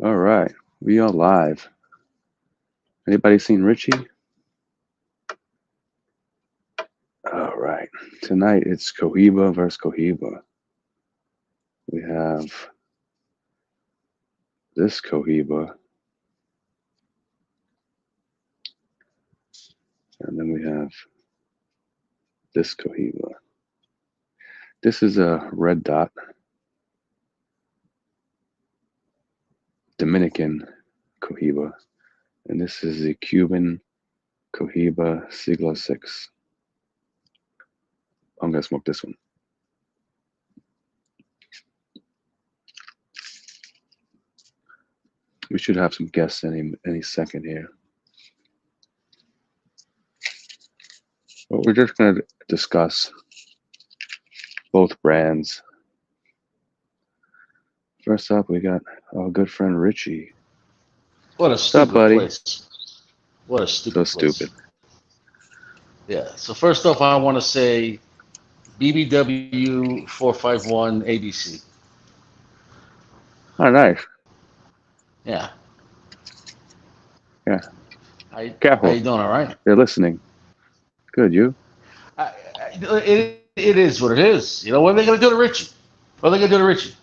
All right, we are live. Anybody seen Richie? All right, tonight it's Cohiba versus Cohiba. We have this Cohiba, and then we have this Cohiba. This is a red dot Dominican Cohiba, and this is the Cuban Cohiba Siglo 6. I'm gonna smoke this one. We should have some guests any second here. But we're just gonna discuss both brands. First up, we got our good friend Richie. What a What's up, stupid buddy? place. What a So stupid place. stupid. Yeah. So first off, I want to say BBW 451 ABC. Oh, nice. Yeah. Yeah. How Careful. you doing? All right. They're listening. Good, you? It is what it is. You know what are they gonna do to Richie? What are they gonna do to Richie?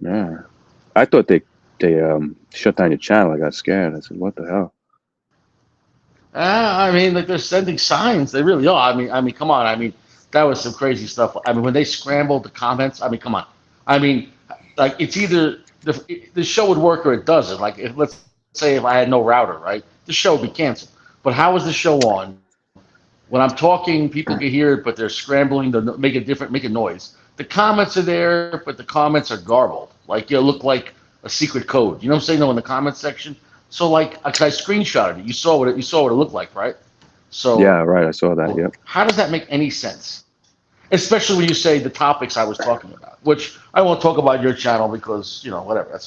Yeah. I thought they shut down your channel. I got scared. I said, what the hell? I mean, like they're sending signs. They really are. I mean, come on. I mean, that was some crazy stuff. I mean, when they scrambled the comments. I mean, come on. I mean, like it's either the show would work or it doesn't. Like, let's say if I had no router, right, the show would be canceled. But how is the show on when I'm talking? People can hear it, but they're scrambling to make a noise. The comments are there, but the comments are garbled. Like you look like a secret code. You know what I'm saying? No, in the comments section. So like, I screenshotted it. You saw what it looked like, right? Yeah, So right. I saw that. Yep. how does that make any sense? Especially when you say the topics I was talking about, which I won't talk about your channel because whatever.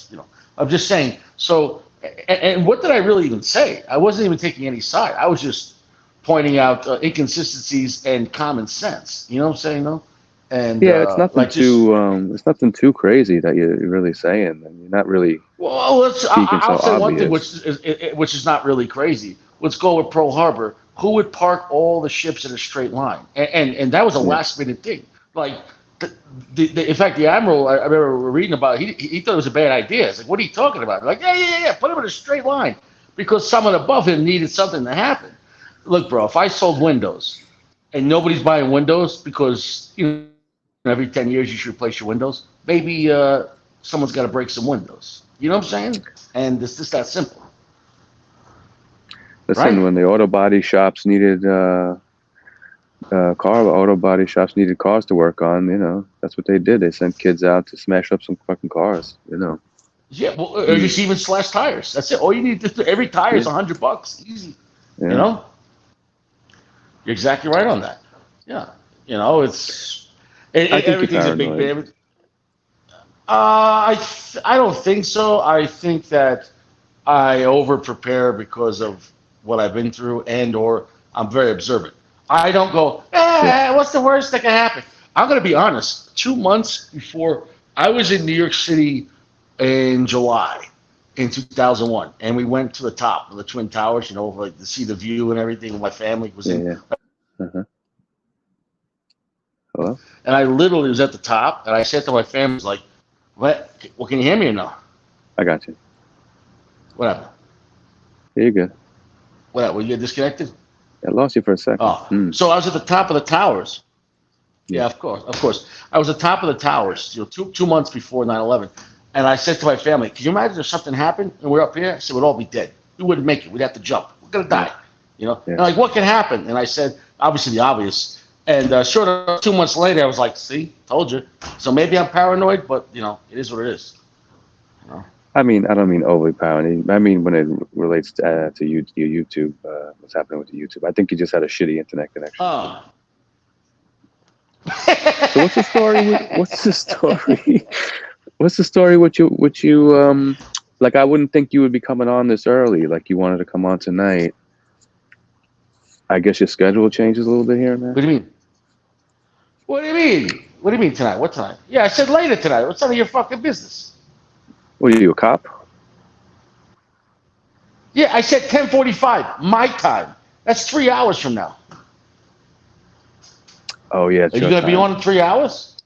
I'm just saying. So and what did I really even say? I wasn't even taking any side. I was just pointing out inconsistencies and common sense. You know what I'm saying, though? And Yeah, it's nothing like just too crazy that you're really saying, and you're not really well, speaking so I'll say one thing, obvious. which is not really crazy. Let's go with Pearl Harbor. Who would park all the ships in a straight line? And that was a Yeah. last minute thing. Like, in fact, the admiral I remember reading about. He thought it was a bad idea. It's like, what are you talking about? Like, yeah. Put him in a straight line because someone above him needed something to happen. Look, bro, if I sold windows and nobody's buying windows because every 10 years you should replace your windows, maybe someone's got to break some windows. You know what I'm saying? And it's just that simple, right? Listen, when the auto body shops needed cars to work on, that's what they did. They sent kids out to smash up some fucking cars. Yeah, well, or Mm. just even slash tires. That's it. All you need to do, every tire is Yeah. $100, easy. You Yeah. know, you're exactly right on that. Yeah, it's I think you're everything's a big paranoid. bit. I don't think so. I think that I over prepare because of what I've been through and or I'm very observant. I don't go, Yeah. what's the worst that can happen? I'm going to be honest. 2 months before I was in New York City in July in 2001, and we went to the top of the Twin Towers, like to see the view and everything. My family was Yeah. in, Yeah. Uh-huh. Hello. and I literally was at the top, and I said to my family, like, what? Well, can you hear me or no? I got you. Whatever. Yeah, you're good. Whatever. You get disconnected? I lost you for a second. Oh, so I was at the top of the towers. Yeah. Yeah, of course, of course. I was at the top of the towers, two months before 9/11, and I said to my family, "Can you imagine if something happened and we're up here? I said we'd all be dead. We wouldn't make it. We'd have to jump. We're gonna Yeah. die." And Yeah. like, what can happen? And I said, obviously the obvious. And sure enough, 2 months later, I was like, "See, told you." So maybe I'm paranoid, but it is what it is. You know? I mean, I don't mean overly paranoid. I mean, when it relates to your YouTube, what's happening with the YouTube. I think you just had a shitty internet connection. Oh. So what's the story? What's the story? What's the story with you? Like, I wouldn't think you would be coming on this early. Like, you wanted to come on tonight. I guess your schedule changes a little bit here and What there. do you mean? What do you mean? What do you mean tonight? What tonight? Yeah, I said later tonight. What's none of your fucking business? What are you, a cop? Yeah, I said 10:45 my time. That's 3 hours from now. Oh yeah, Are it's you your gonna be time. on in 3 hours?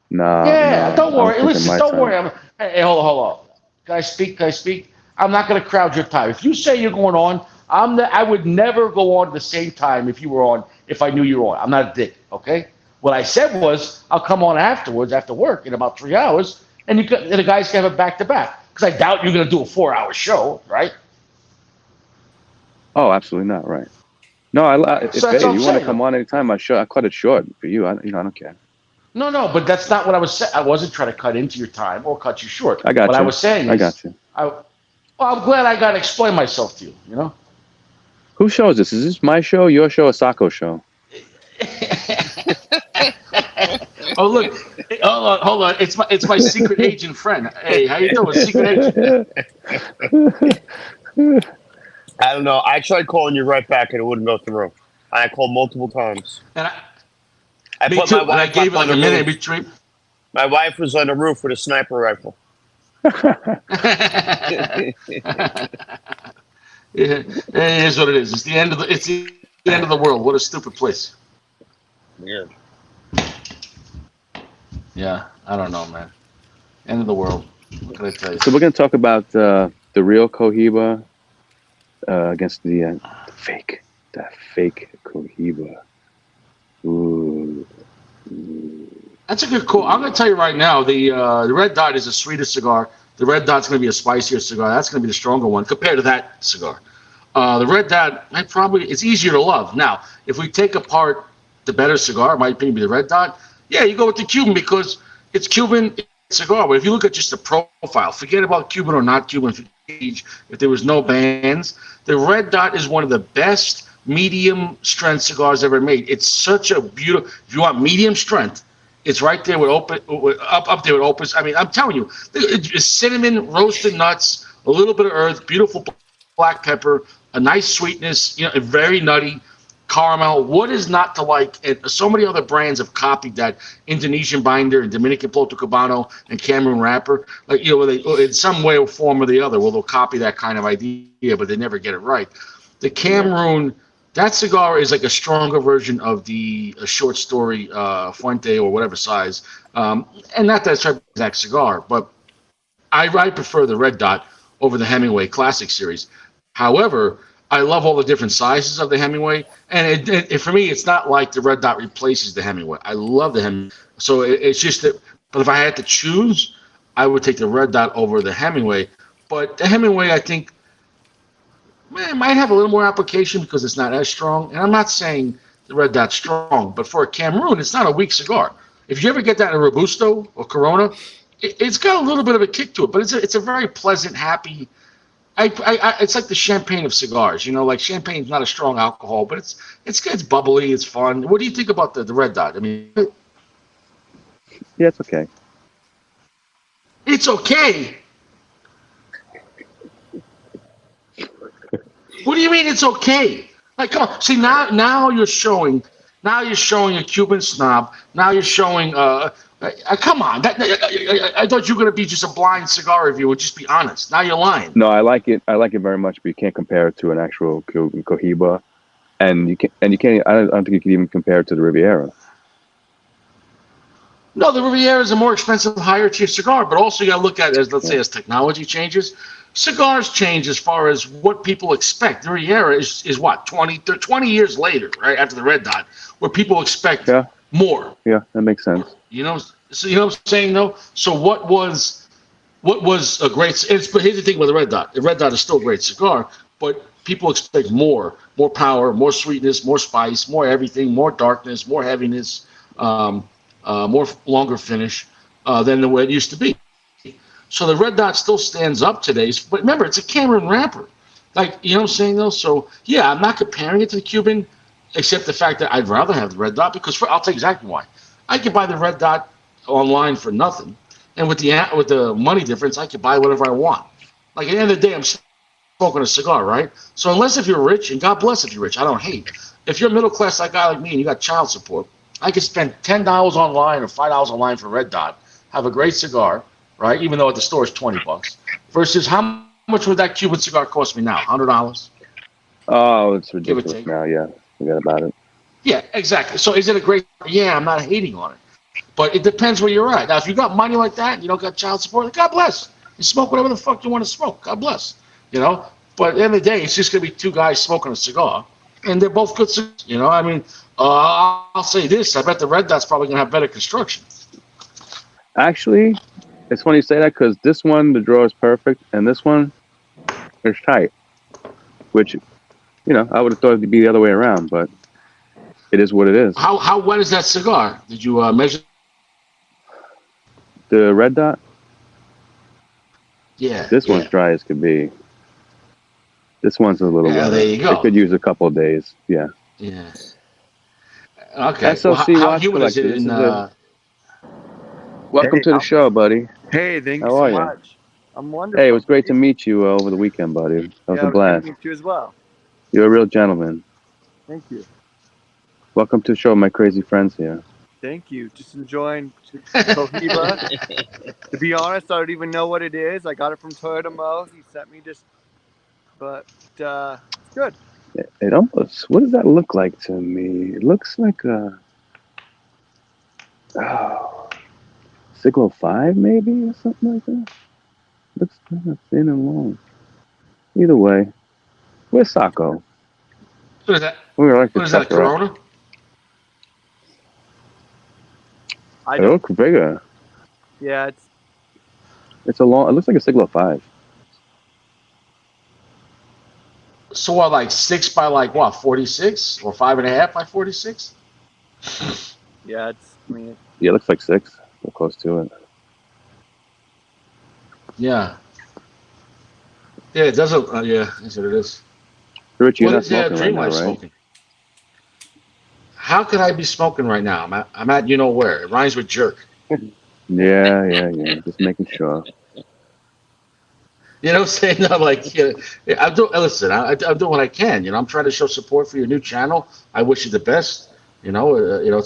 No, Yeah, no, don't I was worry. thinking Listen, my don't worry. time. Hey, hold on. Can I speak? Can I speak? I'm not going to crowd your time. If you say you're going on, I would never go on at the same time if you were on. If I knew you were on, I'm not a dick. Okay. What I said was I'll come on afterwards after work in about 3 hours, and the guys can have it back to back. Because I doubt you're going to do a 4 hour show, right? Oh, absolutely not. Right. No, So if that's hey, what if I'm you want to saying. come on anytime, I cut it short for you. I don't care. No, but that's not what I was saying. I wasn't trying to cut into your time or cut you short. I What got I you. was saying I is, got you. well, I'm glad I got to explain myself to you. You know. Whose show is this? Is this my show, your show, or Sacco's show? Oh look, hold on. It's my secret agent friend. Hey, how you doing, secret agent? I don't know. I tried calling you right back and it wouldn't go through. I called multiple times. And I me put my too. And I wife gave up it like on a the minute in roof. between. My wife was on the roof with a sniper rifle. Yeah, it is what it is. It's the end of the world. What a stupid place. Yeah. Yeah, I don't know, man. End of the world. What can I tell you? So we're gonna talk about the real Cohiba against the fake Cohiba. Ooh. That's a good call. I'm going to tell you right now, the red dot is a sweeter cigar. The red dot's going to be a spicier cigar. That's going to be the stronger one compared to that cigar. The red dot, it's easier to love. Now, if we take apart the better cigar, in my opinion, be the red dot. Yeah, you go with the Cuban because it's Cuban cigar. But if you look at just the profile, forget about Cuban or not Cuban. If there was no bands, the red dot is one of the best medium strength cigars ever made. It's such a beautiful. If you want medium strength, it's right there with up there with opus. I mean, I'm telling you, it's cinnamon, roasted nuts, a little bit of earth, beautiful black pepper, a nice sweetness, very nutty caramel. What is not to like? And so many other brands have copied that Indonesian binder and Dominican Puerto Cabano and Cameroon wrapper. Like, they, in some way or form or the other, they'll copy that kind of idea, but they never get it right. The Cameroon, that cigar is like a stronger version of the short story Fuente or whatever size. And not that it's an exact cigar, but I prefer the Red Dot over the Hemingway Classic Series. However, I love all the different sizes of the Hemingway, and for me, it's not like the Red Dot replaces the Hemingway. I love the Hemingway, so it's just that. But if I had to choose, I would take the Red Dot over the Hemingway. But the Hemingway, I think, might have a little more application because it's not as strong. And I'm not saying the Red Dot's strong, but for a Cameroon, it's not a weak cigar. If you ever get that in a Robusto or Corona, it's got a little bit of a kick to it, but it's a very pleasant, happy. It's like the champagne of cigars. Like champagne's not a strong alcohol, but it's bubbly, it's fun. What do you think about the Red Dot? I mean, Yeah, it's okay. it's okay. What do you mean it's okay? Like, come on. See, now you're showing a Cuban snob. Now you're showing. Come on. I thought you were gonna be just a blind cigar reviewer. Just be honest. Now you're lying. No, I like it. I like it very much, but you can't compare it to an actual Cohiba, and you can't. I don't think you can even compare it to the Riviera. No, the Riviera is a more expensive, higher tier cigar, but also you got to look at it as, let's say, as technology changes. Cigars change as far as what people expect. The Riviera is what, 20 years later, right, after the Red Dot, where people expect more. Yeah, that makes sense. So you know what I'm saying, though? So what was a great, but here's the thing with the Red Dot. The Red Dot is still a great cigar, but people expect more power, more sweetness, more spice, more everything, more darkness, more heaviness, more longer finish than the way it used to be. So the Red Dot still stands up today. But remember, it's a Cameron wrapper. Like, you know what I'm saying, though? So, yeah, I'm not comparing it to the Cuban, except the fact that I'd rather have the Red Dot because I'll tell you exactly why. I could buy the Red Dot online for nothing. And with the money difference, I could buy whatever I want. Like, at the end of the day, I'm smoking a cigar, right? So unless if you're rich, and God bless if you're rich, I don't hate. If you're a middle class like guy like me and you got child support, I could spend $10 online or $5 online for Red Dot, have a great cigar, right? Even though at the store it's $20, versus how much would that Cuban cigar cost me now? $100, Oh, it's give or ridiculous take. now. Yeah, forget about it. Yeah, exactly. So is it a great? Yeah, I'm not hating on it, but it depends where you're at. Now, if you got money like that, and you don't got child support. God bless. You smoke whatever the fuck you want to smoke. God bless. You know. But at the end of the day, it's just gonna be two guys smoking a cigar, and they're both good cigars. You know. I mean, I'll say this: I bet the Red Dot's probably gonna have better construction. Actually, it's funny you say that because this one, the draw is perfect, and this one is tight. Which, I would have thought it'd be the other way around, but it is what it is. How wet is that cigar? Did you measure? The red dot, Yeah. this Yeah. one's dry as could be. This one's a little Yeah. wetter. There you It go. could use a couple of days. Yeah. Yeah. Okay. Well, SLC how Watch humid is Collector. it This in? is a welcome Hey, to the show, buddy. hey, thank you How so are you? much. I'm wonderful. Hey, it was great to meet you over the weekend, buddy. That was Yeah, a it was good to blast. meet you as well. You're a real gentleman. Thank you. Welcome to the show, my crazy friends here. Thank you. Just enjoying Cohiba. To be honest, I don't even know what it is. I got it from Toyota Mo. He sent me just, but it's good. It almost, what does that look like to me? It looks like a Siglo 5 maybe or something like that. Looks kind of thin and long. Either way, where's Sacco? What is that? We like What to is that? A chuck her up. Corona? I It don't. looks bigger. Yeah, it's It looks like a Siglo 5. So what? Like 6 by like what? 46 or 5.5 by 46? yeah, it's. I mean, Yeah, it looks like 6. We're close to it. Yeah. Yeah, it does look. Yeah, that's what it is. Rich, you're What not is smoking right Dream now, Life right? smoking? How could I be smoking right now? I'm at you know where. It rhymes with jerk. Yeah. Just making sure. You know what I'm saying? I'm like, yeah, I'm doing. Listen, I'm doing what I can. You know, I'm trying to show support for your new channel. I wish you the best. It's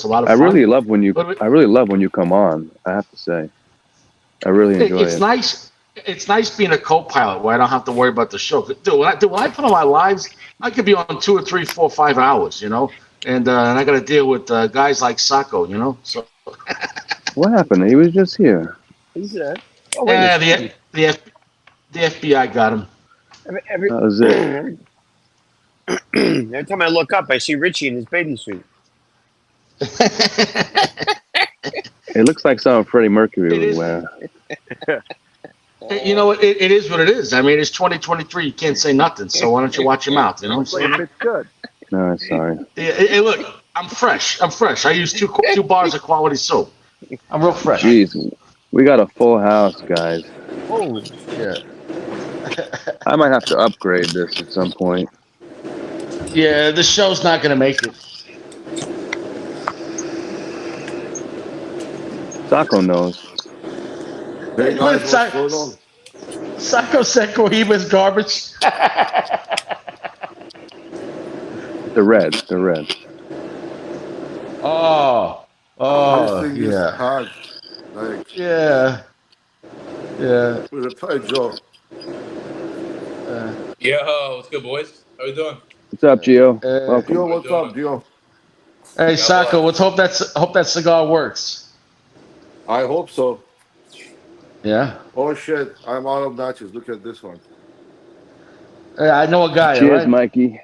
a lot of I fun. really love when you But I really love when you come on, I have to say. I really enjoy it's it. nice. It's nice being a co-pilot where I don't have to worry about the show. Dude, when I put on my lives, I could be on 2 or 3, 4, 5 hours. And I got to deal with guys like Sacco. So What happened? He was just here. He's there. Oh wait, yeah, it's the FBI got him. every That was it. every time I look up, I see Richie in his bathing suit. It looks like something Freddie Mercury It would is. wear. You know, it is what it is. I mean, it's 2023. You can't say nothing. So why don't you watch your mouth? You know what I'm looks like saying? it fits good. No, sorry. Hey, look, I'm fresh. I use two bars of quality soap. I'm real fresh. Jeez, we got a full house, guys. Holy shit! I might have to upgrade this at some point. Yeah, the show's not gonna make it. Sacco knows. Hey What guys, is what's going on? Psycho said Cohiba's garbage. The red. Oh, This thing is yeah, hard, like yeah. with a tight jaw. Yo, what's good, boys? How we doing? What's up, Gio? Welcome. Dio, what's up, Dio? Hey, God Sacco, bless. let's hope that cigar works. I hope so. Yeah. Oh shit, I'm out of matches. Look at this one. I know a guy. Cheers, Right? Mikey.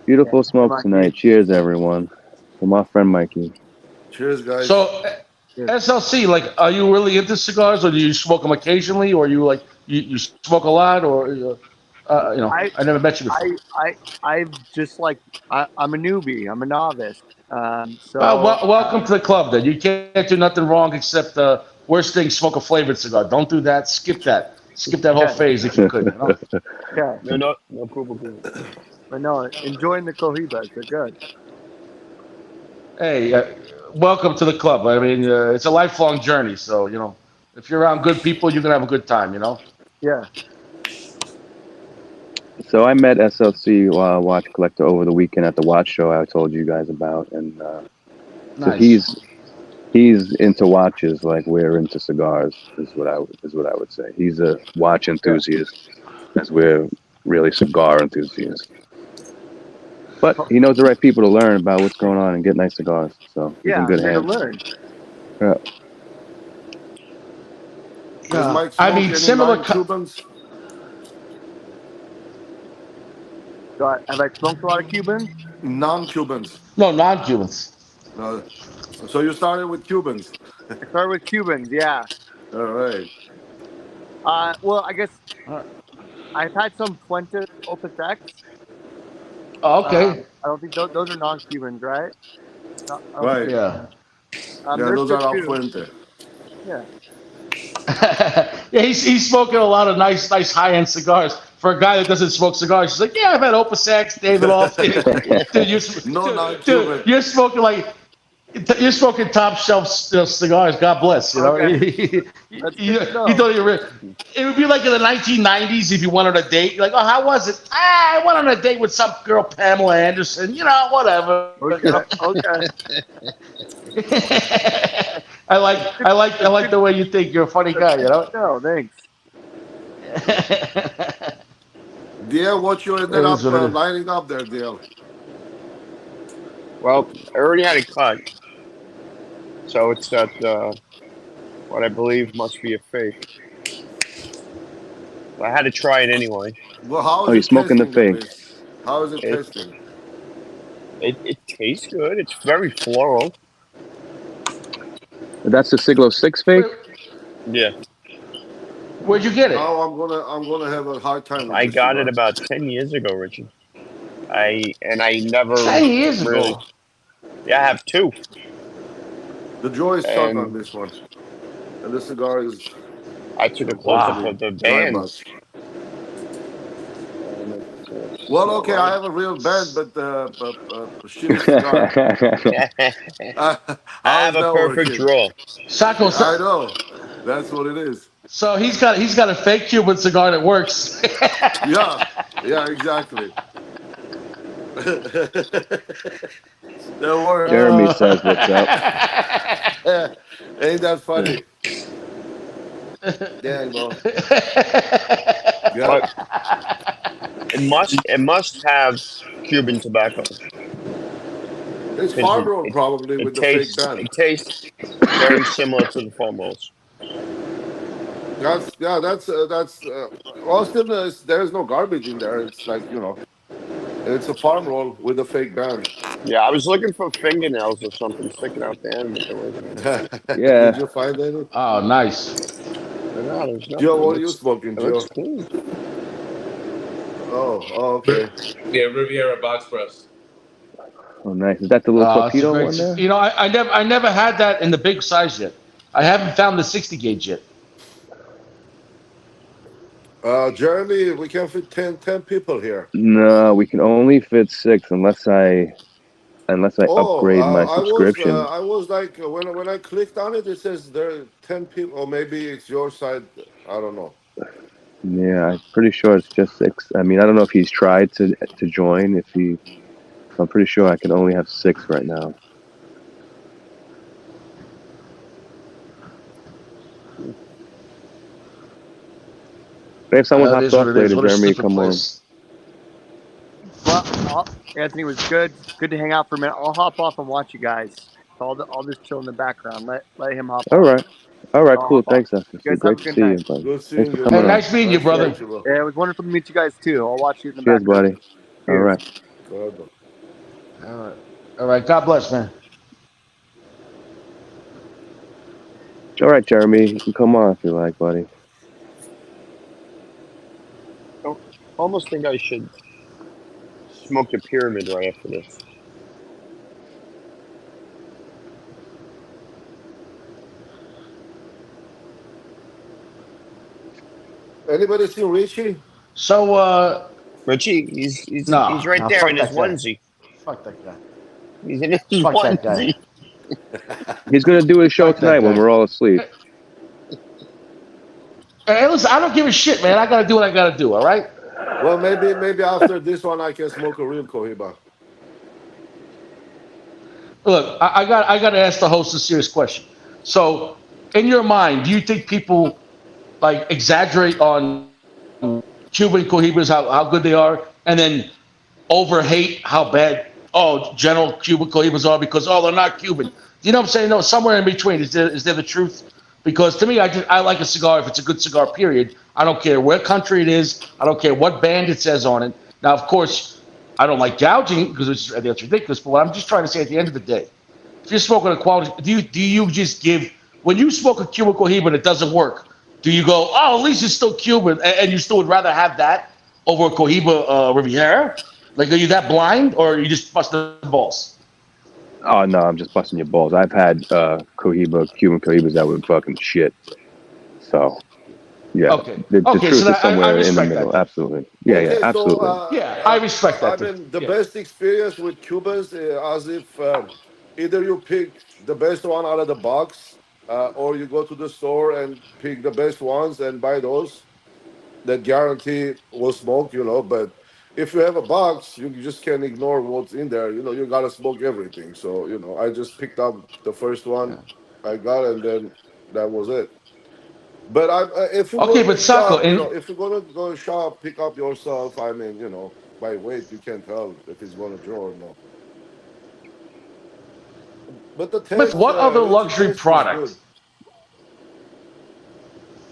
Beautiful smokes Mikey. tonight. Cheers, everyone. From our friend Mikey. Cheers, guys. So, SLC, like, are you really into cigars, or do you smoke them occasionally, or you smoke a lot, or I I never met you before. I've just like I'm a newbie. I'm a novice. So Welcome to the club. Then you can't do nothing wrong except the worst thing: smoke a flavored cigar. Don't do that. Skip that. Skip that whole Okay. phase if you could. okay, No approval. but no, enjoying the Cohibas. They're good. Hey, welcome to the club. I mean, it's a lifelong journey. So if you're around good people, you're gonna have a good time. Yeah. So I met SLC Watch Collector over the weekend at the watch show I told you guys about, and so Nice. He's into watches like we're into cigars. Is what I would say. He's a watch enthusiast, as we're really cigar enthusiasts. But he knows the right people to learn about what's going on and get nice cigars. So he's Yeah, in I'm good here to hands. learn. Yeah. Does Mike I smoke mean, any similar. non-Cubans? Have I smoked a lot of Cubans? Non-Cubans. No, non-Cubans. No. So you started with Cubans. I started with Cubans, yeah. All right. Well, I guess I've had some Fuentes Opus X. Oh, okay. I don't think those are non-Cubans, right? No, I don't Right. think Yeah. so. Yeah, There's those good are Al too. Fuente. Yeah. Yeah, he's smoking a lot of nice high-end cigars. For a guy that doesn't smoke cigars, he's like, yeah, I've had Opus X, David Austin. No Dude, non-Cuban. you're smoking top shelf cigars. God bless. You know, Okay. That's good to know. you don't even. It would be like in the 1990s if you went on a date. You're like, oh, how was it? I went on a date with some girl, Pamela Anderson. You know, whatever. Okay. Okay. I like the way you think. You're a funny guy. You know. No, thanks. Dale, what you ended It up is what it is. lining up there, Dale? Well, I already had it cut, so it's that what I believe must be a fake. I had to try it anyway. Well, how is Oh, it you're smoking the tasting, fake. Miss? How is it It- tasting? It tastes good. It's very floral. That's the Siglo 6 fake? Yeah, Where'd you get it? Now I'm gonna have a hard time with I this got cigar. it about 10 years ago, Richard. I never 10 years really. ago. Yeah, I have two. The jaw is shut on And this one, and the cigar is I took a close Wow. up of the dry bands. bust. Well, okay, I have a real band, but shitty cigar. I have How's a that perfect working? draw. Sacco, I know. That's what it is. so he's got a fake Cuban cigar that works. Yeah, exactly. That works. Jeremy says what's up. Ain't that funny? Dang, bro. Yeah. But it must have Cuban tobacco. It's farm roll probably with the fake It band. tastes very similar to the farm rolls. That's well, still there's no garbage in there. It's like it's a farm roll with a fake band. Yeah, I was looking for fingernails or something sticking out there, but there wasn't. Yeah. Did you find any? Oh, nice. No, there's nothing. Joe, what are you smoking, It Joe? looks clean. Oh, okay. Yeah, Riviera box press. Oh, nice. Is that the little It's a torpedo great one there? You know, I never had that in the big size yet. I haven't found the 60 gauge yet. Jeremy, we can fit 10 people here. No, we can only fit 6 unless I upgrade my subscription. I was like, when I clicked on it, it says there are 10 people, or maybe it's your side. I don't know. Yeah, I'm pretty sure it's just 6. I mean, I don't know if he's tried to join. I'm pretty sure I can only have 6 right now. If someone hops off later, Jeremy, come on. Well, Anthony, was good to hang out for a minute. I'll hop off and watch you guys. So I'll just chill in the background. Let him hop All off. right. All right, I'll cool. hop off. Thanks, Esther. You guys Great have a to good see night. you, buddy. Good seeing Thanks for you. coming Hey, on. nice meeting you, brother. Yeah, it was wonderful to meet you guys too. I'll watch you in the Cheers, background. buddy. All right. Go ahead, bro. All right. God bless, man. All right, Jeremy. You can come on if you like, buddy. Almost think I should smoke the pyramid right after this. Anybody see Richie? So, Richie, he's No, right no, there fuck in his that guy. onesie. fuck that guy. He's in his Fuck that guy. onesie. He's going to do his show Fuck that tonight when guy. we're all asleep. Hey, listen, I don't give a shit, man. I gotta do what I gotta do. All right. Well, maybe after this one, I can smoke a real Cohiba. look, I got to ask the host a serious question. So, in your mind, do you think people like exaggerate on Cuban cohibas, how good they are, and then overhate how bad general Cuban cohibas are because they're not Cuban. You know what I'm saying? No, somewhere in between. Is there the truth? Because to me, I like a cigar if it's a good cigar. Period. I don't care what country it is. I don't care what band it says on it. Now, of course, I don't like gouging because that's ridiculous. But what I'm just trying to say at the end of the day, if you're smoking a quality, do you just give when you smoke a Cuban cohiba and it doesn't work? Do you go, at least it's still Cuban, and you still would rather have that over a Cohiba Riviera? Like, are you that blind, or are you just busting balls? Oh no, I'm just busting your balls. I've had Cuban Cohibas that were fucking shit. So yeah, Okay, the okay, so truth is I somewhere in the respect that middle. then. Absolutely. Yeah, yeah, Okay, so absolutely. Yeah, I respect I that then. mean, the Yeah. best experience with Cubans as if either you pick the best one out of the box, or you go to the store and pick the best ones and buy those that guarantee will smoke, But if you have a box, you just can't ignore what's in there. You gotta smoke everything. So, I just picked up the first one Yeah. I got, and then that was it. But if you go Okay, to the but Sako, shop, and if you're gonna go shop, pick up yourself. I mean, by weight, you can't tell if it's gonna draw or not. But the but taste, what other Richie, luxury taste is good. product?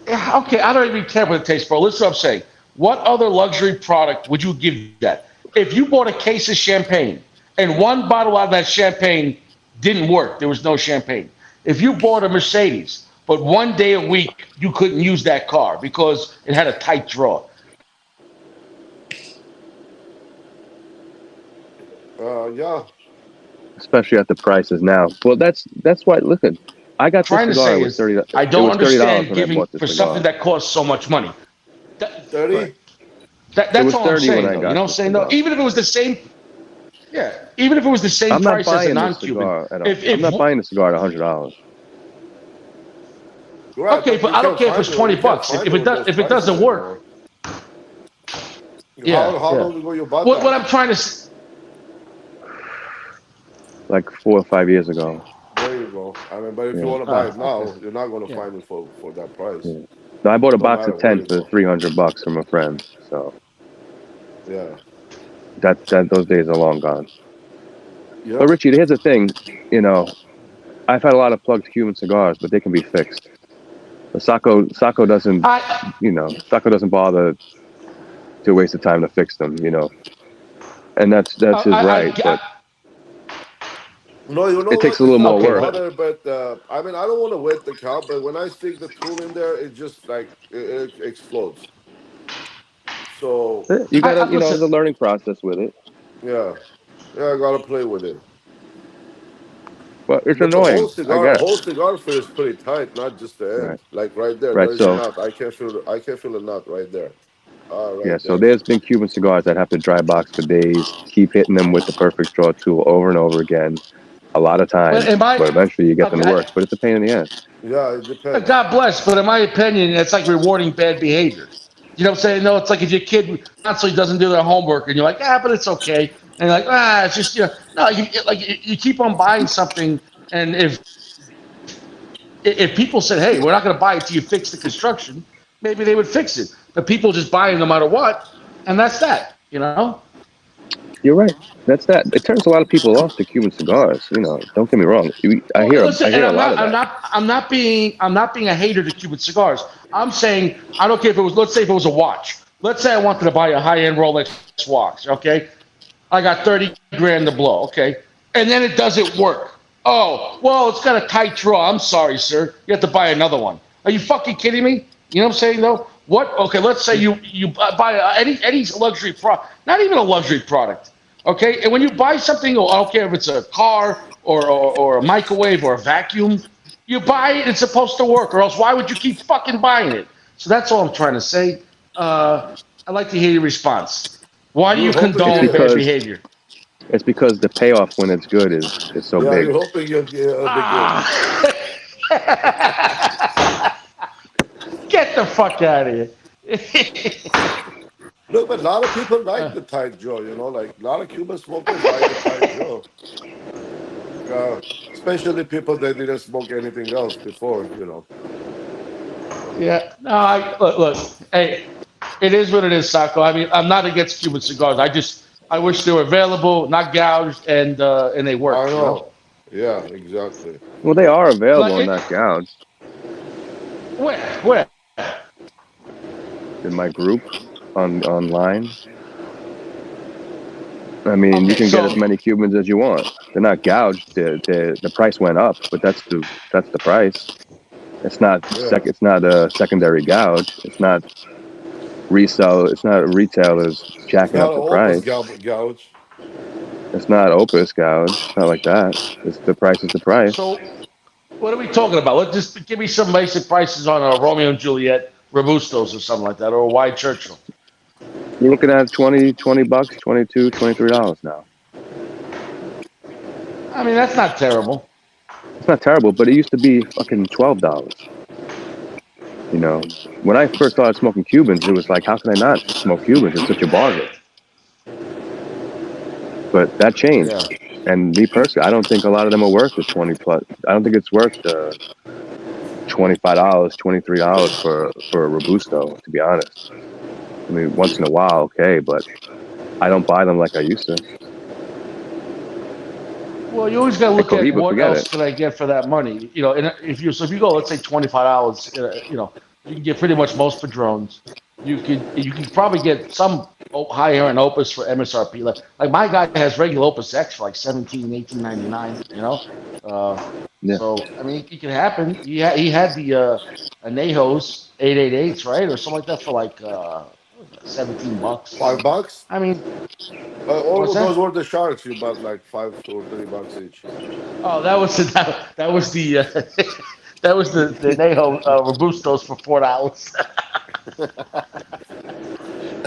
Yeah, okay, I don't even care what it tastes, bro. Listen to what I'm saying. What other luxury product would you give that? If you bought a case of champagne and one bottle out of that champagne didn't work, there was no champagne. If you bought a Mercedes, but one day a week you couldn't use that car because it had a tight draw, Yeah. Especially at the prices now. Well, that's why. Listen, I got this trying to cigar. say is I It don't was $30 understand when I giving bought this for something cigar. that costs so much money. Right. 30. It That's was all I'm 30 when saying, I though. You know got what I'm this saying? Though, cigar. even if it was the same, yeah, even if it was the same I'm not price as a buying this non-Cuban, cigar at all. I'm if not buying the cigar at $100. Right, okay, but but you I don't can't care if find it's it. twenty You can't bucks. find it with those If it prices doesn't work, anymore. yeah, How yeah. long ago you bought What that? I'm trying to Like 4 or 5 years ago. There you go. I mean, but if you Yeah, want to buy it okay, now, you're not going to yeah. find it for that price, yeah. No, I bought a no box matter of where 10 you for go. $300 from a friend. So Yeah. that those days are long gone. But Yep. Richie, here's the thing. You know, I've had a lot of plugged Cuban cigars, but they can be fixed. But Sacco doesn't. I Sacco doesn't bother to waste the time to fix them. And that's his right. But No, you know it takes what? a It's little not more okay, the work. but bother, but I mean, I don't want to wet the cow, but when I stick the tool in there, it just like it explodes. So You gotta, listen. the learning process with it. yeah, yeah, I gotta play with it. But it's But the annoying, I guess. whole cigar fit is pretty tight, not just the Right. end. Like right there, Right. there is a So knot. I can feel a knot right there. yeah. Right So there. there's been Cuban cigars that have to dry box for days, keep hitting them with the perfect draw tool over and over again, a lot of But times. am I But eventually you get them okay? to work. But it's a pain in the ass. Yeah, it depends. God bless, but in my opinion, it's like rewarding bad behavior. You know what I'm saying? No, it's like if your kid constantly doesn't do their homework, and you're like, but it's okay, and you're like, it's just no, you keep on buying something, and if people said, hey, we're not going to buy it till you fix the construction, maybe they would fix it. But people just buy it no matter what, and that's that. You're right. That's that. It turns a lot of people off to Cuban cigars. Don't get me wrong. I Well, hear listen, I and hear a lot of that. I'm not being a hater to Cuban cigars. I'm saying I don't care if it was. Let's say if it was a watch. Let's say I wanted to buy a high end Rolex watch. Okay, I got 30 grand to blow. Okay, and then it doesn't work. Oh, well, it's got a tight draw. I'm sorry, sir. You have to buy another one. Are you fucking kidding me? You know what I'm saying though? What? Okay, let's say you buy any luxury product, not even a luxury product. Okay, and when you buy something, I don't care if it's a car or a microwave or a vacuum, you buy it. It's supposed to work, or else why would you keep fucking buying it? So that's all I'm trying to say. I'd like to hear your response. Why do You're you hoping, It's condone bad because behavior? it's because the payoff when it's good is so yeah, big. you're hoping it'll be good. Ah, get the fuck out of here. Look, but a lot of people like the tight jaw. Like a lot of Cuban smokers like the tight jaw. uh, especially people that didn't smoke anything else before. Yeah. No, look. Hey, it is what it is, Sacco. I mean, I'm not against Cuban cigars. I wish they were available, not gouged, and they I worked. know. Yeah, exactly. Well, they are available Like and it, not gouged where? in my group online. I mean, you Okay, can get as so many Cubans as you want. They're not gouged. The price went up, but that's the price. It's not Yeah. It's not a secondary gouge. It's not resell. It's not retailers It's jacking not up an the opus price. gouge. It's not opus gouge. It's not like that. It's the price is the price. so what are we talking about? Let's just give me some basic prices on a Romeo and Juliet Robustos or something like that, or a White Churchill. You're looking at 20 bucks, 22, $23 now. I mean, that's not terrible. It's not terrible, but it used to be fucking $12. You know, when I first started smoking Cubans, it was like, how can I not smoke Cubans? It's such a bargain. But that changed. Yeah. And me personally, I don't think a lot of them are worth the 20 plus. I don't think it's worth the $25, $23 for a Robusto, to be honest. I mean, once in a while, okay, but I don't buy them like I used to. Well, you always got to And look at Cohiba, what forget else it. can I get for that money. And if you go, let's say $25, you can get pretty much most Padrones. You could probably get some higher end Opus for MSRP. Like my guy has regular Opus X for like 17, 18.99. Uh, Yeah, so I mean, it can happen. He had the Anejos 888s, right, or something like that for like what was that, $17. $5. I mean, what's All those that? were the sharks. You bought like $5 or $3 each. Oh, that was the that was the Neho Robustos for $4.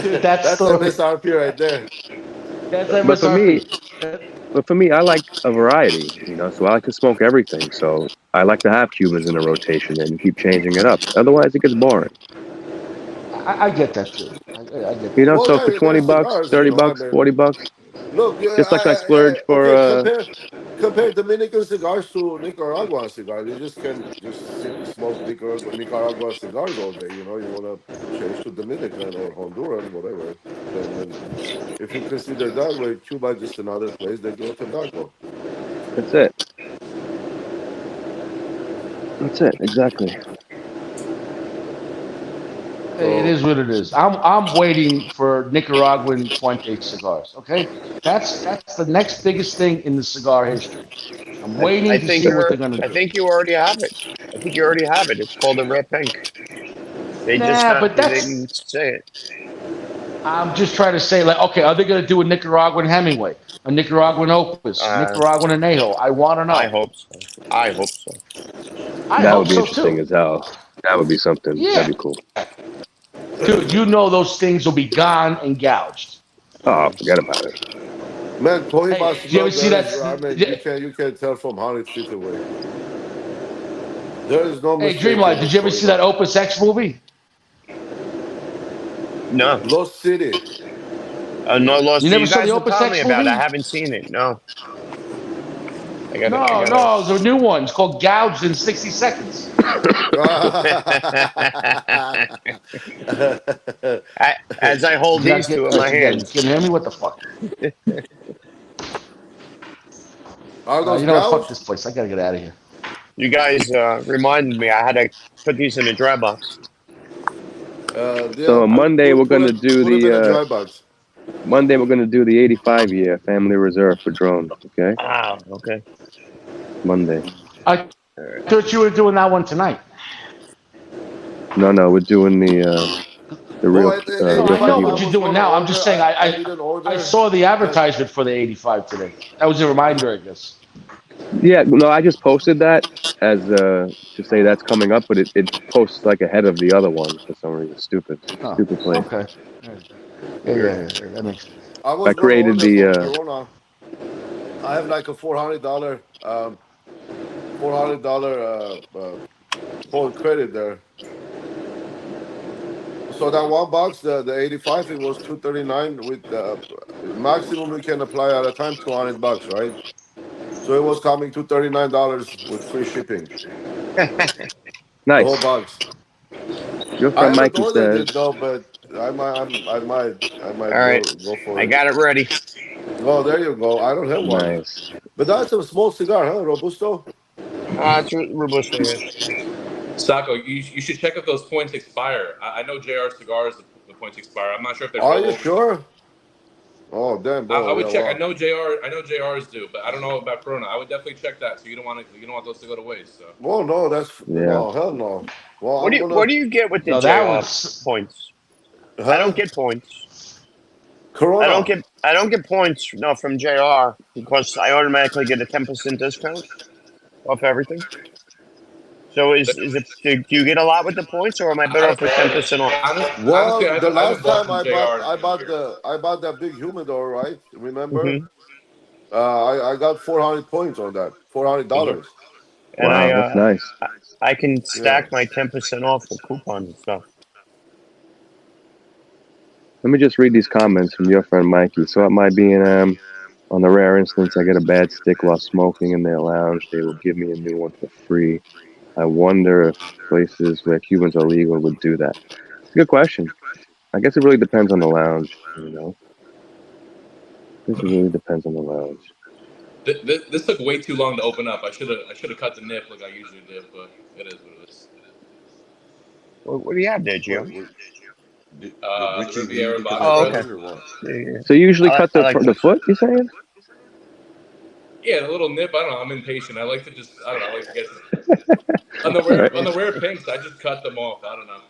Dude, that That's story. MSRP right there. That's but for me, MSRP. I like a variety. So I like to smoke everything. So I like to have Cubans in a rotation and keep changing it up. Otherwise, it gets boring. I get that too. I get You that. know, Well, so for yeah, 20 they're bucks, cigars. 30 I bucks, mean, 40 bucks, look, just like I splurge for okay, compare Dominican cigars to Nicaraguan cigars. You just can just smoke Nicaragua cigars all day. You want to change to Dominican or Honduran, whatever. Then if you consider that way, Cuba is just another place they grow tobacco. that's it. That's it, exactly. Hey, it So is what it is. I'm waiting for Nicaraguan Fuente cigars. Okay, that's the next biggest thing in the cigar history. I'm I waiting to think see what they're gonna I do. think you already have it. I think you already have it. It's called a red pink. Nah, but They that's didn't say it. I'm just trying to say, like, okay, are they going to do a Nicaraguan Hemingway, a Nicaraguan Opus, a Uh, Nicaraguan Anejo? I want to I know. hope so. I hope so. I That would hope be so interesting too. as hell. That would be something. That'd Yeah, be cool. dude, you know those things will be gone and gouged. Oh, forget about it. man, Hey, Cohiba did you ever smell see there that? is. I mean, you can tell from 100 feet away. There is no Hey, mistaking Dreamlight, did with you ever see that Cohiba. Opus X movie? No, Lost City. no You loss. never You saw the guys are Opus telling me X about it. I movie? haven't seen it. No, I No, gotta. no, the new one. It's called Gouged in 60 Seconds. As I hold Did you not these two get in my what you got? You hands. couldn't hear me? What the fuck? Are those You know what? Fuck gouged? this place. I gotta get out of here. You guys reminded me. I had to put these in a dry box. Yeah. So Monday we're gonna do Put them in a the dry box. 85 year family reserve for drones. Okay, Ah, okay. Monday. I All right. thought you were doing that one tonight. No, we're doing the Well, No, real I know 85. I what Cohiba. you're was doing gonna now. I'm just order. saying I didn't I order saw the because advertisement for the 85 today. That was a reminder, I guess. Yeah, no, I just posted that as to say that's coming up, but it posts like ahead of the other one for some reason. Oh, Stupid place. okay. Yeah, Weird. that makes sense. I I was gonna created order the from Corona. I have like a $400 point credit there. So that one box, the 85, it was 239 with the maximum we can apply at a time, $200, right? So it was coming to $39 with free shipping. The whole Nice. box. Your I friend haven't Mikey ordered says, it though, but I All might right, go for I it. got it ready. Oh, there you go. I don't have one, nice. but that's a small cigar, huh? Robusto. It's Robusto. Yeah. Sacco, you should check if those points expire. I know JR cigars the points expire. I'm not sure if they Are roll you over. sure? Oh, damn, I bro. would Yeah, check. wow. I know JR's do, but I don't know about Corona. I would definitely check that. So you don't want those to go to waste. So Well, no, that's Yeah. no, hell no. Well, What I'm do gonna, you get with the No, that JR was points? I huh? don't get points. Corona. I don't get points no from JR because I automatically get a 10% discount off everything. So is it do you get a lot with the points or am I better off with 10% off? honestly, Well, the I haven't last bought time from JR in a year. I bought that big humidor, right? Remember? Hmm. I got 400 points on that. Mhm. $400. And Wow, that's nice. I can Yeah. stack my 10% off with coupons and stuff. Let me just read these comments from your friend Mikey. So at my B&M, on the rare instance I get a bad stick while smoking in their lounge, they will give me a new one for free. I wonder if places where Cubans are legal would do that. It's a good question. I guess it really depends on the lounge, you know. I guess it really depends on the lounge. This took way too long to open up. I should have cut the nip like I usually did, but it is what it is. What do you have there, Gio? Did The Richie leave Riviera because box I Oh, press. okay. joined or what? Yeah, yeah. So you usually cut I like the this. foot, you saying? Yeah, the little nip. I don't know. I'm impatient. I like to just. I don't know. I like to get All right. on the rare pinks. I just cut them off. I don't know.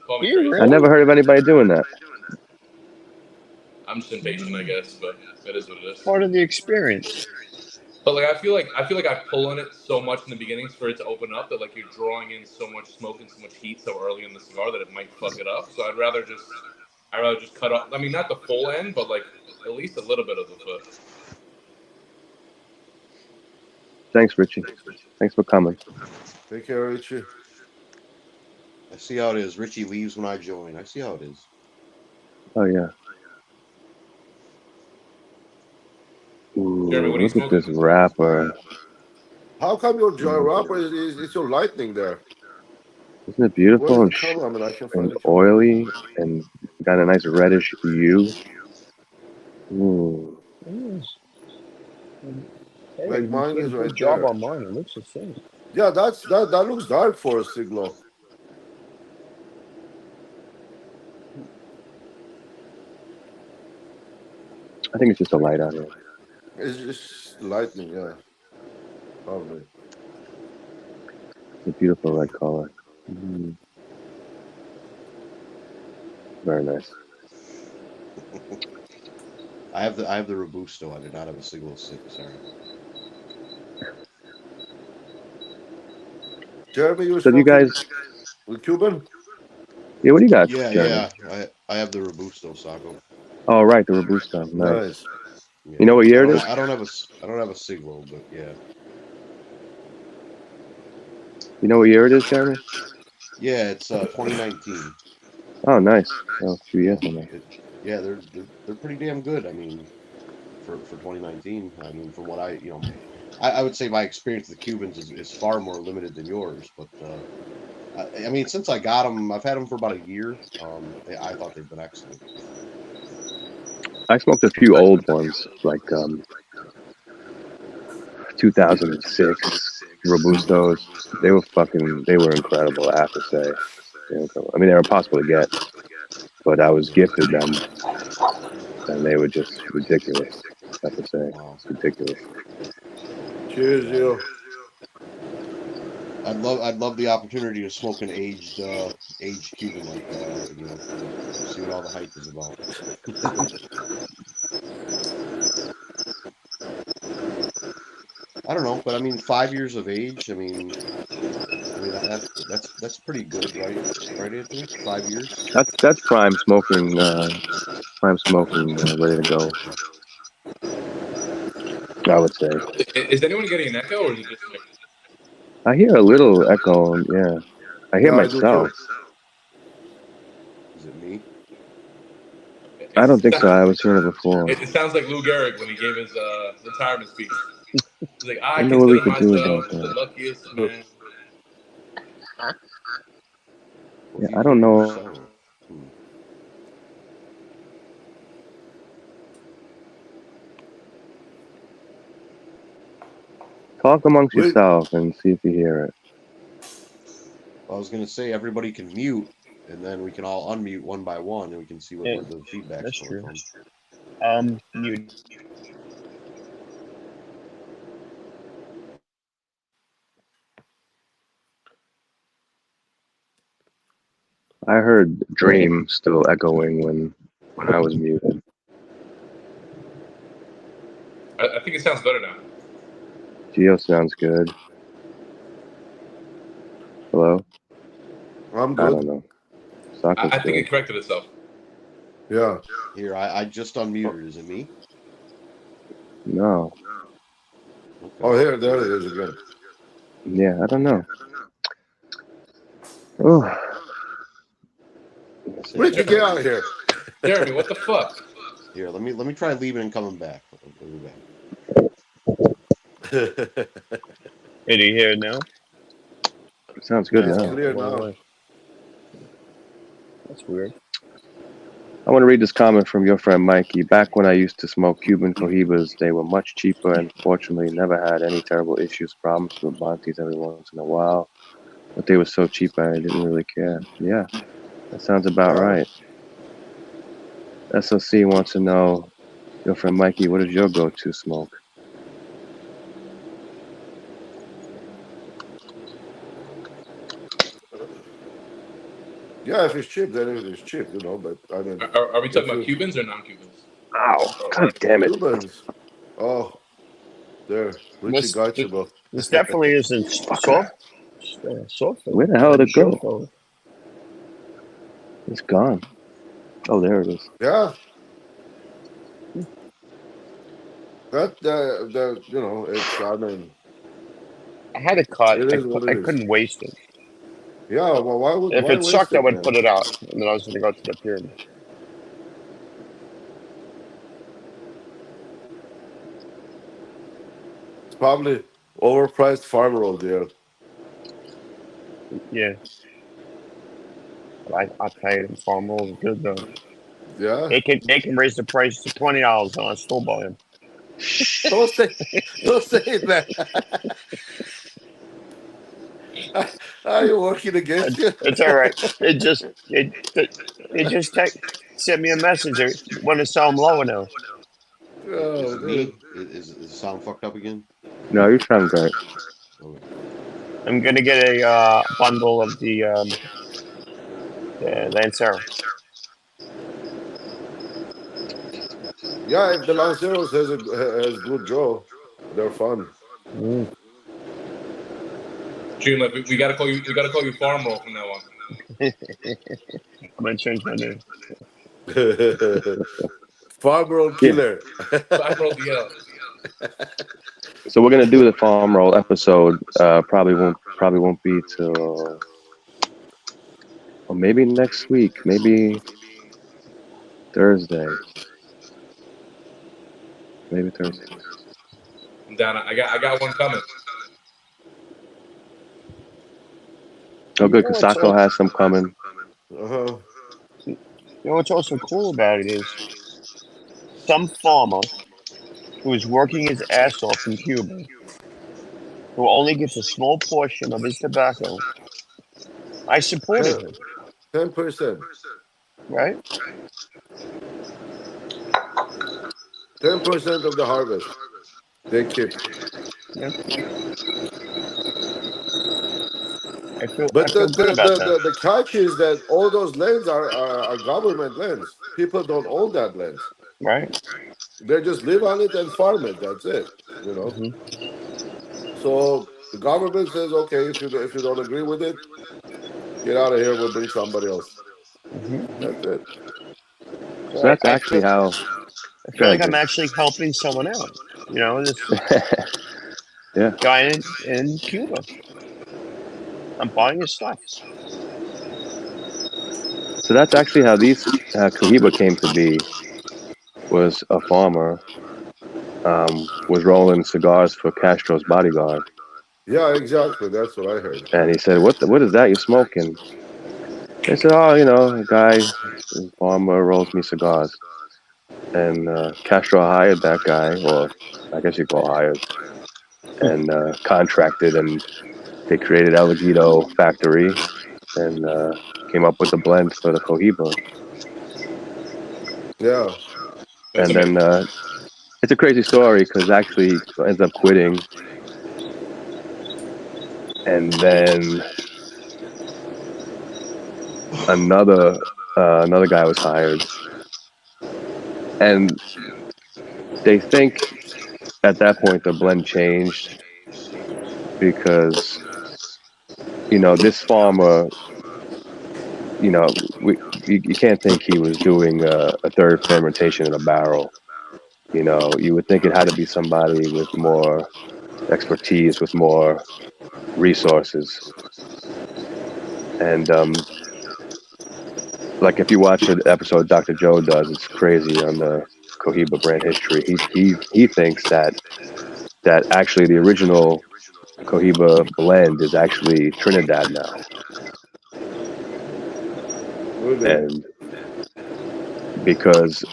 Call Do me you crazy. I really? never heard of anybody doing that. I'm just impatient, I guess, but it is what it It's is. part of the experience. But like I feel like I pull on it so much in the beginnings for it to open up that like you're drawing in so much smoke and so much heat so early in the cigar that it might fuck it up. So I'd rather just cut off. I mean, not the full end, but like at least a little bit of the foot. Thanks, Richie. Thanks for coming. Take care, Richie. I see how it is. Richie leaves when I join. I see how it is. Oh yeah. Jeremy, Ooh, what are you look at smoking? this wrapper. How come your joy Isn't wrapper is your lightning there? it Where's beautiful the and camera? I mean, I can find and the camera. oily and got a nice reddish hue? Ooh. Yes. Hey, Like you mine did a is good right job there. on mine. It looks the same. Yeah, that looks dark for a Siglo. I think it's just a light out here. It's just lightning, yeah. Probably. It's a beautiful red color. Mm, very nice. I have the Robusto. I did not have a single sip. Sorry. Jeremy, you were So do you smoking guys? with Cuban? Yeah, what do you got, Yeah, Jeremy? yeah. I have the Robusto Saco. Oh, right, the Robusto. Nice. Nice. Yeah. You know what year it is? I don't have a Siglo, but yeah. You know what year it is, Jeremy? Yeah, it's 2019. Oh, nice. Oh, a few years Yeah. from now. Yeah, they're pretty damn good. I mean, for 2019. I mean, from what I would say my experience with the Cubans is far more limited than yours. But I mean, since I got them, I've had them for about a year. I thought they've been excellent. I smoked a few old ones, like 2006 Robustos. They were incredible, I have to say. They were incredible. I mean, they were impossible to get, but I was Yeah. gifted them, and they were just ridiculous, I have to say. Wow. It's ridiculous. Cheers, Yeah. you. I'd love the opportunity to smoke an aged Cuban like that. See what all the hype is about. I don't know, but I mean, 5 years of age. That's pretty good, right? Right, Anthony? 5 years. That's prime smoking, ready to go, I would say. Is anyone getting an echo or is it just me? I hear a little echo, yeah. I hear Yeah, I do myself. too. Is it me? I don't think so. I was hearing it before. It sounds like Lou Gehrig when he gave his retirement speech. He's like, I Wonder what we consider could do myself about the that. luckiest man. What Yeah, do you I don't think you're know. selling? Talk amongst We, yourself and see if you hear it. I was gonna say everybody can mute, and then we can all unmute one by one, and we can see Yeah, where the feedback's that's coming true. from. Mute. I heard Dream still echoing when I was muted. I think it sounds better now. Geo sounds good. I'm Hello? I good. don't know. Sokka's I think it good. corrected itself. Yeah. Here, I just unmuted. Is it me? No. Okay. Oh, here, there it is again. Yeah, I don't know. Oh, Say, Ricky, get out of here. Jeremy, what the fuck? Here, let me try leaving and coming back. I'll be back. Did you hear it now? sounds good It's now. clear Went now. away. That's weird. I want to read this comment from your friend Mikey. Back when I used to smoke Cuban Cohibas, they were much cheaper and fortunately never had any terrible issues, problems with Bontes every once in a while. But they were so cheap I didn't really care. Yeah, that sounds about Yeah. right. SOC wants to know, your friend Mikey, what is your go-to smoke? Yeah, if it's cheap, then it is cheap, you know. But I mean, Are we talking if about you Cubans or non-Cubans? Ow, god damn it. Cubans, oh, there, Richie This got you, bro. this definitely isn't Fucker. soft. Where the hell did it go? Short. It's gone. Oh, there it is. Yeah, that you know, it's. I mean, I had a cut. it is what I it is. couldn't waste it. Yeah, well, If why it waste sucked, I it, would man? put it out, and then I was going to go to the pyramid. It's probably overpriced farm roll there. Yeah, but I paid them. Farm rolls are good though. Yeah, They can raise the price to $20 and I still buy them. don't say, don't say it, man. Are you working against you? It's all right. It just sent me a message. They want to sell them lower now. Is Oh, it dude. me? Is the sound fucked up again? No, you sound great. Okay. I'm gonna get a bundle of the Lancero. Yeah, if the Lanceros has good draw, they're fun. Dream, like, we gotta call you. We gotta call you Farm Roll from now on. I'm gonna change my name. Farm roll Yeah. killer. Farm Roll DL. So we're gonna do the farm roll episode. Probably won't be till, or maybe next week. Maybe Thursday. Maybe Thursday. I'm down. I got one coming. Oh, good. You know what's Kasako has some coming. Uh-huh. you know what's also cool about it is some farmer who is working his ass off in Cuba, who only gets a small portion of his tobacco. I supported him, 10%. right? 10% of the harvest. They keep. Yeah. I But feel good about that, the catch is that all those lands are government lands. People don't own that lands. right? They just live on it and farm it. That's it. You know. Hmm. So the government says, okay, if you don't agree with it, get out of here. We'll bring somebody else. Hmm. That's it. So So that's I actually feel how. Go like ahead, I'm Jim. actually helping someone out. You know, this Yeah. guy in Cuba. I'm buying his stuff. So that's actually how these Cohiba came to be. Was a farmer was rolling cigars for Castro's bodyguard, Yeah, exactly. That's what I heard. and he said, what is that you're smoking?" They said, "Oh, a guy, farmer rolls me cigars." And Castro hired that guy, or I guess you call hired, and contracted, and they created Elegito Factory and came up with the blend for the Cohiba. Yeah. That's And then amazing. it's a crazy story because actually he ends up quitting, and then another another guy was hired, and they think at that point the blend changed because this farmer, you can't think he was doing a third fermentation in a barrel. You would think it had to be somebody with more expertise, with more resources. And like if you watch an episode Dr. Joe does, it's crazy on the Cohiba brand history. He thinks that actually the original Cohiba blend is actually Trinidad now, Really. and because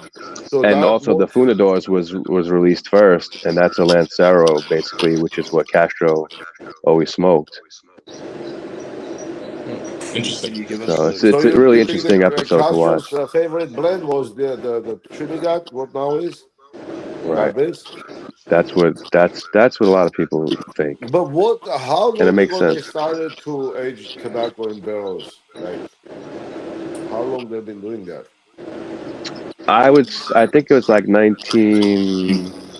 So and that also the what? Funadors was released first, and that's a Lancero basically, which is what Castro always smoked. Interesting. Can you give us So the? it's So it's a you really you think interesting that episode to Castro's watch. favorite blend was the Trinidad? What now is Right. like this? That's what a lot of people think, But what? How and it long makes ago they sense. started to age tobacco in barrels? Like how long they've been doing that? I think it was like 1968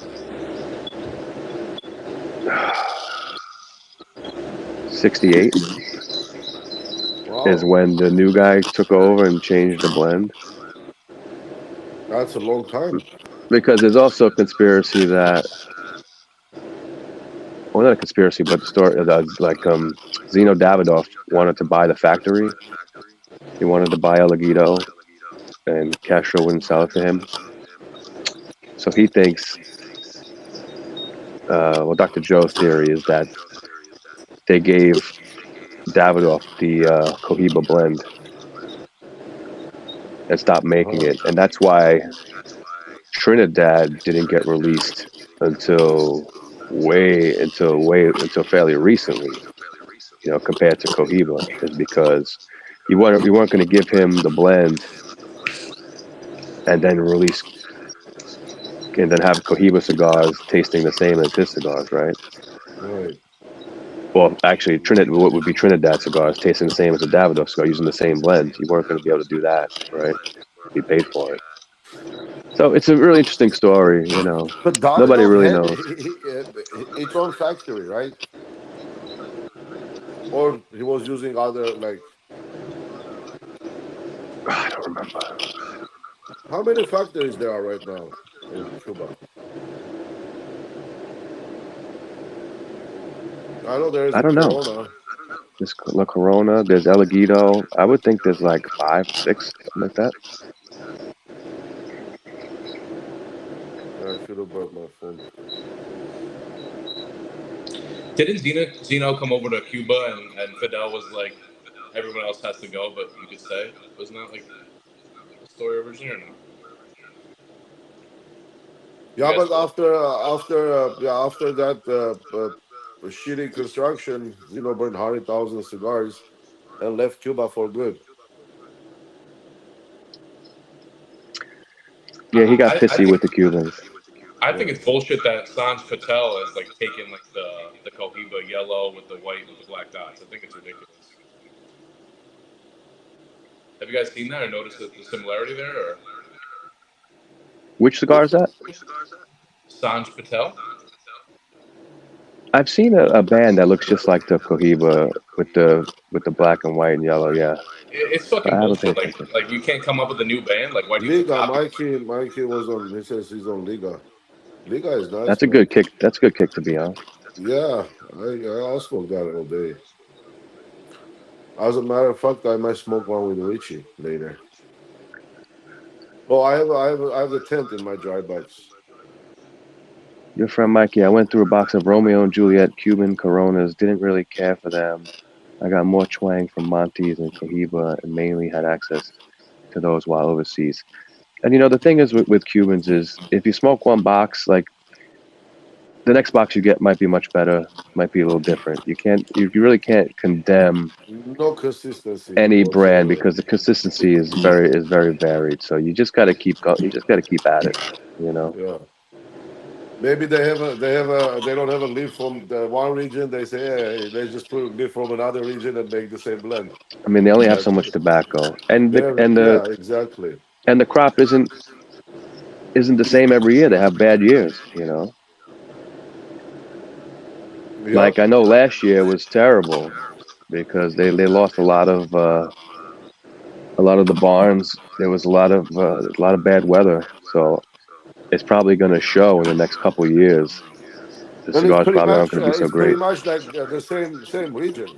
is Wow, when the new guy took over and changed the blend. that's a long time. Because there's also a conspiracy that, well, not a conspiracy, but the story that like Zeno Davidoff wanted to buy the factory. He wanted to buy Elegito, and Castro wouldn't sell it to him. So he thinks, well, Dr. Joe's theory is that they gave Davidoff the Cohiba blend and stopped making Uh-huh. it, and that's why Trinidad didn't get released until until fairly recently. Compared to Cohiba, is because you weren't going to give him the blend and then release and then have Cohiba cigars tasting the same as his cigars, right? Right. Well, actually, what would be Trinidad cigars tasting the same as a Davidoff cigar using the same blend? You weren't going to be able to do that, right? Be paid for it. So it's a really interesting story. But Nobody Davidoff really had knows. its own factory, right? Or he was using other like I don't remember. how many factories there are right now in Cuba? I know there is I a don't know. Corona. There's La Corona. There's Elegito. I would think there's like 5, 6, something like that. I should have brought my phone. Didn't Zeno come over to Cuba and Fidel was like, everyone else has to go, but you could stay? Wasn't that like the story originally or no? You Yeah, guys but know? after that shitty construction, burned 100,000 cigars and left Cuba for good. Yeah, he got I pissy think with the Cubans. I think Yeah. it's bullshit that Sanj Patel is like taking like the Cohiba yellow with the white with the black dots. I think it's ridiculous. Have you guys seen that or noticed the similarity there? Or Which cigar Which is that? Sanj Patel? I've seen a band that looks just like the Cohiba with the black and white and yellow. Yeah, It's but fucking I haven't paid bullshit. attention. Like you can't come up with a new band. Like why do you have to Liga, copy? Mikey was on. He says he's on Liga. Liga is nice, That's a man. good kick. That's a good kick to be on. Yeah, I'll smoke that all day. As a matter of fact, I might smoke one with Richie later. Oh, I have the tent in my dry box. Your friend Mikey, I went through a box of Romeo and Juliet Cuban Coronas. Didn't really care for them. I got more twang from Monty's and Cohiba, and mainly had access to those while overseas. And the thing is with Cubans is if you smoke one box, like the next box you get might be much better, might be a little different. You really can't condemn No consistency any brand whatsoever. because the consistency is very varied. So you just got to keep going. You just got to keep at it. You know. Yeah. Maybe they don't have a leaf from the one region. They say, hey, they just put a leaf from another region and make the same blend. I mean, they only have so That's much it. tobacco, and the They're, and the yeah, exactly. and the crop isn't the same every year. They have bad years. Yep. Like I know last year was terrible because they lost a lot of the barns. There was a lot of bad weather, so it's probably going to show in the next couple of years. The And it's cigars pretty probably aren't much going to be so it's pretty great. much like the same region.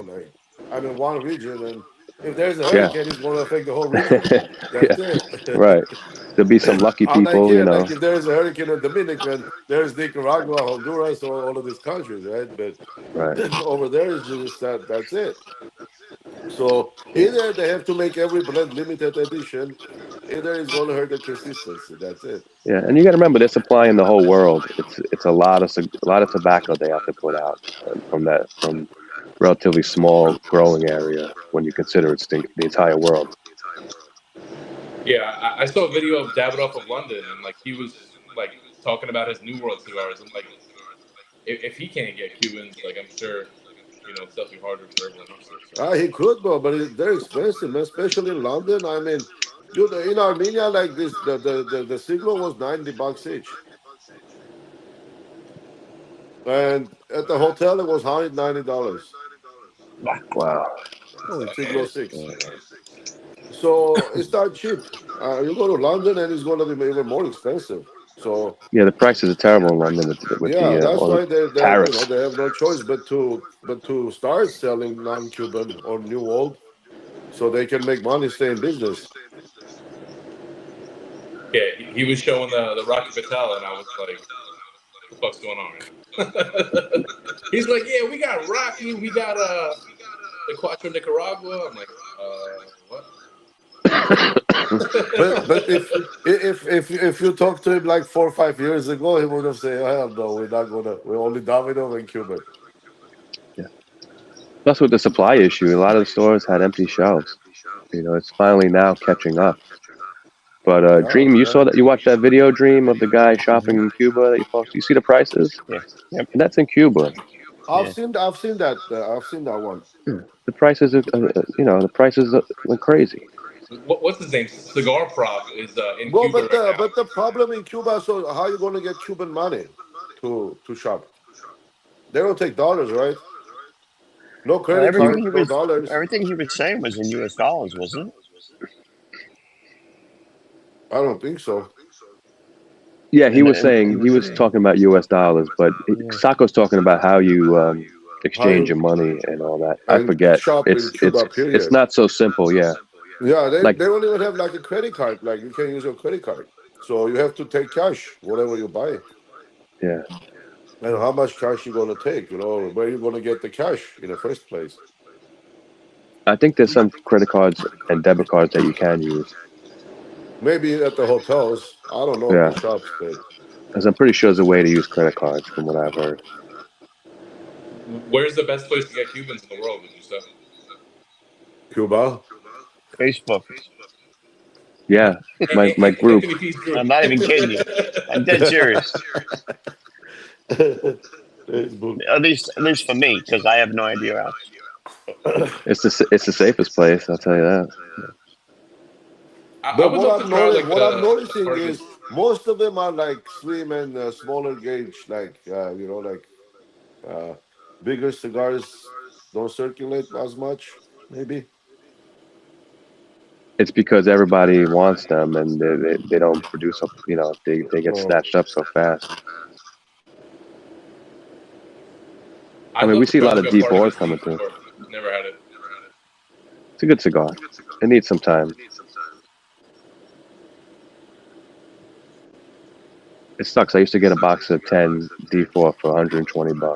Like I'm in one region, and if there's a Yeah, hurricane, it's going to affect the whole region. yeah, That's right. it. There'll be some lucky Unlike people. here, like if there's a hurricane in Dominican, there's Nicaragua, Honduras, all of these countries, right? But Right. over there is just that. That's it. So Yeah. either they have to make every blend limited edition, either it's going to hurt the consistency. That's it. Yeah, and you got to remember they're supplying the whole world. It's a lot of tobacco they have to put out from relatively small growing area when you consider it's the entire world. Yeah, I saw a video of Davidoff of London, and like he was like talking about his New World cigars. I'm like, if he can't get Cubans, like I'm sure, it's definitely harder for everyone else there. So He could go, but they're expensive, man, especially in London. I mean, dude, in Armenia, like this, the Siglo was $90 each, and at the hotel it was $190. Wow. Holy Siglo shit! 6. Yeah, So it's not cheap. You go to London and it's going to be even more expensive. So yeah, the prices are terrible in London with yeah, the that's all the why they tariffs. they have no choice but to start selling non-Cuban or New World so they can make money, stay in business. yeah, he was showing the Rocky Patel, and I was like, "What the fuck's going on right now?" He's like, "Yeah, we got Rocky, we got the Cuatro Nicaragua." I'm like, what? But if you talk to him like 4 or 5 years ago, he would have said, "Oh, hell no, we're not gonna. We're only Davidoff and Cuban." Yeah. Plus, with the supply issue, a lot of the stores had empty shelves. It's finally now catching up. But Yeah, Dream, yeah. you watched that video, Dream, of the guy shopping Hmm. in Cuba that you posted. You see the prices, Yeah. Yep. and that's in Cuba. Yeah. I've seen that one. The prices are, the prices went crazy. What's his name? Cigar Prop is in Well, Cuba but right now. the problem in Cuba. So how are you going to get Cuban money to shop? They don't take dollars, right? No Well, credit card, no dollars. everything he was saying was in U.S. dollars, wasn't it? I don't think so. Yeah, And he was talking about U.S. dollars, but yeah. Sako's talking about how you How exchange you your money and all that. I and forget. shop in Cuba, It's period. not so simple. Yeah, Yeah, they like don't even have like a credit card. Like you can't use your credit card, so you have to take cash, whatever you buy. yeah, And how much cash you gonna take? Where you gonna get the cash in the first place? I think there's some credit cards and debit cards that you can use. Maybe at the hotels. I don't know at the Yeah, shops, but because I'm pretty sure there's a way to use credit cards, from what I've heard. Where's the best place to get Cubans in the world? Would you say? Cuba. Facebook. Yeah, my group. Anthony P's group. I'm not even kidding you. I'm dead serious. Facebook. At least for me, because I have no idea else. It's the safest place. I'll tell you that. I But would love to try like what I'm the noticing Cardigan. is most of them are like slim and smaller gauge, like uh, bigger cigars don't circulate as much. Maybe. It's because everybody wants them, and they don't produce up. They get Oh, snatched up so fast. I I'd mean, love we to see a try lot like of a deep ores Cardigan coming through. C4. Never had it. It's a good cigar. It needs some time. It sucks. I used to get a box of 10 D4 for $120.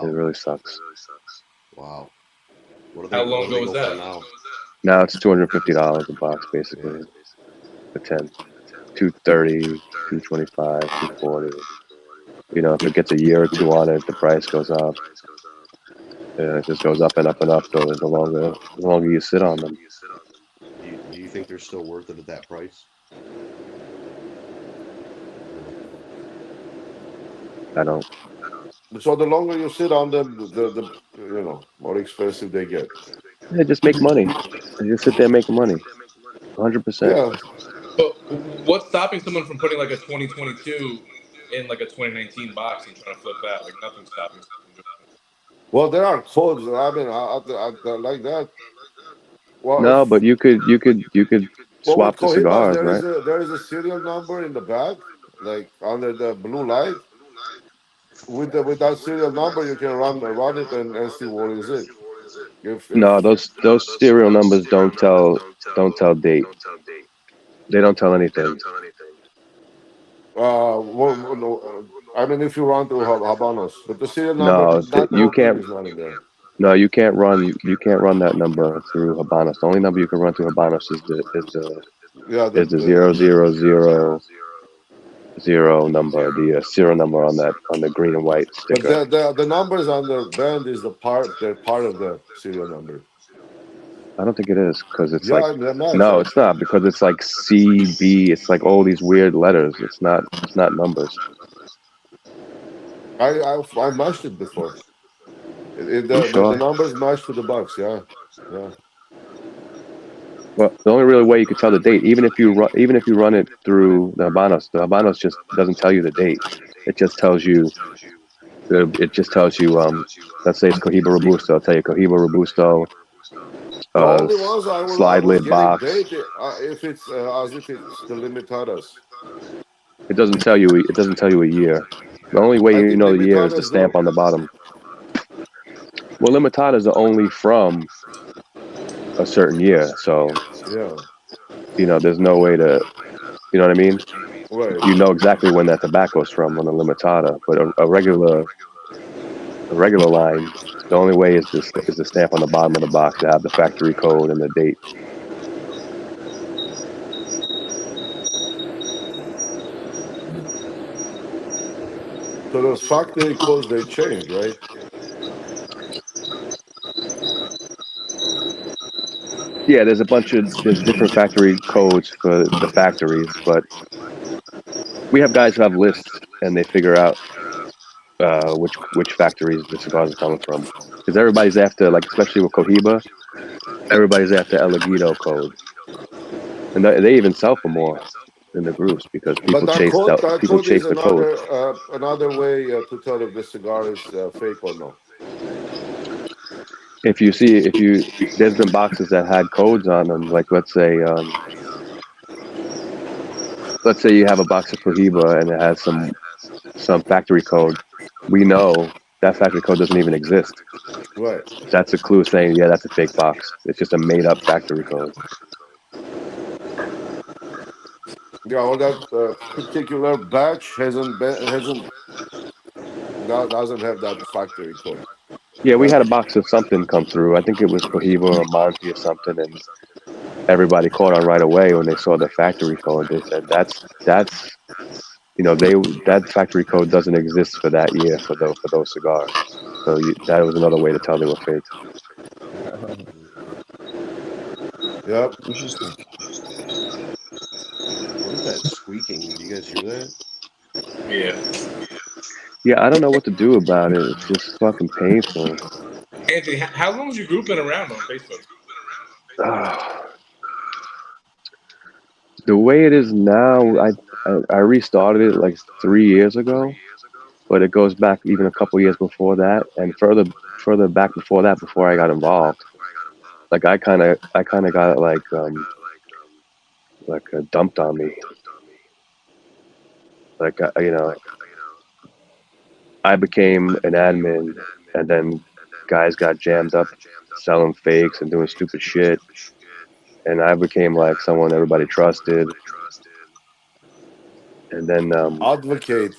It Wow. really sucks. Wow. What are How they? long What do ago they was go for that? now? Now it's $250 a box, Yeah. basically, for 10. 230, 225, 240. You know, if it gets a year or two on it, the price goes up. It just goes up and up and up the longer you sit on them. Do you think they're still worth it at that price? No. I don't. So the longer you sit on them, the more expensive they get. They just make money. They just sit there making money. 100%. Yeah. But what's stopping someone from putting like a 2022 in like a 2019 box and trying to flip that? Like nothing's stopping someone from doing it. Well, there are codes. I mean, I like that. Well, No, but you could with swap the Cohibas, cigars, right? there is a serial number in the back, like under the blue light. With that serial number, you can run it and see what is it. No, If those serial numbers don't tell date. They don't tell anything. no, I mean, if you run to Habanos, but the serial number, No, not the you whole thing can't. is not in there. No, you can't run that number through Habanos. The only number you can run through Habanos Yeah, is the 0000 number, the serial number on the green and white but sticker. the numbers on the band is they're part of the serial number. I don't think it is because it's like Yeah, they match no, it's actually. not because it's like CB. It's like all these weird letters. It's not. It's not numbers. I matched it before. You The sure? numbers match to the box. Yeah, yeah. Well, the only real way you could tell the date, even if you run it through the Habanos just doesn't tell you the date. It just tells you. Let's say it's Cohiba Robusto. I'll tell you Cohiba Robusto, The only ones I slide was lid getting box. date if it's as if it's the limitadas. It doesn't tell you. It doesn't tell you a year. The only way I you think know the year is the limitadas stamp do. on the bottom. Well, limitadas are only from a certain year, so Yeah, there's no way to. You know what I mean? right. You know exactly when that tobacco's from on a limitada, but a regular line, the only way is the stamp on the bottom of the box to have the factory code and the date. So those factory codes they change, right? Yeah, there's different factory codes for the factories, but we have guys who have lists and they figure out which factories the cigars are coming from. Because everybody's after, like especially with Cohiba, everybody's after Elegito code, and they even sell for more in the groups because But people chase that people code is chase the code. another way to tell if the cigar is fake or no. If you there's been boxes that had codes on them, like let's say you have a box of Cohiba and it has some factory code. We know that factory code doesn't even exist. Right. That's a clue saying, yeah, that's a fake box. It's just a made up factory code. Yeah, or that particular batch hasn't doesn't have that factory code. Yeah, we That had a box of something come through. I think it was Cohiba or Monty or something, and everybody caught on right away when they saw the factory code. They said that's they that factory code doesn't exist for that year for those cigars. So that was another way to tell they were fake. yep. Interesting. What is that squeaking? Do you guys hear that? Yeah. Yeah, I don't know what to do about it. It's just fucking painful. Anthony, how long has your group been around on Facebook? The way it is now, I restarted it like 3 years ago, but it goes back even a couple years before that, and further back before that, before I got involved. Like I kind of got it like dumped on me. Like I became an admin, and then guys got jammed up selling fakes and doing stupid shit, and I became like someone everybody trusted. And then Advocate.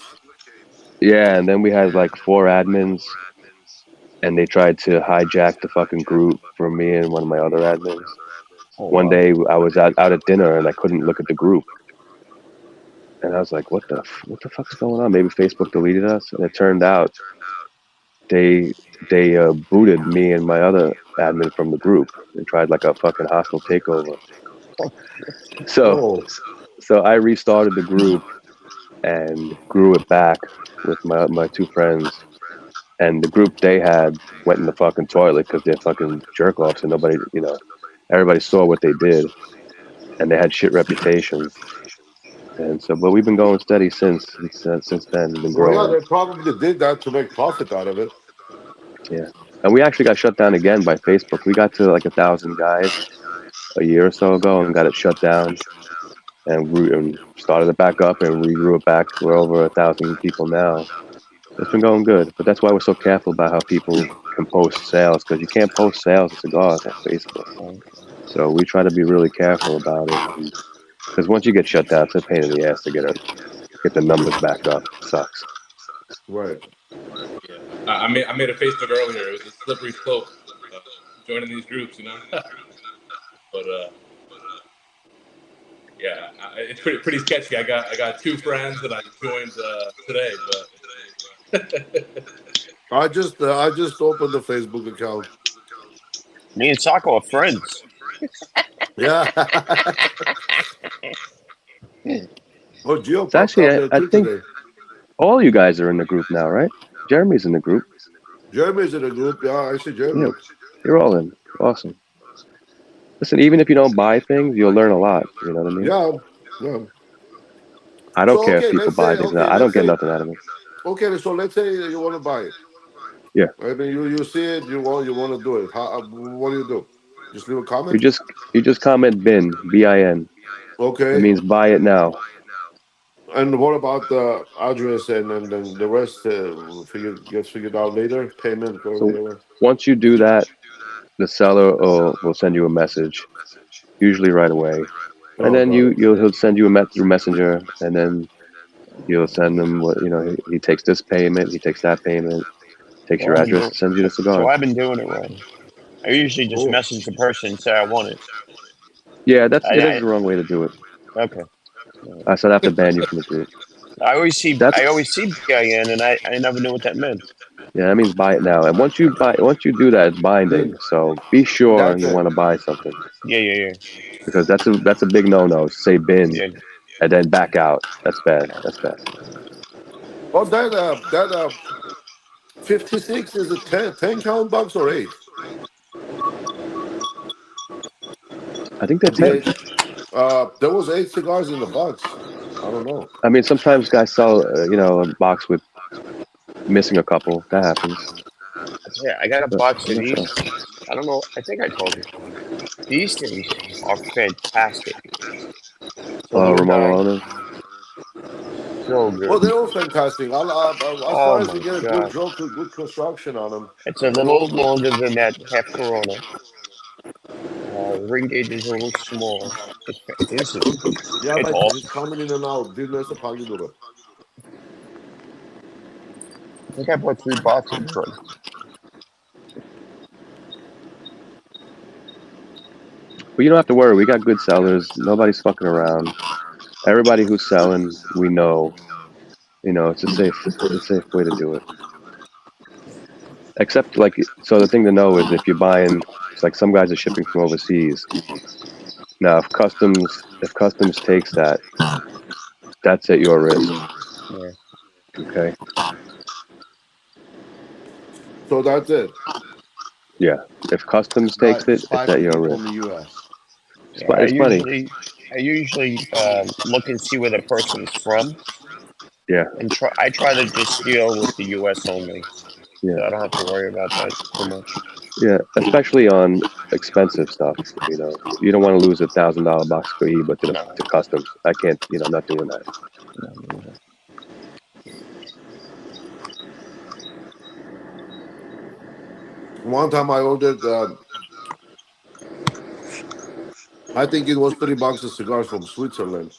yeah, and then we had like 4 admins, and they tried to hijack the fucking group for me and one of my other admins. Oh, One wow. day I was out at dinner and I couldn't look at the group, and I was like, what the fuck is going on? Maybe Facebook deleted us. And it turned out they booted me and my other admin from the group and tried like a fucking hostile takeover. So Oh, I restarted the group and grew it back with my 2 friends, and the group they had went in the fucking toilet because they're fucking jerk offs, and nobody, everybody saw what they did, and they had shit reputations. And so, but we've been going steady since then, been well, yeah, growing. they probably did that to make profit out of it. Yeah, and we actually got shut down again by Facebook. We got to like 1,000 guys a year or so ago and got it shut down, and started it back up and regrew it back. We're over 1,000 people now. It's been going good, but that's why we're so careful about how people can post sales, because you can't post sales of cigars on Facebook. So we try to be really careful about it, because once you get shut down, it's a pain in the ass to get the numbers back up. It sucks. Right. Yeah, I made a Facebook earlier. It was a slippery slope joining these groups, But yeah, it's pretty sketchy. I got 2 friends that I joined today, but I just opened the Facebook account. Me and Sako are friends. Yeah. Oh, Gio It's popped actually, up there I too think today. all you guys are in the group now, right? Jeremy's in the group. Jeremy's in the group. Yeah, I see Jeremy. Yeah, you're all in. Awesome. Listen, even if you don't buy things, you'll learn a lot. You know what I mean? Yeah. Yeah. I don't So care if okay, people buy things. I don't get nothing out of it. okay. So let's say you want to buy it. Yeah. I mean, you see it, you want to do it. How? What do? Just leave a You comment. just comment bin, bin. It Okay. means buy it now. And what about the address and then the rest gets figured out later? Payment or So whatever. once you do that, the seller will send you a message, usually right away, and Oh, then got it. he'll send you a message through Messenger, and then you'll send him what he takes this payment, he takes that payment, takes So your I've been address, doing. and sends you the So cigars. I've been doing it wrong. I usually just Cool. message the person and say I want it. Yeah, that's I the wrong way to do it. okay. I said I have to ban you from the group. I always see That's BIN and I never knew what that meant. Yeah, that means buy it now. And once you do that, it's binding. So be sure That's you it. want to buy something, Yeah. because that's a big no-no. Say bin Yeah. and then back out. That's bad. That's bad. Oh, that 56 is a 10 count box or 8? I think they're The 10. 8. There was 8 cigars in the box. I don't know. I mean, sometimes guys sell, a box with missing a couple. That happens. Yeah, I got a But box I'm of not sure. these. I don't know. I think I told you. These things are fantastic. It's a little Ramon guy. Malone. So Well, good. they're all fantastic. As Oh far as my you get a good god. joke, good construction on them, It's a they're little all good. longer than that half Corona. The ring gauge is a little small. Listen, Yeah, it's like awesome. he's coming in and out. Dinner's a palidura. I think I bought 3 boxes from. But you don't have to worry. We got good sellers. Nobody's fucking around. Everybody who's selling, we know. It's a safe way to do it. Except so the thing to know is if you're buying, it's like some guys are shipping from overseas. Now, if customs takes that, that's at your risk. Yeah. Okay. So that's it. Yeah. If customs takes it, it's Buy at from your people in risk. the U.S. Yeah, It's funny. I usually look and see where the person's from, Yeah. and I try to just deal with the U.S. only, Yeah. so I don't have to worry about that too much. Yeah. Especially on expensive stuff. You don't want to lose $1,000 box of Cohiba No, to customs. I can't. I'm not doing that. no. One time I ordered, I think it was $3 a cigar from Switzerland.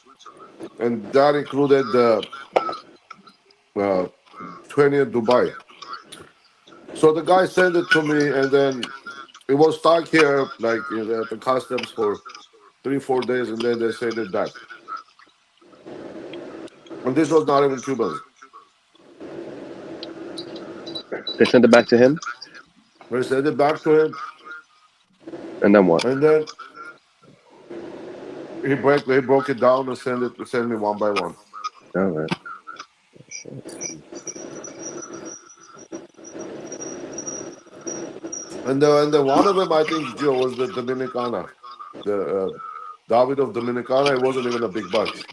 and that included the uh, 20 in Dubai. So the guy sent it to me, and then it was stuck here, like at the customs for 3 4 days, and then they sent it back. And this was not even Cubans. They sent it back to him, They sent it back to him, and then what? and then he broke it down and sent me one by one. All right. And then one of them, I think, Joe, was the Dominicana, the David of Dominicana. It wasn't even a big box.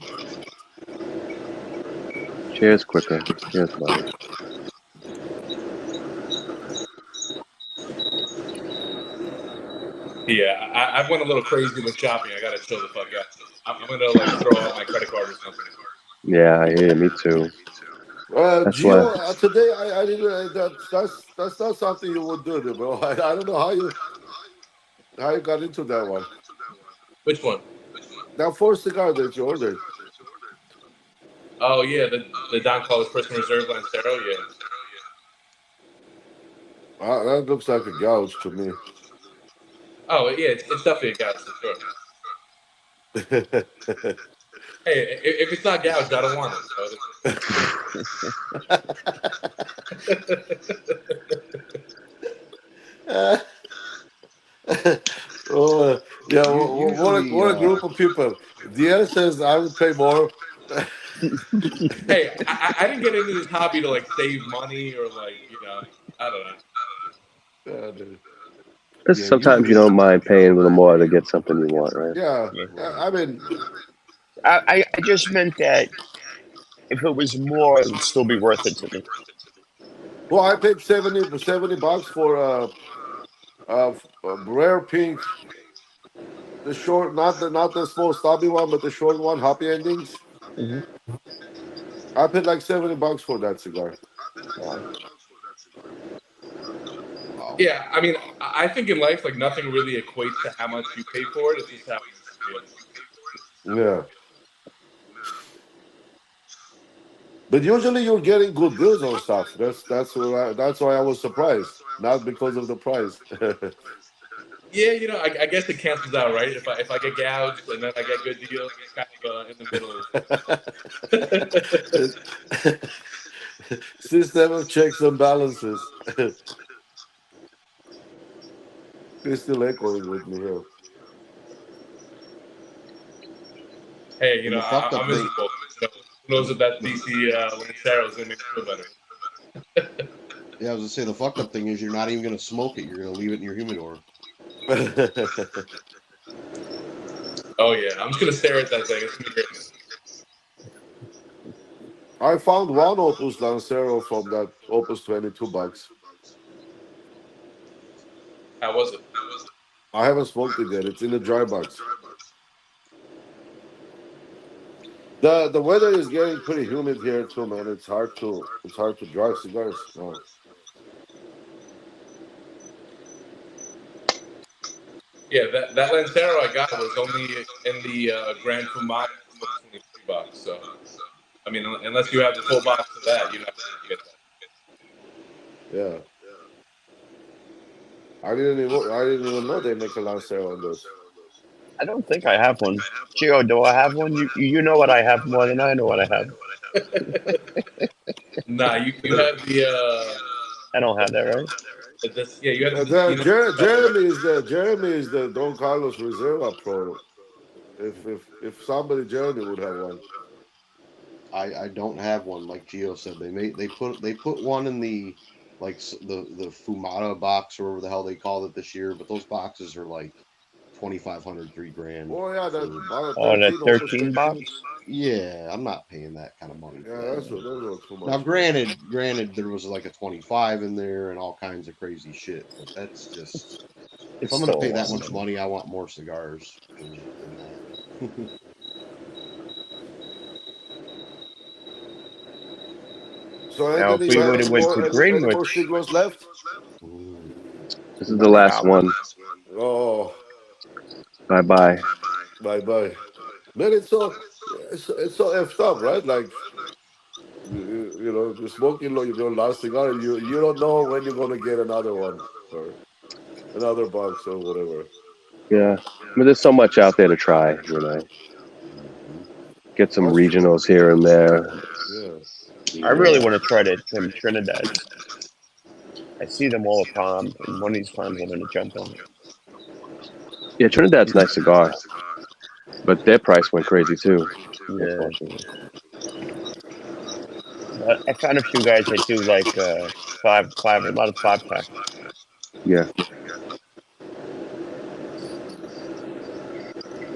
Cheers, quicker. Cheers, buddy. Yeah, I went a little crazy with shopping. I gotta chill the fuck out. I'm gonna like throw out my credit card or something. Yeah, yeah, me too. That's why. Gio, today I didn't. That's not something you would do, bro. I don't know how you got into that one. Which one? That first cigar that you ordered. Oh yeah, the Don Carlos Personal Reserve Lancero. Yeah. That looks like a gouge to me. Oh yeah, it's definitely a gouge for sure. Hey, if it's not gouged, I don't want it. Oh yeah, Usually, what a group of people. DL says I would pay more. Hey, I didn't get into this hobby to like save money or like I don't know. Dude. Because sometimes you don't mind paying a little more to get something you want, right? Yeah, I mean, I just meant that if it was more, it would still be worth it to me. well, I paid 70 bucks for a rare pink, the short, not the small stubby one, but the short one, happy endings. Mhm. I paid like 70 bucks for that cigar. Wow. Yeah, I mean, I think in life, like nothing really equates to how much you pay for it. It's just how you feel. Yeah. But usually you're getting good deals on stuff. That's why I was surprised, not because of the price. Yeah, I guess it cancels out, right? If I get gouged and then I get good deals, it's kind of in the middle. System of checks and balances. He's still echoing with me here. Hey, And the fucked up I'm thing. miserable. Who knows if that DC Lancero is gonna make me feel better? Yeah, I was gonna say the fucked up thing is you're not even gonna smoke it. You're gonna leave it in your humidor. Oh yeah, I'm just gonna stare at that thing. It's gonna be great. I found one Opus Lancero from that Opus 22 bucks. How was it? I haven't smoked it yet. It's in the dry box. The weather is getting pretty humid here too, man. It's hard to dry cigars. Oh. Yeah, that Lancero I got was only in the Grand Fumata for $23. So, I mean, unless you have the full box of that, you have to get that. Yeah. I didn't even know they make a Lancero on those. I don't think I have one. Gio, do I have one? You know what I have more than I know what I have. Nah, you have the I don't have that, right? yeah, you have the Jeremy is the Don Carlos Reserva Pro. If somebody, Jeremy would have one. I don't have one, like Gio said. They put one in the the Fumata box or whatever the hell they called it this year, but those boxes are like $2,500, $3,000. Oh yeah, that 13 box. Yeah, I'm not paying that kind of money. Yeah, those are too much. Now, granted, there was like a 25 in there and all kinds of crazy shit, but that's just if I'm going to pay that much money, I want more cigars than that. So Now, if we would have went to any Greenwich, more cigars left? This is the last one. Oh, Bye bye. bye. Man, it's so it's so effed up, right? Like you know, you're smoking your last cigar, you don't know when you're gonna get another one or another box or whatever. Yeah, but there's so much out there to try. Mhm. Get some That's true. regionals here and there. Yeah. I really Yeah, want to try them Trinidad's. I see them all the time, and one of these times I'm going to jump on it. yeah. Trinidad's nice cigar, but their price went crazy too. Yeah, Unfortunately. but I found a few guys that do like five, a lot of 5 pack. Yeah.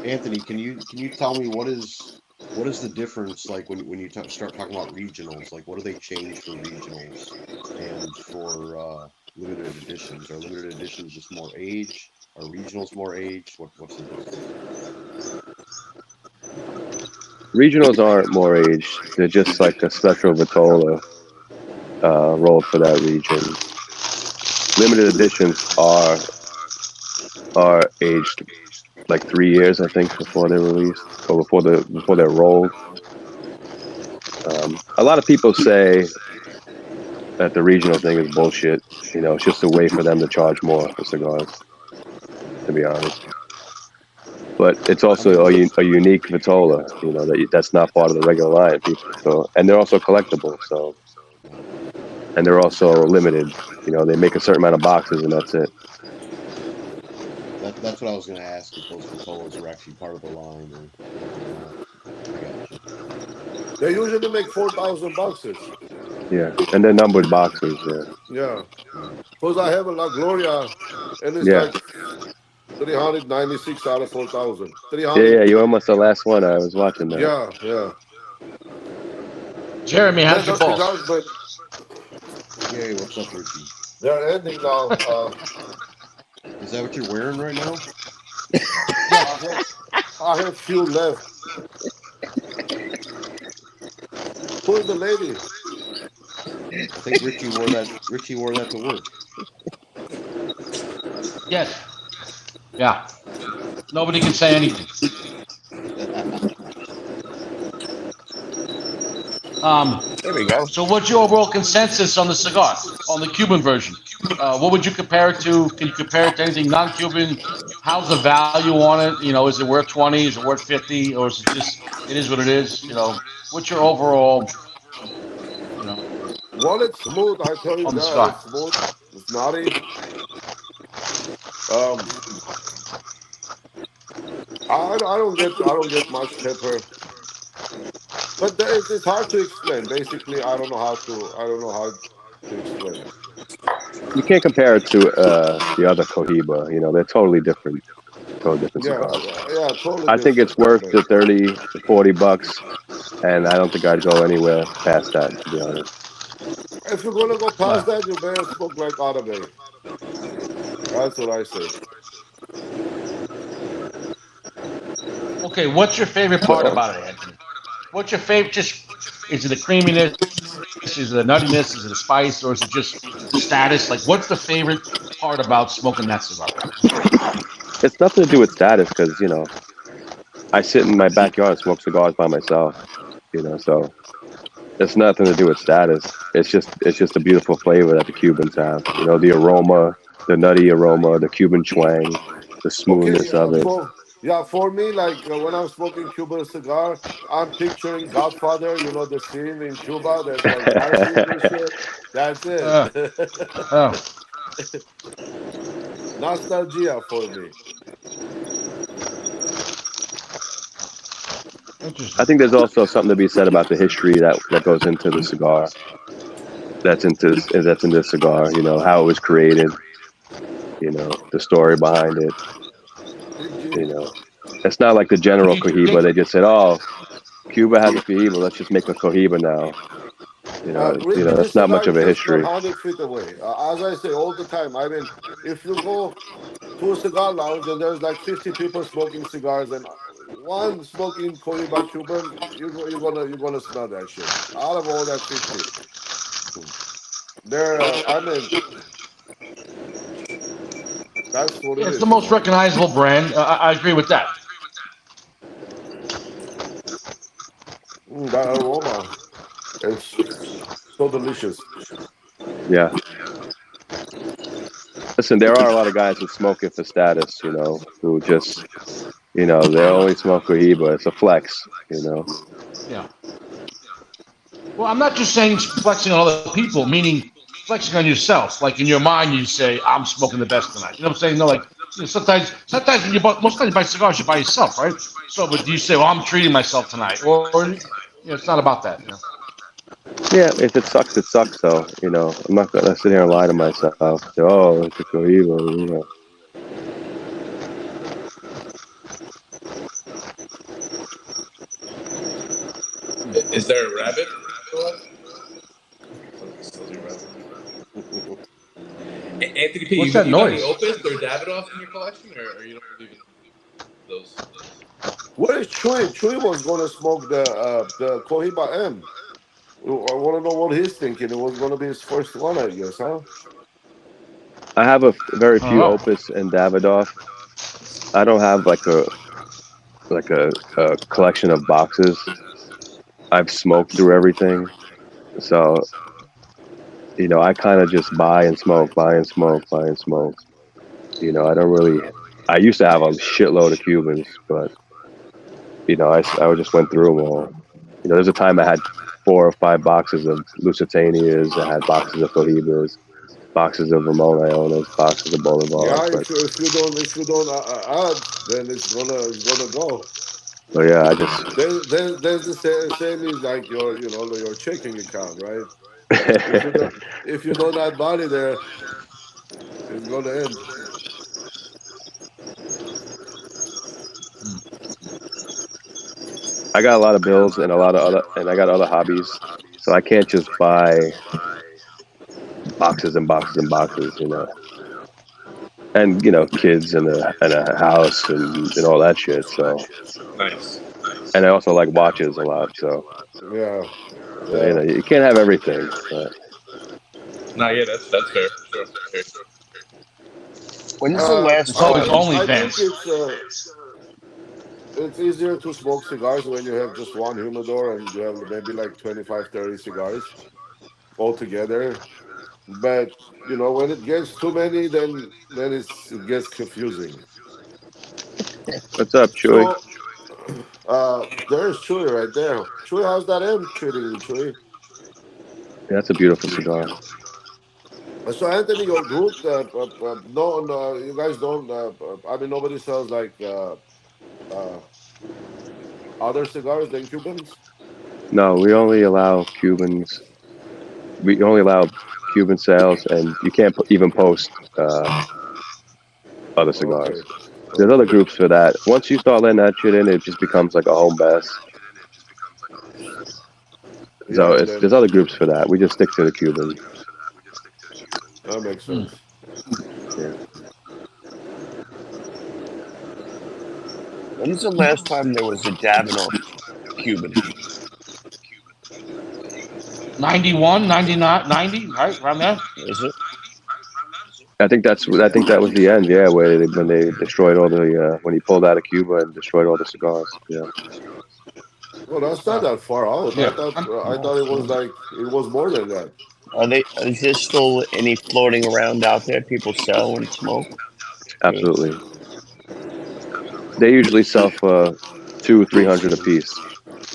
Anthony, can you tell me what is the difference like when you start talking about regionals? Like, what do they change for regionals and for limited editions? Are limited editions just more age? Are regionals more age? What's the difference? Regionals aren't more aged. They're just like a special Vitola rolled for that region. Limited editions are aged like 3 years, I think, before they're released or before they're rolled. A lot of people say that the regional thing is bullshit. It's just a way for them to charge more for cigars, to be honest. But it's I mean, also a unique Vitola, that's not part of the regular line. People, so and they're also collectible. So and they're also limited. They make a certain amount of boxes and that's it. that's what I was going to ask if those Vitolas were actually part of the line or not. I got you. They usually make 4,000 boxes. Yeah, and they're numbered boxes. Yeah, Yeah. Because I have a La Gloria and it's yeah, like 396 out of 4,000. yeah, 300. yeah. You're almost the last one. I was watching that. Yeah, yeah. Jeremy, Man, how's your those balls? cigars, but Yay, what's up, Richie? they're ending now. Is that what you're wearing right now? I have, I have few left. Who's the lady? I think Richie wore that. Richie wore that to work. Yes. Yeah. Nobody can say anything. There we go. So what's your overall consensus on the cigar, on the Cuban version? What would you compare it to? Can you compare it to anything non-Cuban? How's the value on it? Is it worth 20? Is it worth 50? Or is it just, it is what it is? What's your overall, Well, it's smooth. I tell you on the that cigar? it's smooth. It's naughty. Um, I don't get much pepper, but it's hard to explain. Basically, I don't know how to explain it. You can't compare it to the other Cohiba. They're totally different Yeah, cigars. yeah, totally I think it's different. I worth mean, the 30 to $40, and I don't think I'd go anywhere past that, to be honest. if you're gonna go past Well, that, you better smoke like Atabey. That's what I say. okay, what's your favorite part Well, about it, Anthony? What's your favorite? Just, is it the creaminess? Is it the nuttiness? Is it the spice? Or is it just the status? Like, what's the favorite part about smoking that cigar? it's nothing to do with status because, I sit in my backyard and smoke cigars by myself, so it's nothing to do with status. It's just a beautiful flavor that the Cubans have. The aroma, the nutty aroma, the Cuban twang, the Okay, smoothness of it. for me, like when I'm smoking Cuban cigar, I'm picturing Godfather. You know the scene in Cuba that like dancing and shit. That's it. Uh, oh, Nostalgia for me. I interesting. think there's also something to be said about the history that goes into the cigar. That's in this cigar. How it was created. The story behind it. You know, it's not like the general Cohiba. They just said, "Oh, Cuba has a Cohiba. Let's just make a Cohiba now." Really, That's this not much cigar of a is just history. 100 feet away. As I say all the time, I mean, if you go to a cigar lounge and there's like 50 people smoking cigars and one smoking Cohiba Cuban, you're gonna smell that shit. Out of all that 50, I mean, that's what Yeah, it it's the is. most recognizable brand. I agree with that. That aroma, it's so delicious. Yeah. Listen, there are a lot of guys who smoke it for status, who just, they only smoke Cohiba. It's a flex, Yeah. Well, I'm not just saying flexing on other people, meaning flexing on yourself. Like in your mind, you say, "I'm smoking the best tonight." You know what I'm saying? No, like sometimes when most times you buy cigars, you buy yourself, right? So, but do you say, "Well, I'm treating myself tonight," or it's not about that. Yeah, if it sucks, it sucks, though. I'm not going to sit here and lie to myself. Say, oh, it's a Cohiba. Is there a rabbit in your collection? Still your rabbit. Anthony P, What's you, that you got any noise? Opus or Davidoffs in your collection, or you don't believe in those? Where is Chewy? Chewy was gonna smoke the Cohiba M. I want to know what he's thinking. It was gonna be his first one, I guess, huh? I have very I don't few know. Opus and Davidoff. I don't have like a collection of boxes. I've smoked through everything. So, I kind of just buy and smoke, buy and smoke, buy and smoke. I don't really. I used to have a shitload of Cubans, but I just went through them all. There's a time I had 4 or 5 boxes of Lusitanias. I had boxes of Cohibas, boxes of Ramon Ionas, boxes of Yeah, Bolivars. if you don't add, then it's gonna go. But yeah, I just There's the same is like your checking account, right? If you don't add money there, it's gonna end. I got a lot of bills and I got other hobbies, so I can't just buy boxes and boxes and boxes. And kids and a house and all that shit. So, Nice. and I also like watches a lot. So, Yeah, you yeah. you can't have everything. But Nah, yeah, that's fair. Sure. Fair. When's the last It's always time? I think OnlyFans. it's easier to smoke cigars when you have just one humidor and you have maybe like 25, 30 cigars all together. But when it gets too many, then it gets confusing. what's up, Chewy? So there's Chewy right there. Chewy, how's that M treating you, Chewy? That's a beautiful cigar. So Anthony, your group, no, you guys don't. I mean, nobody sells like uh, other cigars than Cubans. No, we only allow Cubans. We only allow Cuban sales, and you can't even post other cigars. Okay, There's other okay, groups for that. Once you start letting that shit in, it just becomes like a home base. So yeah, and there's then other groups for that. We just stick to the Cuban. that makes Hmm. sense. Yeah. When's the last time there was a Davidoff Cuban? 91, 99, 90, right around there. Is it? I think that was the end. Yeah, when they destroyed all the when he pulled out of Cuba and destroyed all the cigars. Yeah. Well, that's not that far out. I Yeah. thought I thought it was more than that. Is there still any floating around out there people sell and smoke? Good. Absolutely. They usually sell for 200-300 a piece.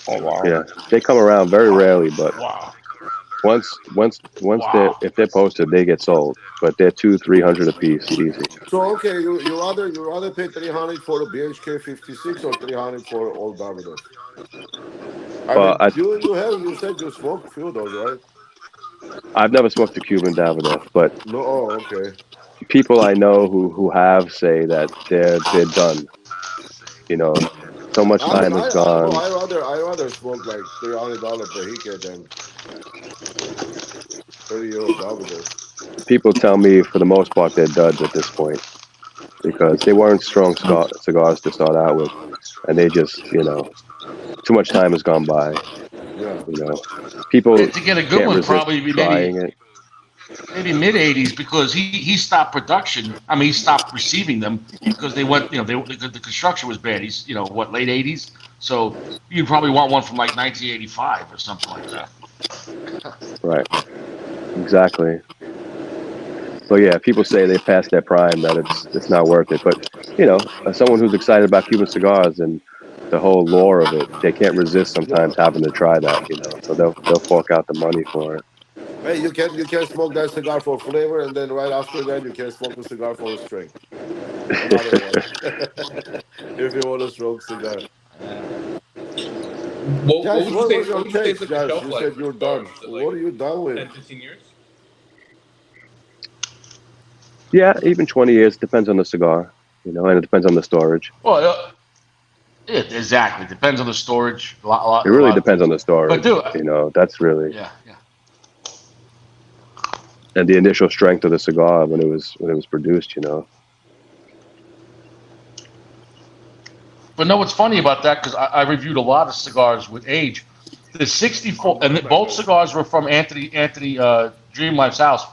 Oh wow. Yeah, they come around very rarely, but Wow. once Wow. if they're posted, they get sold. But they're 200-300 a piece, easy. So okay, you rather pay 300 for a BHK 56 or 300 for old Davidoff? I Well, mean, you said you smoked a few of those, right? I've never smoked a Cuban Davidoff, but No. Oh, okay. people I know who have say that they're done. So much I mean, time has gone. I rather smoke like $300 Pejique than 30-year-old Davidoff. People tell me for the most part they're duds at this point because they weren't strong cigars to start out with, and they just too much time has gone by. Yeah. People To get a good can't one, resist probably maybe trying it. maybe mid '80s because he stopped production. I mean, he stopped receiving them because they went, the construction was bad. He's, what, late '80s. So you'd probably want one from like 1985 or something like that. Right. Exactly. But yeah, people say they passed their prime, that it's not worth it. But as someone who's excited about Cuban cigars and the whole lore of it, they can't resist Yeah. sometimes having to try that. So they'll fork out the money for it. Hey, you can smoke that cigar for flavor, and then right after that, you can smoke the cigar for a strength. Another one. If you want to smoke cigar. What Josh, would you what say? was your What would you say is take, like the Josh? shelf You life said for you're done. cigars? Is it like What are you done with? 10, 15 years? Yeah, even 20 years depends on the cigar, and it depends on the storage. Well, exactly. Depends on the storage, It a really lot of depends on things. the But storage. dude, That's really yeah, yeah. and the initial strength of the cigar when it was produced. But know what's funny about that? Because I reviewed a lot of cigars with age. The 64, and both cigars were from Anthony Dream Life's house.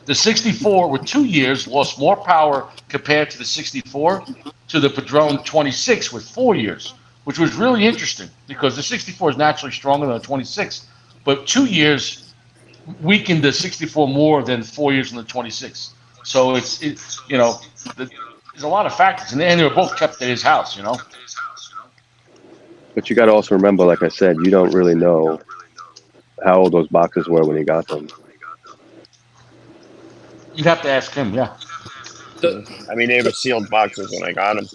The 64 with 2 years lost more power compared to the 64 to the Padron 26 with 4 years, which was really interesting because the 64 is naturally stronger than the 26, but 2 years weakened the 64 more than 4 years in the 26. So there's a lot of factors, and they were both kept at his house. But you got to also remember, like I said, you don't really know how old those boxes were when he got them. You'd have to ask him, yeah. The, I mean, they were sealed boxes when I got them,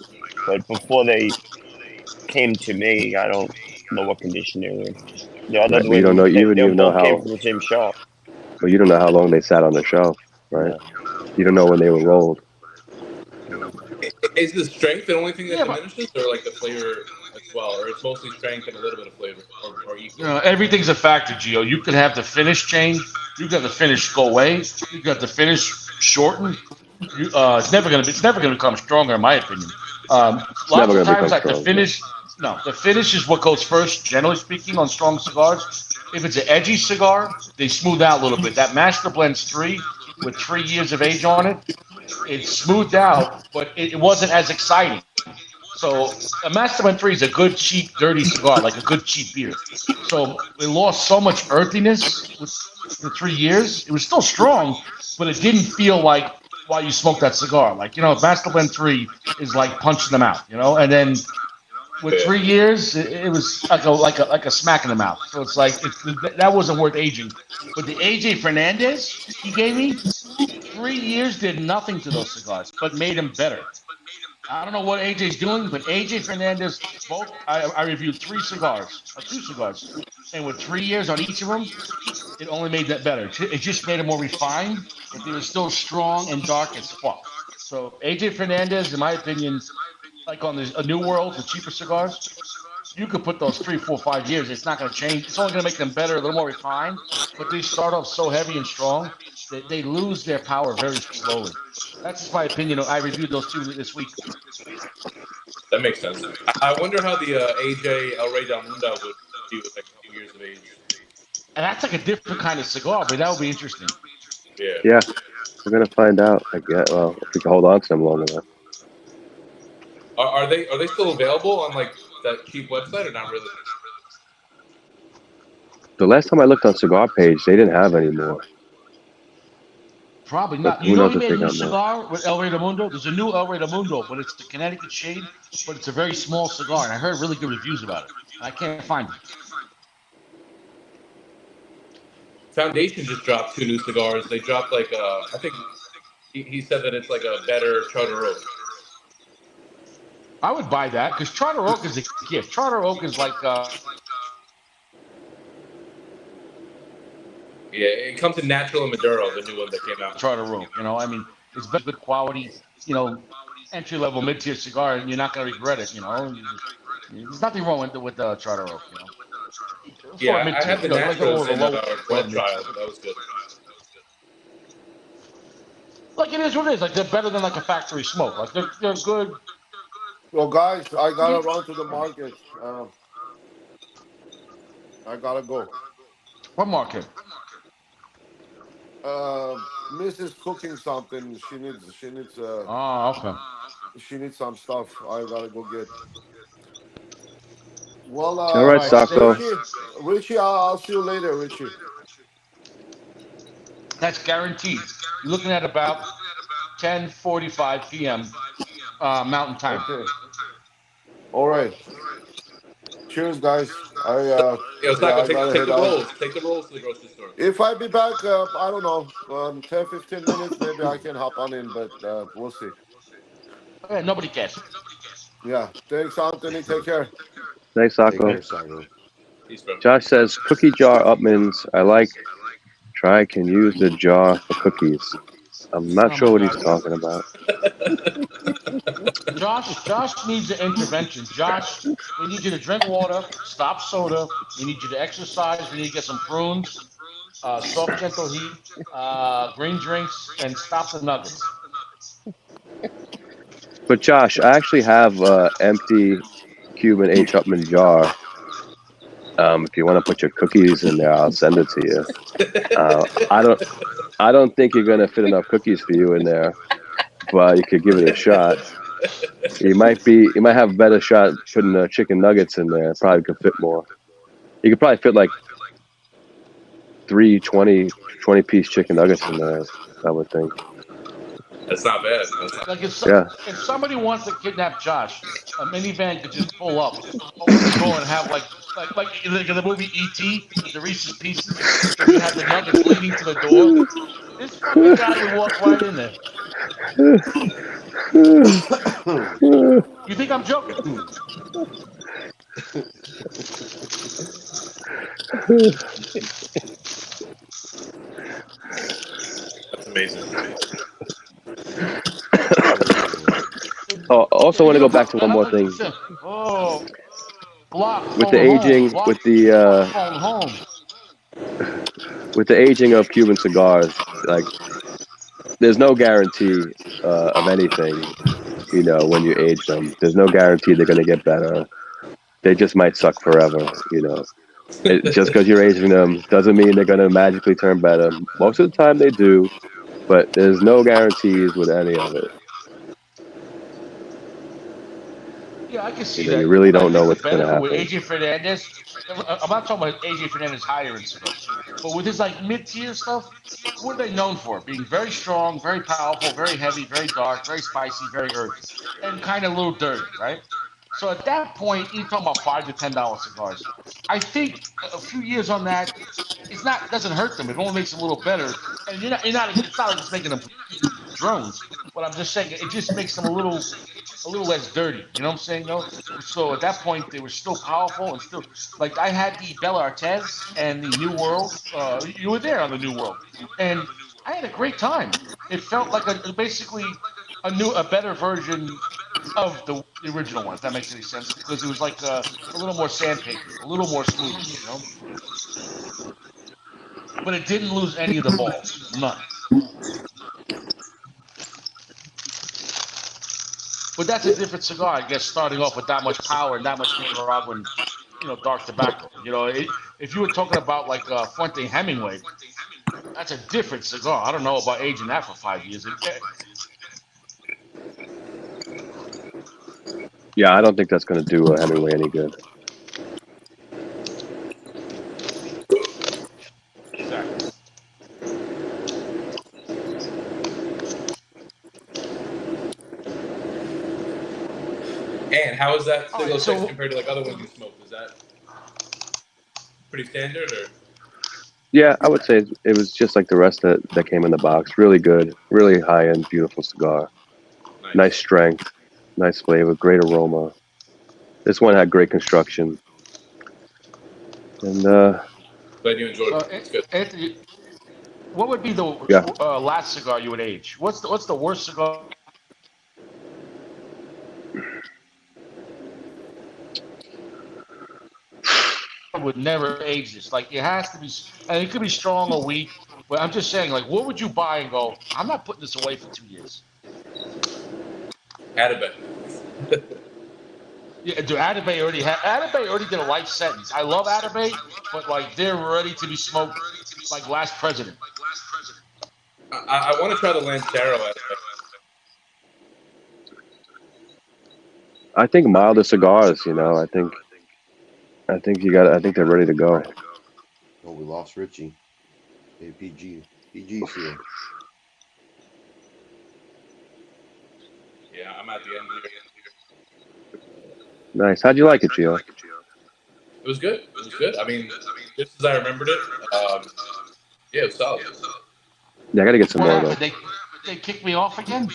but before they came to me, I don't know what condition they were in. The other Right, but you don't way, know, you wouldn't they even know both came how, from the same shop. but you don't know how long they sat on the shelf, right? Yeah. You don't know when they were rolled. is the strength the only thing that Yeah, but diminishes, or like the flavor as well, or it's mostly strength and a little bit of flavor, or equal? everything's a factor, Gio. You can have the finish change. You got the finish go away. You got the finish shorten. It's never gonna become stronger, in my opinion. It's never Lots of going to times, become like the strong. No. finish. No, the finish is what goes first, generally speaking, on strong cigars. If it's an edgy cigar, they smooth out a little bit. That Master Blends 3 with 3 years of age on it, it's smoothed out, but it wasn't as exciting. So a Master Blend 3 is a good, cheap, dirty cigar, like a good, cheap beer. So it lost so much earthiness with the 3 years. It was still strong, but it didn't feel like while you smoke that cigar. Like, Master Blend 3 is like punching them out, and then with Yeah. 3 years, it was like a smack in the mouth. So it's like that wasn't worth aging. But the AJ Fernandez he gave me, 3 years did nothing to those cigars, but made them better. I don't know what AJ's doing, but AJ Fernandez, both I reviewed two cigars, and with 3 years on each of them, it only made that better. It just made them more refined, but they were still strong and dark as fuck. So AJ Fernandez, in my opinion, like on a New World, the cheaper cigars, you could put those 3, 4, 5 years. It's not going to change. It's only going to make them better, a little more refined. But they start off so heavy and strong that they lose their power very slowly. That's just my opinion. I reviewed those two this week. That makes sense. I wonder how the AJ El Rey del Mundo would be with like a few years of age. And that's like a different kind of cigar, but that would be interesting. Yeah. Yeah, we're going to find out. I guess. Well, if we can hold on to them long enough. Are they still available on like that cheap website or not really? The last time I looked on Cigar Page, they didn't have any more. Probably But not. who knows He if made they a new got more. cigar with El Rey del Mundo. There's a new El Rey del Mundo, but it's the Connecticut shade, but it's a very small cigar, and I heard really good reviews about it. I can't find it. Foundation just dropped two new cigars. They dropped like I think he said that it's like a better Charter Oak. I would buy that because Charter Oak is a gift. Charter Oak is like Yeah, it comes in natural and Maduro, the new one that came out. Charter Oak. I mean, it's very good quality, you know, entry level mid tier cigar, and you're not gonna regret it. There's nothing wrong with the Charter Oak. For Yeah, mid I tier, had the like the Naturals in low World end mid Trial. tier. That was good. Like it is what it is. Like they're better than like a factory smoke. Like they're good. Well, guys, I gotta run to the market. I gotta go. What market? Mrs. cooking something. Oh, okay. She needs some stuff. I gotta go get. Well, All All right, right, stay. Sacco. Richie, I'll see you later, Richie. That's guaranteed. You're looking at about 10:45 p.m. Mountain Time. Okay. All right. Cheers, guys. Yo, Yeah, Sacco, I gotta take head the out. rolls. Take the rolls to the grocery store. If I be back, I don't know, 10, 15 minutes, maybe I can hop on in, but we'll see. Okay, nobody cares. Yeah. Thanks, Anthony. Take care. Thanks, Take Sacco. care, Sago. Peace, bro. Josh says cookie jar Upmans. I like. Try can use the jar for cookies. I'm not Oh sure my what he's God. talking about. Josh needs an intervention. Josh, we need you to drink water, stop soda. We need you to exercise. We need to get some prunes, soft, gentle heat, green drinks, and stop the nuggets. But Josh, I actually have a empty Cuban H Upman jar. If you want to put your cookies in there, I'll send it to you. I don't. I don't think you're gonna fit enough cookies for you in there, but you could give it a shot. You might be. You might have a better shot putting chicken nuggets in there. Probably could fit more. You could probably fit like three 20-piece chicken nuggets in there. I would think. That's not bad. That's not. Like Yeah. if somebody wants to kidnap Josh, a minivan could just pull up, open the door, and have like in the movie E.T. with the Reese's Pieces, where you have the nuggets leading to the door. This fucking guy would walk right in there. You think I'm joking? That's amazing. Oh, also Yeah, want to you go know, back to one more thing oh, block with the phone home, aging, block phone home. with the aging of Cuban cigars. Like, there's no guarantee of anything. You know, when you age them, there's no guarantee they're going to get better. They just might suck forever. You know, just because you're aging them doesn't mean they're going to magically turn better. Most of the time, they do, but there's no guarantees with any of it. Yeah, I can You see know, you that. really I don't know think the what's going to benefit with happen. AJ Fernandez, I'm not talking about AJ Fernandez higher end cigars, but with his like mid tier stuff, what are they known for? Being very strong, very powerful, very heavy, very dark, very spicy, very earthy, and kind of a little dirty, right? So at that point, you're talking about $5 to $10 cigars. I think a few years on that, it's not doesn't hurt them. It only makes them a little better. And you're not. It's not like it's making them drones. But I'm just saying, it just makes them a little less dirty. You know what I'm saying? No. So at that point, they were still powerful and still like I had the Bella Artes and the New World. You were there on the New World, and I had a great time. It felt like basically a better version of the original one. If that makes any sense, because it was like a little more sandpaper, a little more smooth. But it didn't lose any of the balls, none. But that's a different cigar, I guess, starting off with that much power and that much Nicaraguan, dark tobacco. If you were talking about like Fuente Hemingway, that's a different cigar. I don't know about aging that for 5 years. Yeah, I don't think that's going to do Hemingway any good. Exactly. And how is that All right, 606 so compared to like other ones you smoked? Is that pretty standard or Yeah, I would say it was just like the rest that came in the box. Really good, really high end, beautiful cigar. Nice nice? strength, nice flavor, great aroma. This one had great construction, and Glad you enjoyed uh, it. It's good. Anthony, what would be the yeah, last cigar you would age? What's the worst cigar would never age this? Like it has to be, and it could be strong or weak. But I'm just saying, like, what would you buy and go? I'm not putting this away for 2 years. Had a bit. Yeah, do Atabey already did a life sentence. I love Atabey, but like they're ready to be smoked like last president. I want to try the Lancero. I think milder cigars. You know, I think you got. I think they're ready to go. Oh, we lost Richie. Hey, PG's here. Yeah, I'm at the end here. Nice. How'd you like it, Gio? It was good. It was good. I mean, just as I remembered it. Yeah, it was solid. Yeah, I gotta get some What more though. happened? They kicked me off again?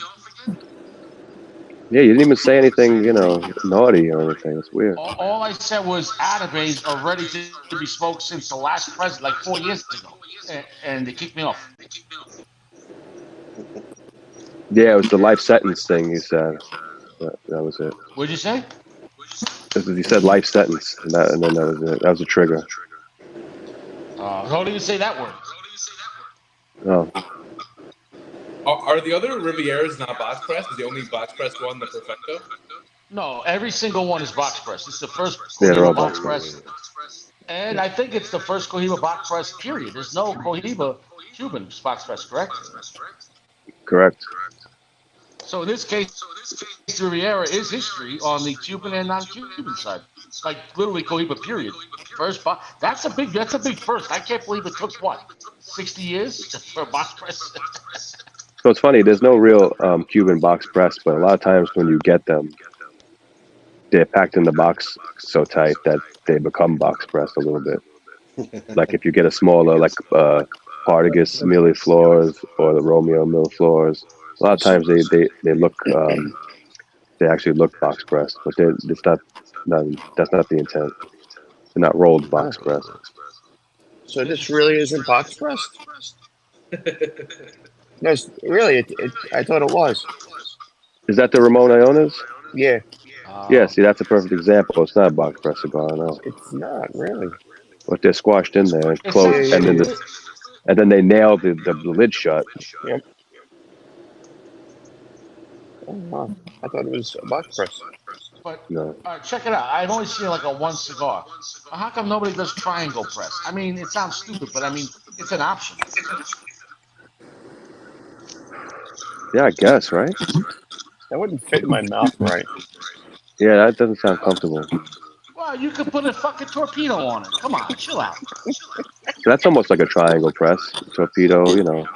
Yeah, you didn't even say anything, you know, naughty or anything. It's weird. All I said was Atabays are ready to be smoked since the last president, like 4 years ago, and they kicked me off. Yeah, it was the life sentence thing you said. That was it. What'd you say? You said life sentence, and then that was it. That was a trigger. Don't even say that word. Oh, Are the other Rivieras not box pressed? Is the only box pressed one the Perfecto? No, every single one is box press. It's the first Yeah, they're all Cohiba box box press. And I think it's the first Cohiba box press, period. There's no Cohiba Cuban box press, correct? correct. So in this case, the Riviera is history on the Cuban and non-Cuban side. Like literally Cohiba, period. First box. That's a big first. I can't believe it took what, 60 years for a box press. So it's funny. There's no real Cuban box press, but a lot of times when you get them, they're packed in the box so tight that they become box pressed a little bit. Like if you get a smaller, like Partagas Millie floors or the Romeo Mill floors, a lot of times they look they actually look box pressed, but it's not. That's not the intent. They're not rolled box pressed. So this really isn't box pressed? No, really, I thought it was. Is that the Ramon Ionas? Yeah, Yeah. See, that's a perfect example. It's not a box press cigar, no. it's not really. But they're squashed in there, It close, sounds- and then they nail the lid shut. Yep. Oh, wow. I thought it was a box press. But No. check it out. I've only seen like a one cigar. How come nobody does triangle press? I mean, it sounds stupid, but I mean, it's an option. Yeah, I guess, right? That wouldn't fit in my mouth right. Yeah, that doesn't sound comfortable. Well, you could put a fucking torpedo on it. Come on, chill out. That's almost like a triangle press, torpedo, you know.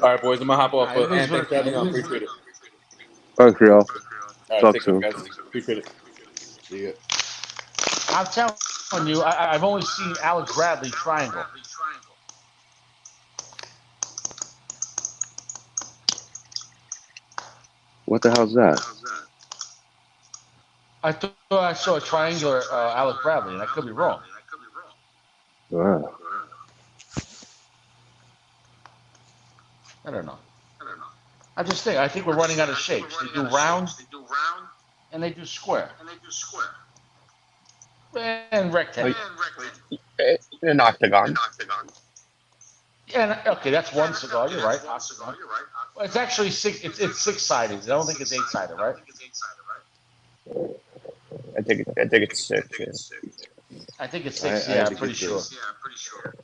All right, boys, I'm gonna hop off. All right, And thanks for having me on. Appreciate it. All right, Creole. All right, Talk take care, soon. guys. Appreciate it. See ya. I'm telling you, I've only seen Alex Bradley triangle. What the hell's that? I thought I saw a triangular Alex Bradley, and I could be wrong. Wow. I don't know. I just think we're running out of shapes. They do round, and they do square, and rectangle. An octagon. Yeah, okay, that's one cigar. You're right. Octagon. Well, it's actually six. It's six-sided. I don't think it's eight-sided, right? I think it's six. Yeah. I think it's six. I Yeah, I'm think pretty it's sure.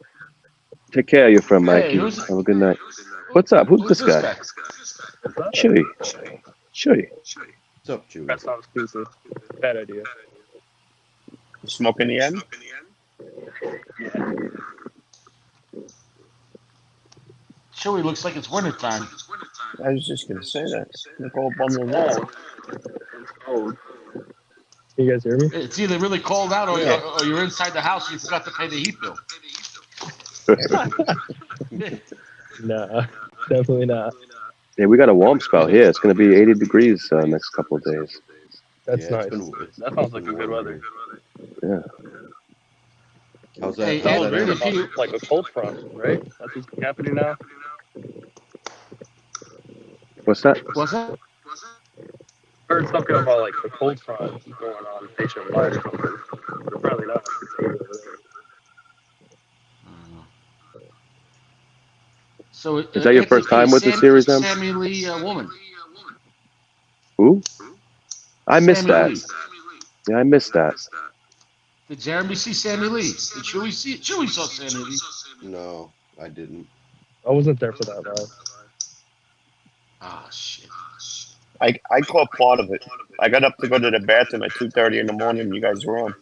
Take care of your friend, Hey, Mikey. who's- Have a good night. What's up? Who's this guy? Chewy. Chewy. What's up, Chewy? That sounds stupid. Bad idea. You smoke in the end? Chewy looks like it's wintertime. I was just gonna say that. Look all bummed along. Cold. You guys hear me? It's either really cold out or, Yeah. or you're inside the house and you forgot to pay the heat bill. Nah, definitely not. Yeah, we got a warm spell here. It's going to be 80 degrees next couple of days. That's Yeah, nice. it's That sounds like a good weather. Yeah. How's that? Hey, how's Ed, that really, air? if you- Like a cold front, right? That's what's happening now. What's that? What's that? Heard something about like the cold front going on nationwide or something. But probably not. So Is that your first time with the series, then? Sammy Lee woman. Who? I missed Sammy that. Lee. Yeah, I missed that. Did Jeremy see Sammy Lee? Did Chewy see it? Chewy saw Sammy Lee. No, I didn't. I wasn't there for that live. Ah, shit. I caught part of it. I got up to go to the bathroom at 2:30 in the morning. You guys were on.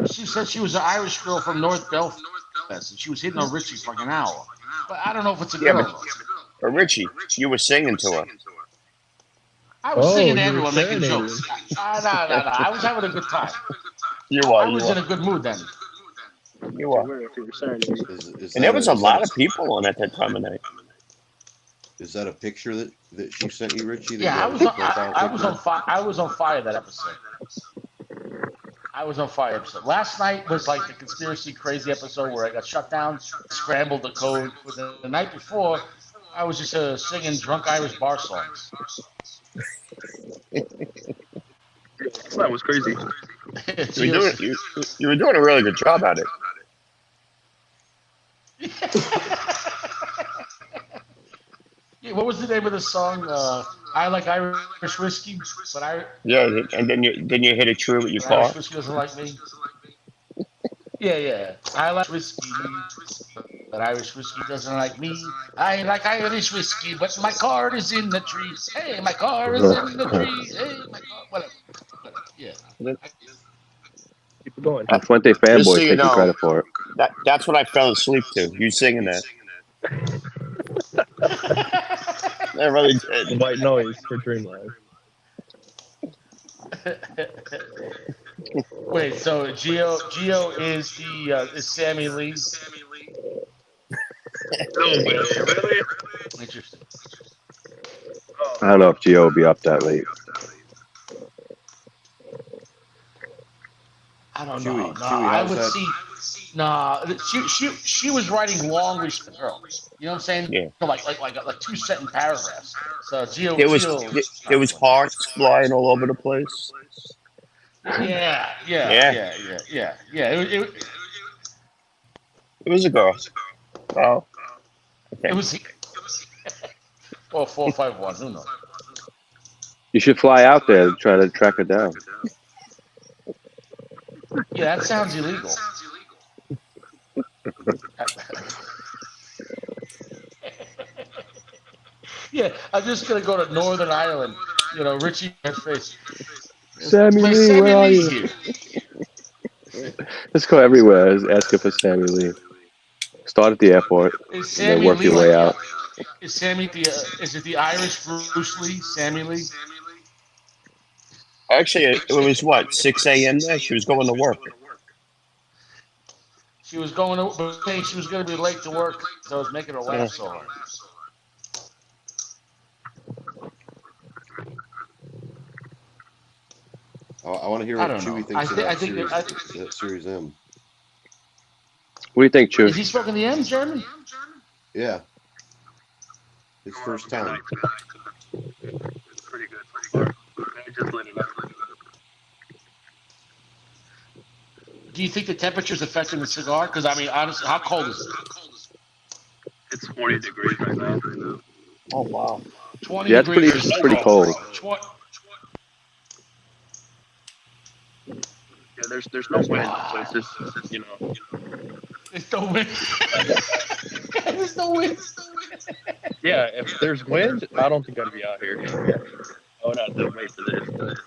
She said she was an Irish girl from North Belfast, and she was hitting on Richie for like an hour. But I don't know if it's a Yeah, girl. but Richie, you were singing to her. I was singing to you were everyone, making serenading. jokes. No. I was having a good time. You I are. was in a good mood then. You are. Where if you were serenading. Is And there was a is lot of people on at that time of night. Is that a picture that she sent you, Richie? That Yeah, you I have was as a on, profile I was picture? on fire. I was on fire that episode. I was on fire episode. Last night was like the conspiracy crazy episode where I got shut down, scrambled the code. The night before, I was just singing drunk Irish bar songs. That was crazy. You were doing a really good job at it. Yeah, what was the name of the song? I like Irish whiskey, but Yeah, and then you hit a tree with your car. Irish whiskey doesn't like me. Yeah. I like whiskey, but Irish whiskey doesn't like me. I like Irish whiskey, but my car is in the tree. Hey, my car is in the tree. Hey, my car. Whatever. Yeah. Keep it going. Fuente Just so fanboy you taking know, credit for it. that's what I fell asleep to. You singing that. I really did. White noise for Dreamland. Wait, so Gio is the is Sammy Lee? No way, really? Interesting. I don't know if Gio will be up that late. I don't Chewy, know. No, Chewy, I how's would that? see. Nah, she was writing long response girls. You know what I'm saying? Yeah. No, like 2 sentence paragraphs. So Gio. There was hearts flying all over the place. Yeah. It was a girl. Oh. Okay. It was. Well, 451. Who knows? You should fly out there and try to track her down. Yeah, that sounds illegal. Yeah, I'm just gonna go to Northern Ireland. You know, Richie in face. Sammy My Lee, Sammy where are Lee's you? here. Let's go everywhere. Asking for Sammy Lee. Start at the airport Is and then Sammy work Lee your way like out. Is Sammy the? Is it the Irish Bruce Lee? Sammy Lee? Actually, it was what 6 a.m. there. She was going to work. She was going to, saying she was going to be late to work, so I was making her laugh so hard. I want to hear I what don't know. Chewy thinks of I that think that Series M. What do you think, Chew? Is he smoking the M, Jeremy? Yeah. His first time. Pretty good. I just lit it up. Do you think the temperature's affecting the cigar? Because, I mean, honestly, how cold is it? It's 40 degrees right now. Oh wow. 20 Yeah, it's degrees. pretty cold. Yeah, there's no wind, so it's just you know. There's no wind. There's no wind. Yeah, if there's wind, I don't think I'd be out here. I would have to wait for this.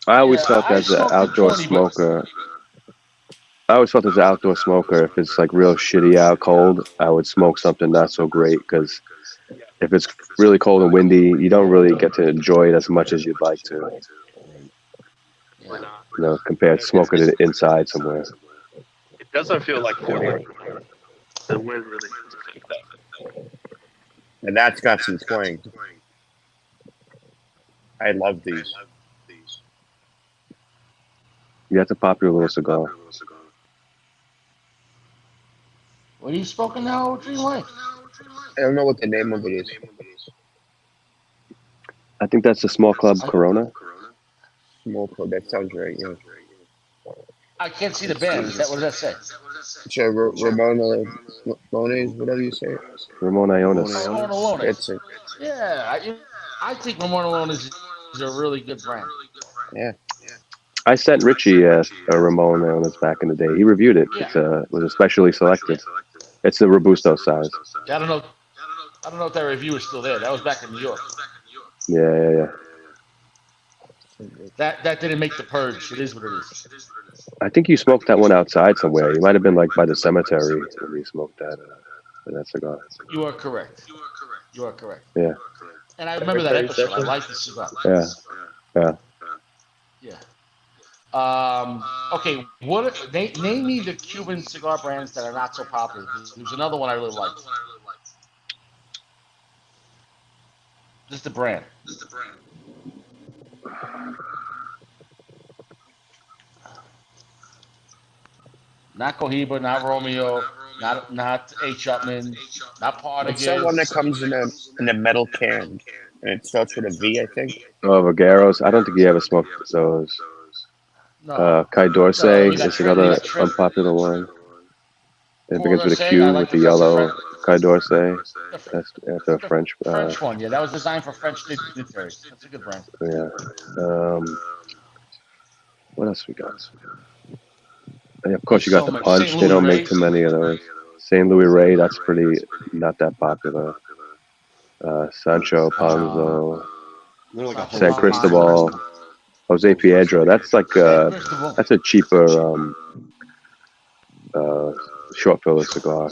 I always felt I as an smoked the outdoor 20, but- smoker. I always felt as an outdoor smoker, if it's like real shitty out cold, I would smoke something not so great, because if it's really cold and windy, you don't really get to enjoy it as much as you'd like to. Why not? You know, compared to smoking it inside somewhere. It doesn't feel like 40. The wind really doesn't that. And that's got some twang. I love these. Yeah, it's a popular little cigar. What are you smoking now, Dreamland? I don't know what the name of it is. I think that's a small club Corona. Small club. That sounds right. Yeah. I can't see the band. What does that say? So Ramona Mones, whatever you say. Ramon Ionis. Ramon Alone. That's it. Yeah, I think Ramon Alone is a really good brand. Yeah. I sent Richie a Ramon on this back in the day. He reviewed it. Yeah. It was especially selected. It's the Robusto size. Yeah, I don't know. I don't know if that review is still there. That was back in New York. Yeah. That didn't make the purge. It is what it is. I think you smoked that one outside somewhere. You might have been like by the cemetery when you smoked that cigar. You are correct. You are correct. Yeah. And I remember that episode. I like the cigar. Yeah. Okay. Name me the Cuban cigar brands that are not so popular. There's another one I really like. Just the brand. Not Cohiba, not Romeo, not H. Upman, not What's that one that Partagas. comes in a metal can and it starts with a V? I think. Oh, Vagueros. I don't think you ever smoked those. No. Kai No, Dorsey you got is Trent, another you got Trent. unpopular one. It Cool begins with a Dorsey, Q I like with the the yellow. Kai Dorsey. The, That's a French. French one, yeah, that was designed for French dignitaries. That's a good brand. Yeah. What else we got? And of course, you There's got so the much. punch. St. They don't Louis make too many of those. St. Louis Ray, that's pretty not that popular. Sancho Panzo, They're like a San Jose Cristobal, Jose Piedro. That's like San Cristobal. that's a cheaper short filler cigar.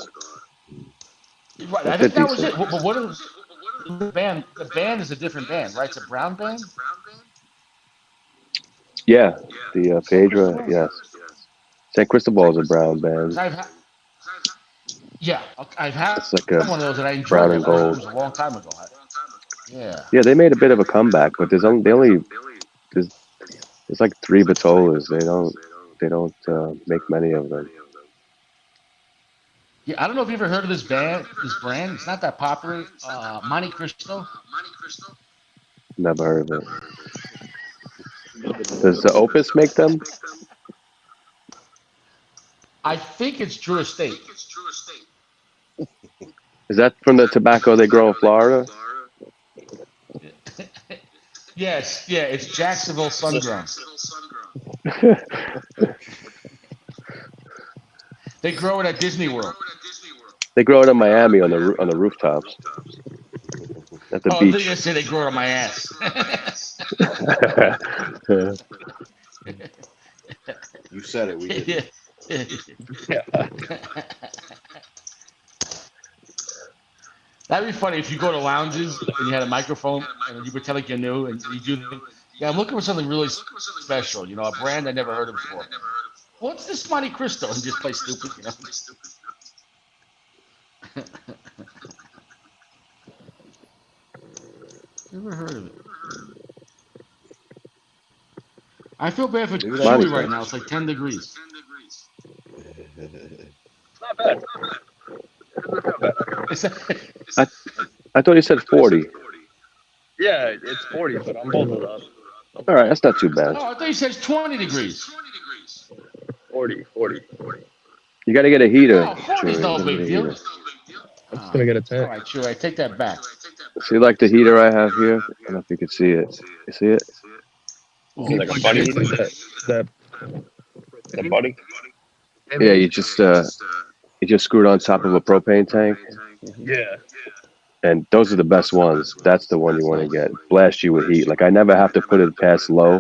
Right, I That's think a that was decent. it. But what is the band? The band is a different band, right? It's a brown band. Yeah, the Piedra. Yes, San Cristobal is a brown band. I've had It's like a one of those and I brown enjoyed it. and It gold. was a long time ago. Yeah. Yeah, they made a bit of a comeback, but there's like 3 Batolas. They don't make many of them. Yeah, I don't know if you ever heard of this brand. It's not that popular. Monte Cristo. Never heard of it. Does the Opus make them? I think it's Drew Estate. Is that from the tobacco they grow in Florida? Yes, yeah, it's Jacksonville Sungrown. They grow it at Disney World. They grow it in Miami on the rooftops. At the Oh, beach. I think I say they grow it on my ass. You said it. We did. That'd be funny if you go to lounges and you had a microphone and you pretend like you're new and you do. Yeah, I'm looking for something really special. You know, a brand I never heard of before. What's this Monte Cristo? And just play stupid. You know. Never heard of it. I feel bad for Chewy right now. It's like 10 degrees. It's not bad. I thought you said 40. Yeah, it's 40, but I'm bundled up. All right, that's not too bad. Oh, I thought you said it's 20 degrees. 40. You got to get a heater. Oh, 40 is no big deal. I'm just gonna get a All tent. right, Chewy, I take that back. See, like the heater I have here? I don't know if you can see it. You see it? Is it like a buddy? That The buddy? Yeah, you just screw it on top of a propane tank, Yeah. and those are the best ones. That's the one you want to get. Blast you with heat. Like I never have to put it past low,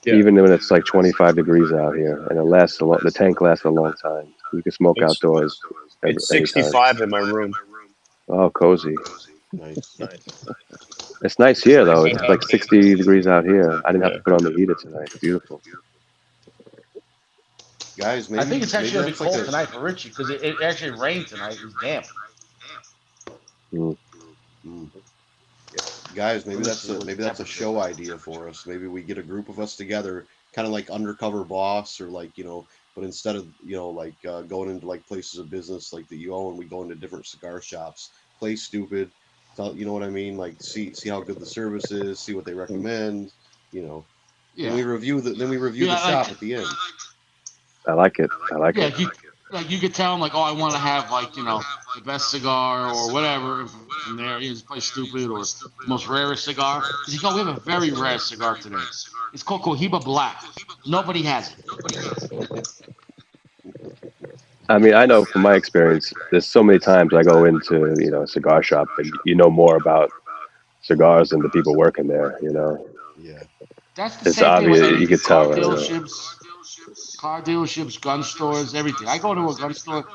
Yeah. even when it's like 25 degrees out here, and it lasts a long. The tank lasts a long time. You can smoke outdoors. It's anytime. 65 in my room. Oh, cozy. Nice. It's nice here though. It's like 60 degrees out here. I didn't have to put on the heater tonight. It's beautiful. Guys, maybe I think it's actually going to be that's like cold a- tonight for Richie because it actually rained tonight. It was damp. Guys, maybe that's a show idea for us. Maybe we get a group of us together, kind of like Undercover Boss, or like but instead of like going into like places of business like that you own, we go into different cigar shops, play stupid, you know what I mean? Like see how good the service is, see what they recommend, Yeah. Then we review the shop at the end. I like it. I like it. like you could tell him like, oh, I want to have like the best cigar or whatever. From there, he's probably stupid or most rarest cigar. He's like, oh, we have a very rare cigar today. It's called Cohiba Black. Nobody has it. I mean, I know from my experience, there's so many times I go into, a cigar shop and you know more about cigars than the people working there, Yeah. That's the It's same thing with obvious, you anything. could tell. Car dealerships, gun stores, everything. I go to a gun store,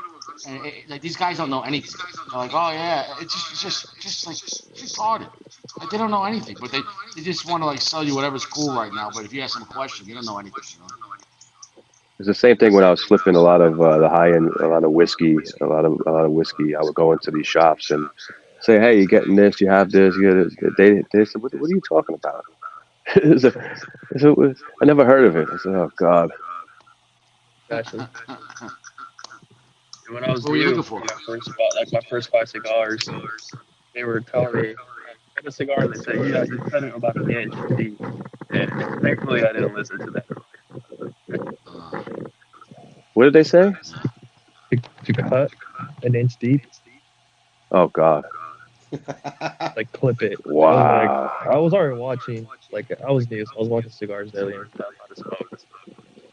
and like these guys don't know anything. They're like, oh yeah, it's just like retarded. Like they don't know anything, but they just want to like sell you whatever's cool right now. But if you ask them a question, you don't know anything. It's the same thing when I was flipping a lot of the high end, a lot of whiskey, a lot of whiskey. I would go into these shops and say, "Hey, you getting this? You have this? You get it?" They said, "What are you talking about?" I never heard of it. I said, "Oh God." Gotcha. And when I was What were you new, looking for? my first 5 cigars, they were telling me, "Get a cigar," and they said, "Yeah, you cut it about an inch deep." And thankfully, I didn't listen to that. What did they say? To cut an inch deep, Oh God. like clip it. Wow. I was already watching, like I was new, so I was watching cigars daily and stuff, how to smoke.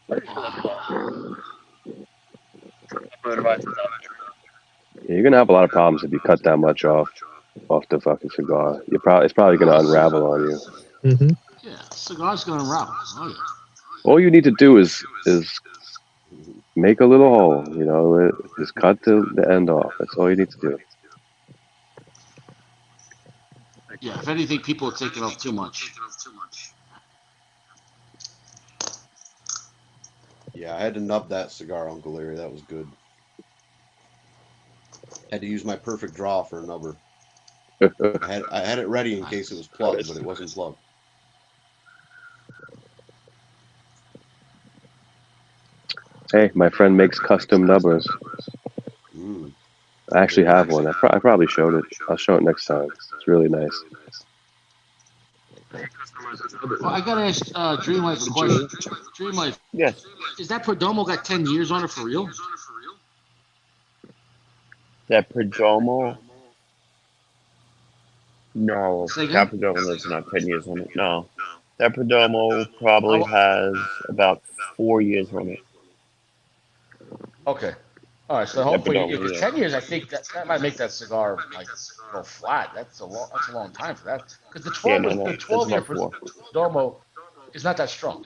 Pretty sure that's wrong. But advice is out Yeah, you're gonna have a lot of problems if you cut that much off the fucking cigar. It's probably gonna unravel on you. there. Mm-hmm. Yeah, cigar's gonna unravel. Oh yeah. All you need to do is make a little hole. Just cut the end off. That's all you need to do. Yeah, if anything, people are taking off too much. Yeah, I had to nub that cigar, Uncle Larry. That was good. Had to use my perfect draw for a nubber. I had it ready in case it was plugged, but it wasn't plugged. Hey, my friend makes custom nubbers. Mm. I actually have one. I probably showed it. I'll show it next time. It's really nice. Well, I gotta ask Dreamlife a question. Dreamlife, Yes. is that Perdomo got 10 years on it for real? That Perdomo? No, Say that again? Perdomo is not 10 years on it. No. That Perdomo probably has about 4 years on it. Okay. All right. So That hopefully, if Perdomo, it's yeah. 10 years, I think that might make that cigar like go flat. That's a long time for that. Because the Yeah, 12 no, the no. That's 12-year about 4. Perdomo is not that strong.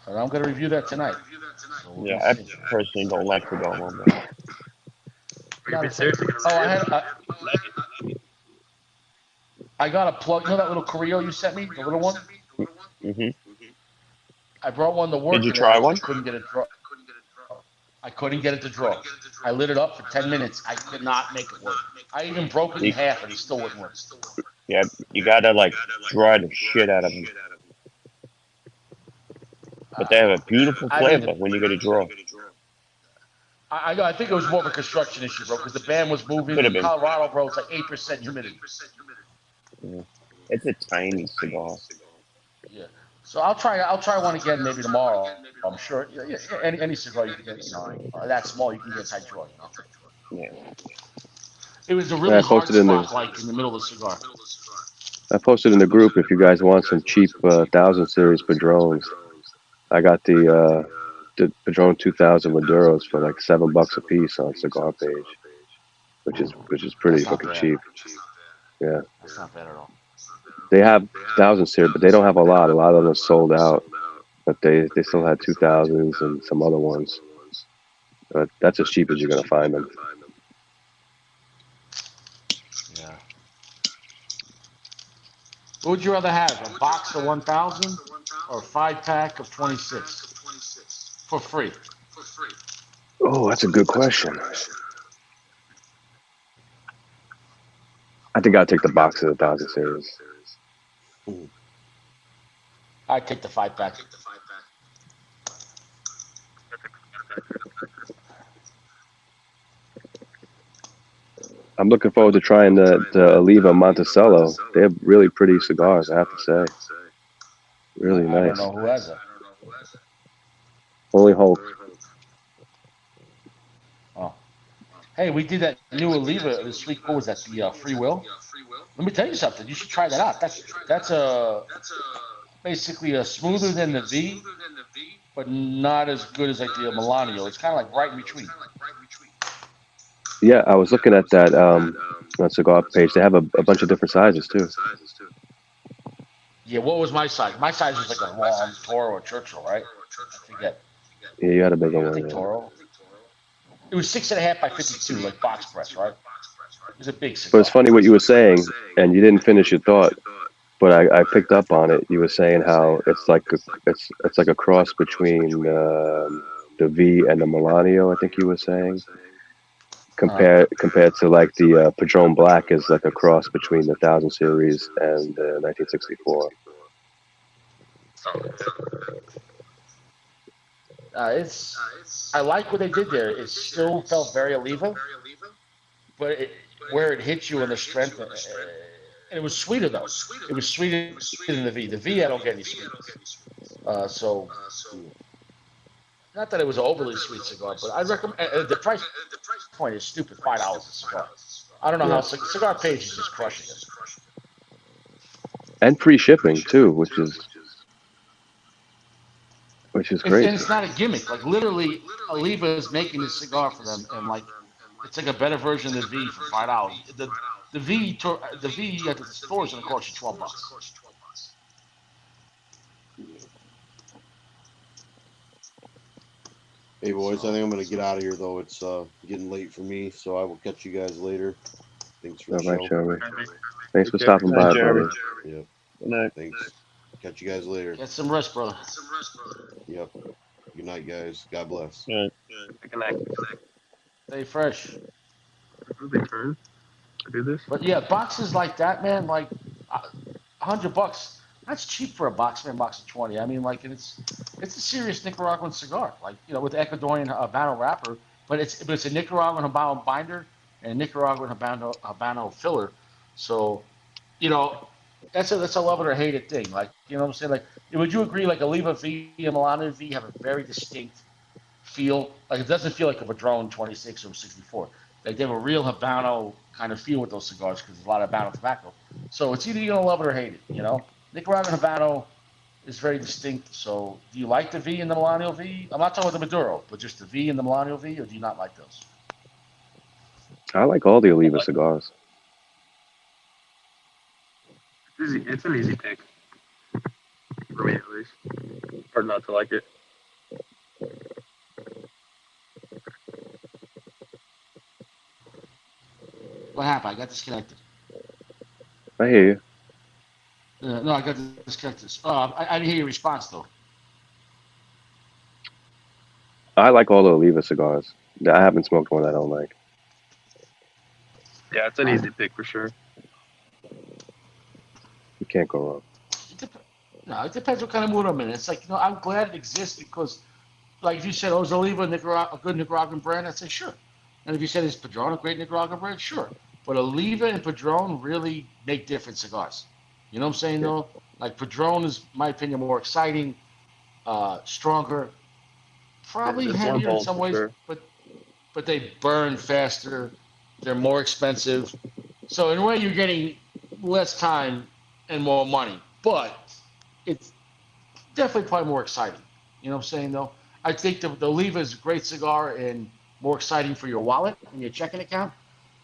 And I'm gonna review that tonight. So we're Yeah, gonna I see. personally don't like Perdomo, but Are you seriously gonna I got a plug. You know that little Carrillo you sent me, the little one? hmm I brought one to work Did you today. I try one? just couldn't get it draw. I couldn't get it to draw. I lit it up for 10 minutes. I could not make it work. I even broke it in You, half, and it still wouldn't work. yeah, you gotta like dry the shit out of them. But they have a beautiful I need flavor to. when you get a draw. I think it was more of a construction issue, bro, because the band was moving. Could have In been. Colorado, bro, it's like 8% humidity. Yeah. It's a tiny cigar. Yeah. So I'll try one again maybe tomorrow. I'm sure. Yeah, any cigar you can get, that small, you can get tight draw. Yeah. It was a Yeah, really hard spot, like in the middle of the cigar. I posted in the group if you guys want some cheap 1000 series Padrones. I got the Padron 2000 Maduros for like $7 a piece on Cigar Page, which is pretty That's not fucking bad. cheap. Yeah, That's not bad at all. they have 1000 series, but they don't have a lot. A lot of them are sold out, but they still had 2000s and some other ones. But that's as cheap as you're gonna find them. Yeah. What would you rather have? A box of 1,000 or a 5-pack of 26 for free? Oh, that's a good question. I think I'd take the box of the 1000 series. Mm. I'd take the 5-pack. I'm looking forward to trying the Oliva Monticello. They have really pretty cigars, I have to say. Really I don't nice. know who has it. Only Hulk. Oh, hey, we did that new Oliva this week. What was that? The Free Will. Let me tell you something. You should try that out. That's basically a smoother than the V, but not as good as like the Milano. It's kind of like right in between. Yeah, I was looking at that cigar page. They have a bunch of different sizes too. Yeah, what was my size? My size was like a long Toro or Churchill, right? I forget. Yeah, you had a bigger I one. think Yeah. Toro. It was 6.5 by 52, like box press, right? It was a big But it's cigar. funny what you were saying, and you didn't finish your thought. But I picked up on it. You were saying how it's like a cross between the V and the Milano. I think you were saying compared to like the Padron Black is like a cross between the 1000 series and the 1964. I like what they did there. It still felt very Oliva, but where it hit you in the strength, and it was sweeter though. It was sweeter than the V. The V, I don't get any sweetness. So not that it was an overly sweet cigar, but I recommend. The price point is stupid, $5 a cigar. I don't know how Yeah, Cigar Page is just crushing it. and free shipping too, which is And great. it's not a gimmick. Like literally, Oliva is making this cigar for them, and like it's like a better version of the V for $5. The V at the store is gonna cost you $12. Hey boys, I think I'm gonna get out of here though. It's getting late for me, so I will catch you guys later. Thanks for the All right, show. Jeremy. Jeremy. Thanks for Take care. stopping Good night, by, Jeremy. brother. Yep. Good night. Thanks. Catch you guys later. Get some rest, brother. Yep. Good night, guys. God bless. All right. Good night. Stay fresh. They turn to do this. But yeah, boxes like that, man, like $100. That's cheap for a box, man. Box of 20. I mean, like it's a serious Nicaraguan cigar, like with the Ecuadorian Habano wrapper, but it's a Nicaraguan Habano binder and a Nicaraguan Habano filler. So, you know, that's a love it or hate it thing. Like, you know what I'm saying? Like, would you agree? Like, Oliva V and Milano V have a very distinct feel. Like, it doesn't feel like a Padron 26 or 64. Like, they have a real Habano kind of feel with those cigars because there's a lot of Habano tobacco. So it's either you're gonna love it or hate it. Nicaraguan Habano is very distinct. So, do you like the V and the Milano V? I'm not talking about the Maduro, but just the V and the Milano V, or do you not like those? I like all the Oliva cigars. It's an easy pick. For me, at least. Hard not to like it. What happened? I got disconnected. I hear you. No, I got disconnected. I didn't hear your response though. I like all the Oliva cigars. I haven't smoked one I don't like. Yeah, it's an easy pick for sure. You can't go wrong. No, it depends what kind of mood I'm in. It's like, I'm glad it exists because, like, if you said, is Oliva a good Nicaraguan brand? I'd say sure. And if you said, is Padron a great Nicaraguan brand? Sure. But Oliva and Padron really make different cigars. You know what I'm saying, though? Like, Padron is, in my opinion, more exciting, stronger, probably It's more heavier in bold, some for ways, sure. but they burn faster. They're more expensive. So, in a way, you're getting less time and more money. But it's definitely probably more exciting. You know what I'm saying, though? I think the Oliva is a great cigar and more exciting for your wallet and your checking account.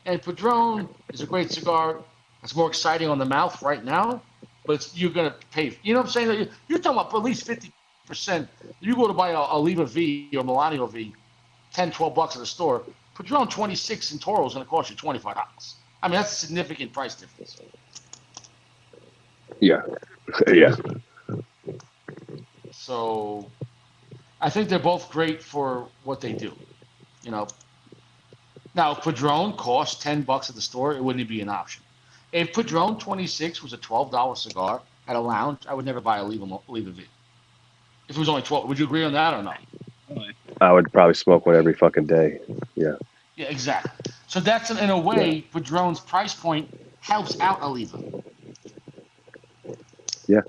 And Padron is a great cigar. It's more exciting on the mouth right now, but you're going to pay. You know what I'm saying? You're talking about at least 50%. You go to buy a Oliva V or Milano V, $10, $12 at the store. Padron 26 in Toro is going to cost you $25. I mean, that's a significant price difference. Yeah. Yeah. So I think they're both great for what they do. Now, if Padron cost $10 at the store, it wouldn't be an option. If Padron 26 was a $12 cigar at a lounge, I would never buy a Oliva V. If it was only 12, would you agree on that or no? I would probably smoke one every fucking day. Yeah. Yeah, exactly. So that's in a way, Padron's price point helps out Oliva. Yeah.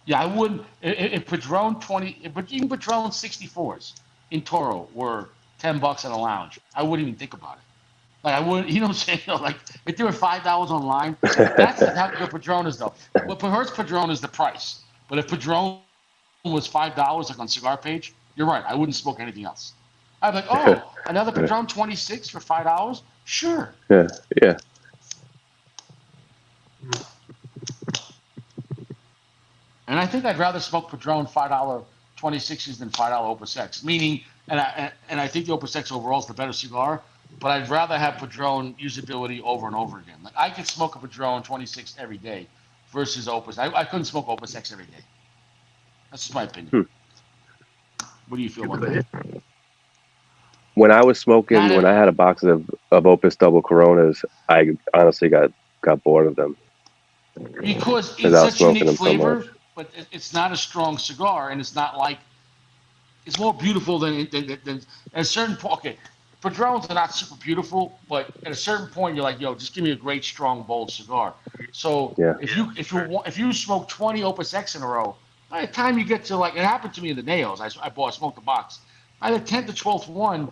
Yeah, I wouldn't. If Padron 20, but even Padron 64s in Toro were $10 at a lounge, I wouldn't even think about it. Like I would, you know what I'm saying? Like if they were $5 online, that's how good Padron is though. What hurts Padron is the price. But if Padron was $5 like on Cigar Page, you're right. I wouldn't smoke anything else. I'd be like, oh, another Padron 26 for $5? Sure. Yeah, yeah. And I think I'd rather smoke Padron $5 26s than $5 Opus X. Meaning, and I think the Opus X overall is the better cigar, but I'd rather have Padron usability over and over again. Like I could smoke a Padron 26 every day versus Opus. I couldn't smoke Opus X every day. That's just my opinion. What do you feel about that? When I was smoking, Not when it, I had a box of Opus double Coronas, I honestly got bored of them because because it's I was such a smoking unique them so much. flavor, but it's not a strong cigar, and it's not like it's more beautiful than at a certain point. Okay, Padrones are not super beautiful, but at a certain point, you're like, yo, just give me a great, strong, bold cigar. So Yeah, if you smoke 20 Opus X in a row, by the time you get to like it happened to me in the nails, I smoked a box. By the 10th to 12th one,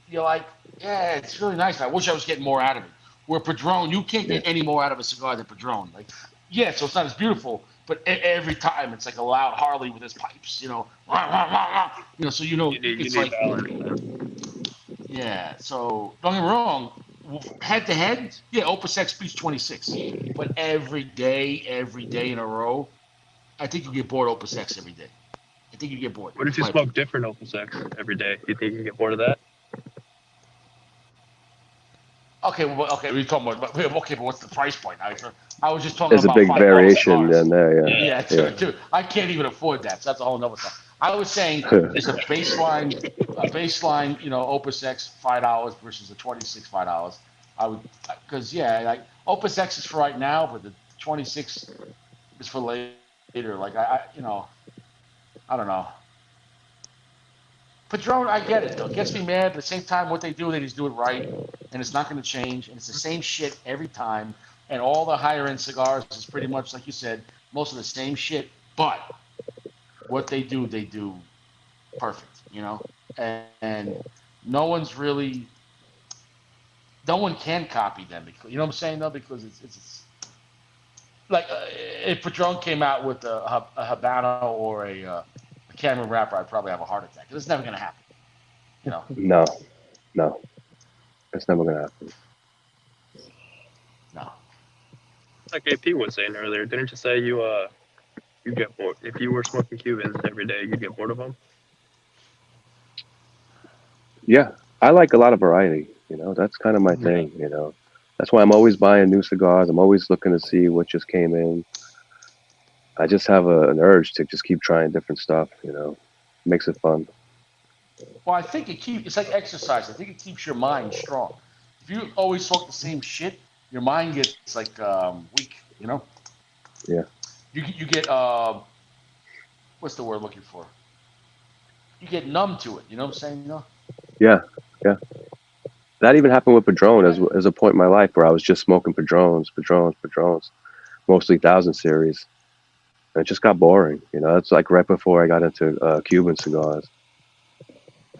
you're like, yeah, it's really nice. I wish I was getting more out of it. Where Padron, you can't yeah, get any more out of a cigar than Padron. Like, yeah, so it's not as beautiful, but every time it's like a loud Harley with his pipes, so You it's need like, balance. yeah. So don't get me wrong, head to head, yeah, Opus X beats 26, but every day in a row, I think you get bored of Opus X every day. I think you get bored. What if That's you my opinion. smoke different Opus X every day? You think you get bored of that? Okay, well, okay, we're talking about, okay, but what's the price point? I was just talking there's a about big $5 variation cigars. in there. Yeah. Yeah, Yeah, dude, I can't even afford that. So that's a whole nother thing. I was saying yeah. there's a baseline, Opus X $5 versus a 26 $5. I would, because yeah, like Opus X is for right now, but the 26 is for later. Like I don't know. Padron, I get it though. It gets me mad, but at the same time, what they just do it right, and it's not going to change, and it's the same shit every time. And all the higher end cigars is pretty much like you said, most of the same shit. But what they do perfect, and no one's really, no one can copy them. Because, you know what I'm saying though, because it's like if Padron came out with a Habano or a Cameron wrapper, I'd probably have a heart attack. It's never going to happen, you know. No, no, it's never gonna happen. No. Like AP was saying earlier, didn't you say you get bored if you were smoking Cubans every day? You'd get bored of them. Yeah, I like a lot of variety. That's kind of my Yeah. thing. That's why I'm always buying new cigars. I'm always looking to see what just came in. I just have an urge to just keep trying different stuff. Makes it fun. Well, I think it's like exercise. I think it keeps your mind strong. If you always smoke the same shit, your mind gets like weak. Yeah, You get what's the word I'm looking for? You get numb to it. You know what I'm saying? yeah, yeah. That even happened with Padron as a point in my life where I was just smoking Padrones, mostly 1000 series. And it just got boring. It's like right before I got into Cuban cigars.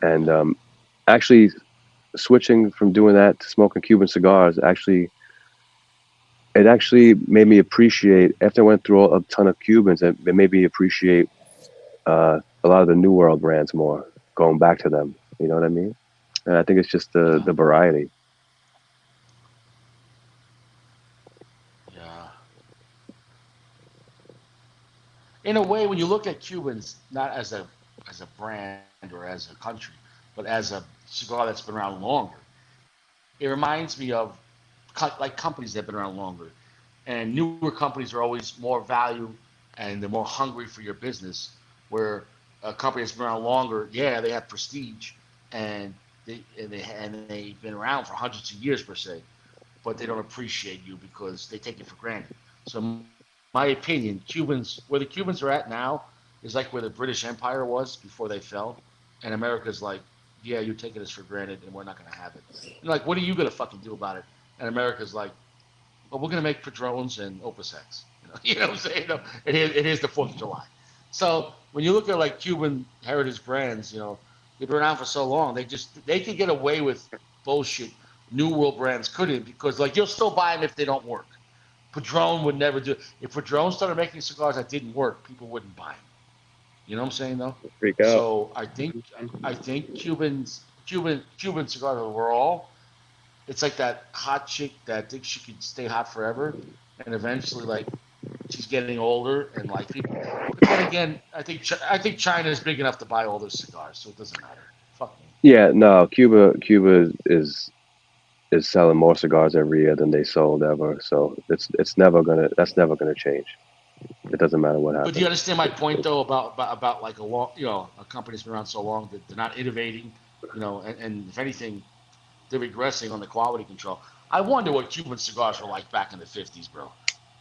And actually switching from doing that to smoking Cuban cigars, it actually made me appreciate, after I went through a ton of Cubans, it made me appreciate a lot of the New World brands more, going back to them. You know what I mean? And I think it's just Yeah. the variety. Yeah. In a way, when you look at Cubans, not as a brand or as a country, but as a cigar that's been around longer, it reminds me of like companies that have been around longer. And newer companies are always more value and they're more hungry for your business. Where a company that's been around longer, yeah, they have prestige and they've been around for hundreds of years per se, but they don't appreciate you because they take it for granted. So, my opinion, where the Cubans are at now is like where the British Empire was before they fell, and America's like, yeah, you're taking us for granted, and we're not gonna have it. You're like, what are you gonna fucking do about it? And America's like, well, we're gonna make Padrones and Opus X. You know what I'm saying? It is the 4th of July. So when you look at like Cuban heritage brands, they've been around for so long. They can get away with bullshit. New World brands couldn't because like you'll still buy them if they don't work. Padron would never do. If Padron started making cigars that didn't work, people wouldn't buy them. You know what I'm saying though? Freak out. So I think Cuban cigars overall, it's like that hot chick that thinks she could stay hot forever, and eventually like she's getting older and like people. But then again, I think China is big enough to buy all those cigars, so it doesn't matter. Fuck me. Yeah, no, Cuba is selling more cigars every year than they sold ever. So it's never gonna that's never gonna change. It doesn't matter what But do you happens. understand my point though about like a company's been around so long that they're not innovating, and if anything, they're regressing on the quality control. I wonder what Cuban cigars were like back in the 50s, bro.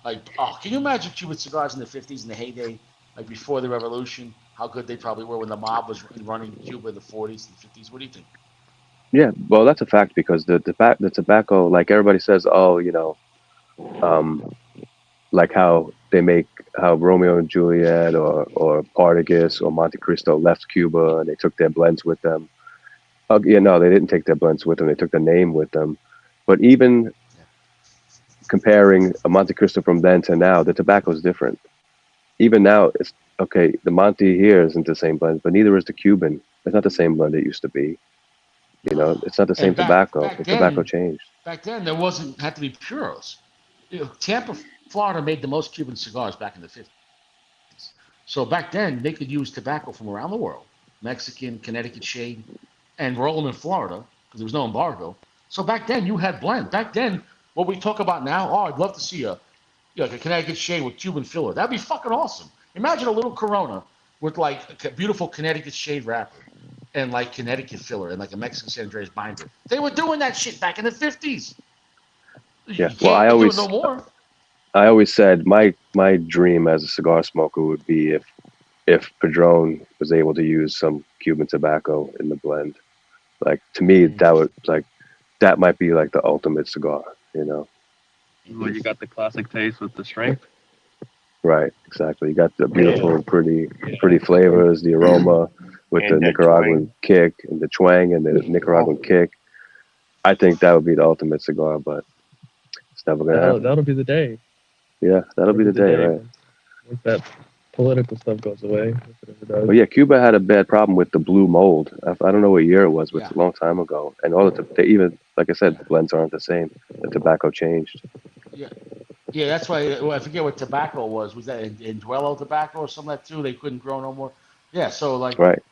Like, oh, can you imagine Cuban cigars in the 50s in the heyday, like before the revolution? How good they probably were when the mob was running Cuba in the 40s and 50s. What do you think? Yeah, well, that's a fact because the tobacco, like everybody says, oh, um, like how Romeo and Juliet or Partagas or Monte Cristo left Cuba and they took their blends with them. Yeah, no, they didn't take their blends with them. They took the name with them. But even Yeah. comparing a Monte Cristo from then to now, the tobacco is different. Even now, it's okay. The Monte here isn't the same blend, but neither is the Cuban. It's not the same blend it used to be. No. It's not the same And back tobacco. back The tobacco then, changed. back then there wasn't had to be puros. Tampa, Florida made the most Cuban cigars back in the 50s. So back then they could use tobacco from around the world, Mexican, Connecticut shade, and roll them in Florida because there was no embargo. So back then you had blend. Back then, what we talk about now, oh, I'd love to see like a Connecticut shade with Cuban filler. That'd be fucking awesome. Imagine a little Corona with like a beautiful Connecticut shade wrapper and like Connecticut filler and like a Mexican San Andreas binder. They were doing that shit back in the 50s. Yeah. You Well, can't do it no more. I always said my dream as a cigar smoker would be if Padron was able to use some Cuban tobacco in the blend. Like to me, Mm. that might be like the ultimate cigar. You know. Well, you got the classic taste with the strength. Right. Exactly. You got the Yeah. beautiful, pretty flavors, the aroma with the And that Nicaraguan twang. kick and the twang and the Oh, Nicaraguan kick. I think that would be the ultimate cigar, but it's never gonna That'll happen. that'll be the day. Yeah, that'll That'll be be the the day, day right? once that political stuff goes away. If it ever does. But yeah, Cuba had a bad problem with the blue mold. I don't know what year it was, but Yeah, it's a long time ago. And all they even, like I said, yeah, the blends aren't the same. The tobacco changed. yeah. Yeah, that's why well, I forget what tobacco was. Was that in Duello tobacco or something like that too? They couldn't grow no more. Yeah, so like Right.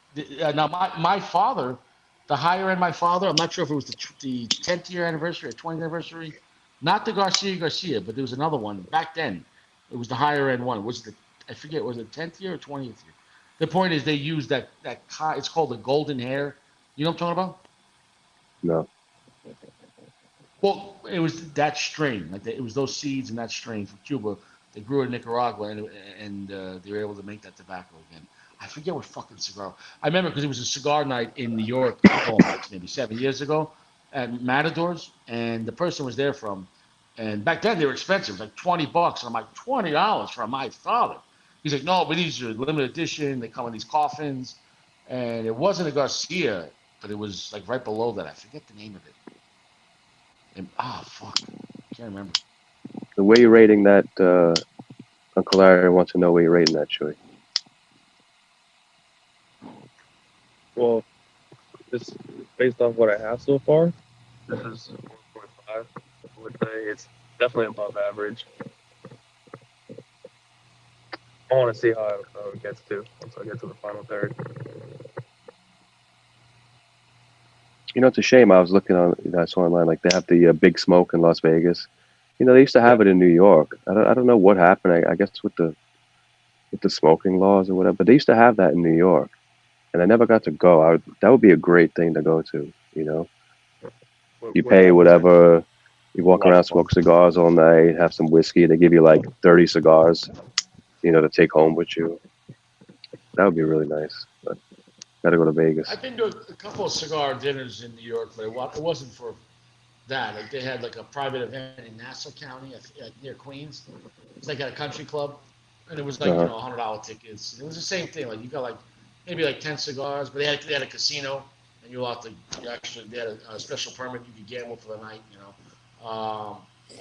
now my father, the higher end my father, I'm not sure if it was the 10th year anniversary or 20th anniversary, not the Garcia, but there was another one back then. It was the higher end one. Was the I forget was it 10th year or 20th year? The point is they used it's called the golden hair. You know what I'm talking about? No. Well, it was that strain, it was those seeds and that strain from Cuba. They grew in Nicaragua, and they were able to make that tobacco again. I forget what fucking cigar. I remember because it was a cigar night in New York, going back maybe 7 years ago, at Matador's, and the person was there from, and back then they were expensive, like $20. And I'm like, $20 for my father. He's like, no, but these are limited edition. They come in these coffins, and it wasn't a Garcia, but it was like right below that. I forget the name of it. And fuck, can't remember. The way you're rating that, Uncle Larry wants to know where you're rating that, Chewy. Well, just based off what I have so far, this is 4.5. I would say it's definitely above average. I want to see how it gets to once I get to the final third. It's a shame. I was looking I saw online, like they have the Big Smoke in Las Vegas. They used to Yeah, have it in New York. I don't know what happened. I guess with the smoking laws or whatever. But they used to have that in New York, and I never got to go. That would be a great thing to go to. You where pay at was it? whatever. You walk lot around, of fun. smoke cigars all night, have some whiskey. They give you like 30 cigars, to take home with you. That would be really nice. But gotta go to Vegas. I've been to a couple of cigar dinners in New York, but it wasn't for that. Like they had like a private event in Nassau County, like near Queens. It's like at a country club, and it was like Uh-huh. $100 tickets. It was the same thing. Like you got like maybe like 10 cigars, but they had a casino, and you allowed to you actually they had a special permit. You could gamble for the night.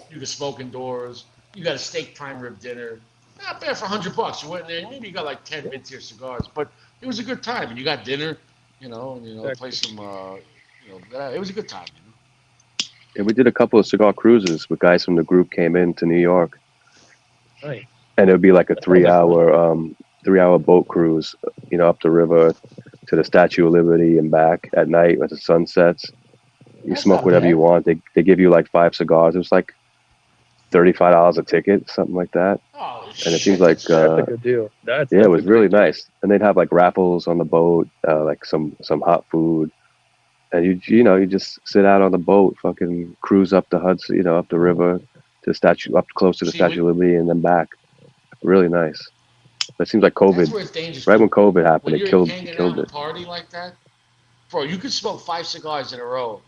You could smoke indoors. You got a steak prime rib dinner. Not bad for $100. You went in there, and maybe you got like 10 mid-tier cigars, but it was a good time. And you got dinner, play some, it was a good time. Yeah, we did a couple of cigar cruises with guys from the group came in to New York, Nice. and it would be like a That sounds like fun. 3 hour boat cruise, up the river to the Statue of Liberty and back at night as the sun sets. You That's smoke not whatever you bad. want. They give you like 5 cigars. It was like $35 a ticket, something like that. Oh And it seems shit, like That's a good deal. yeah, it That's a was really great deal. nice. And they'd have like raffles on the boat, like some hot food, and you just sit out on the boat, fucking cruise up the Hudson, up the river to the statue, up close to the see when Statue of Liberty, and then back. Really nice. But it seems like that's COVID, where it's dangerous right when too. COVID happened, When it you're killed hanging out killed and it. party like that, bro, you could smoke 5 cigars in a row.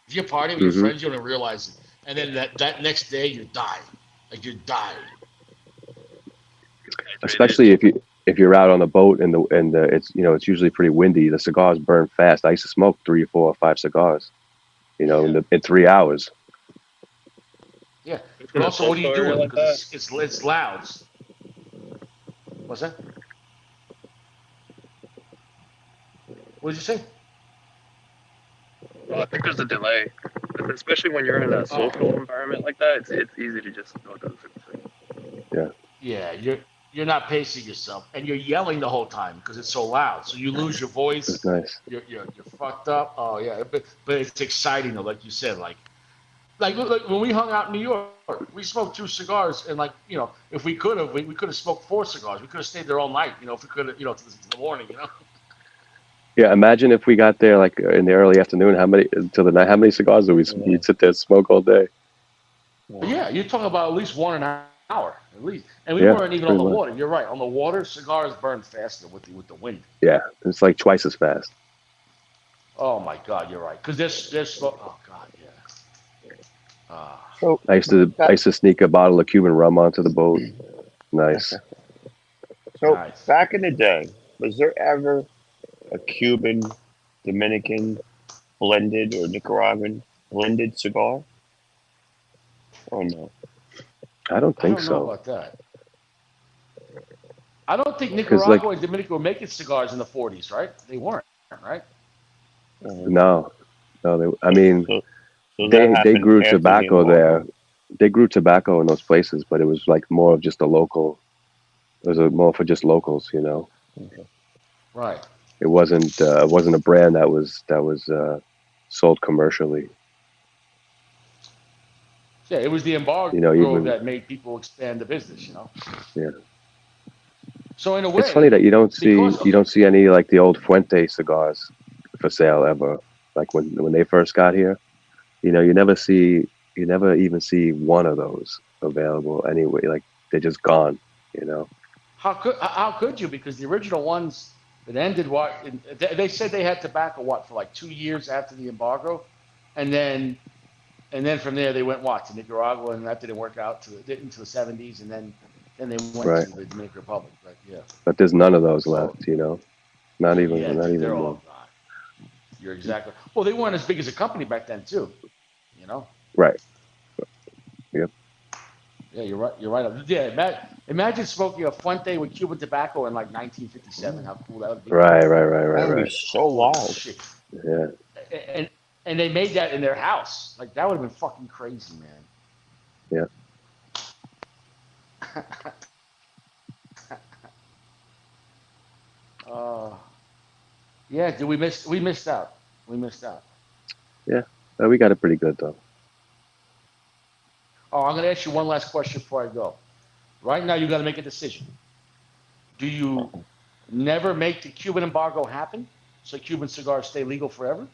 If you're partying with your Hmm. friends, you don't realize it, and then that next day you die, like you die. Especially if you're out on the boat and the it's usually pretty windy. The cigars burn fast. I used to smoke 3, 4, or 5 cigars, Yeah, in 3 hours. yeah. In But a also, what are you smoke area doing? like that. Because it's loud. What's that? What did you say? Well, I think there's a delay, especially when you're in a Oh, social environment like that. It's easy to just go through the thing. Yeah, yeah. You're not pacing yourself, and you're yelling the whole time because it's so loud. So you lose your voice. it's nice. You're fucked up. Oh yeah, but it's exciting though, like you said, like when we hung out in New York, we smoked 2 cigars, and if we could have, we could have smoked 4 cigars. We could have stayed there all night. If we could have, to the morning. Yeah, imagine if we got there like in the early afternoon. How many till the night? How many cigars do we'd sit there and smoke all day? But yeah, you're talking about at least 1 an hour, at least. And we Yeah, weren't even on pretty the much. water. You're right. On the water, cigars burn faster with the wind. Yeah, it's like twice as fast. Oh my God, you're right. Because there's smoke. Oh God, yeah. So I used that to sneak a bottle of Cuban rum onto the boat. Nice. okay. So Nice. back in the day, was there ever a Cuban, Dominican blended or Nicaraguan blended cigar? Oh no. I don't I think don't know so. about that. I don't think Because like Nicaragua and Dominican were making cigars in the 40s, right? They weren't, right? no, I mean So so that they happened grew after the tobacco there. embargo. They grew tobacco in those places, but it was like more of just a local. It was more for just locals. Okay. Right. It wasn't a brand that was sold commercially. Yeah, it was the embargo Even that made people expand the business. yeah. So in a It's funny way, that because you don't see any like the old Fuente cigars for sale ever. Like when they first got here, you never even see one of those available anyway. Like they're just gone. how could you? Because the original ones that ended they said they had tobacco for like 2 years after the embargo, and then from there they went to Nicaragua, and that didn't work out into the 70s, and then they went Right. to the Dominican Republic. But yeah, But there's none of those so left. Not yeah, even they're one. all gone. You're exactly. Well, they weren't as big as a company back then too. You know. Right. Yep. Yeah, you're right. You're right. Yeah, imagine smoking a Fuente with Cuban tobacco in like 1957. How cool that would be. Right. That would be Right. so Holy wild. shit. Yeah. And they made that in their house. Like that would have been fucking crazy, man. Yeah. Yeah, dude, we missed out. We missed out. Yeah. We got it pretty good though. Oh, I'm gonna ask you one last question before I go. Right now, you got to make a decision. Do you never make the Cuban embargo happen, so Cuban cigars stay legal forever,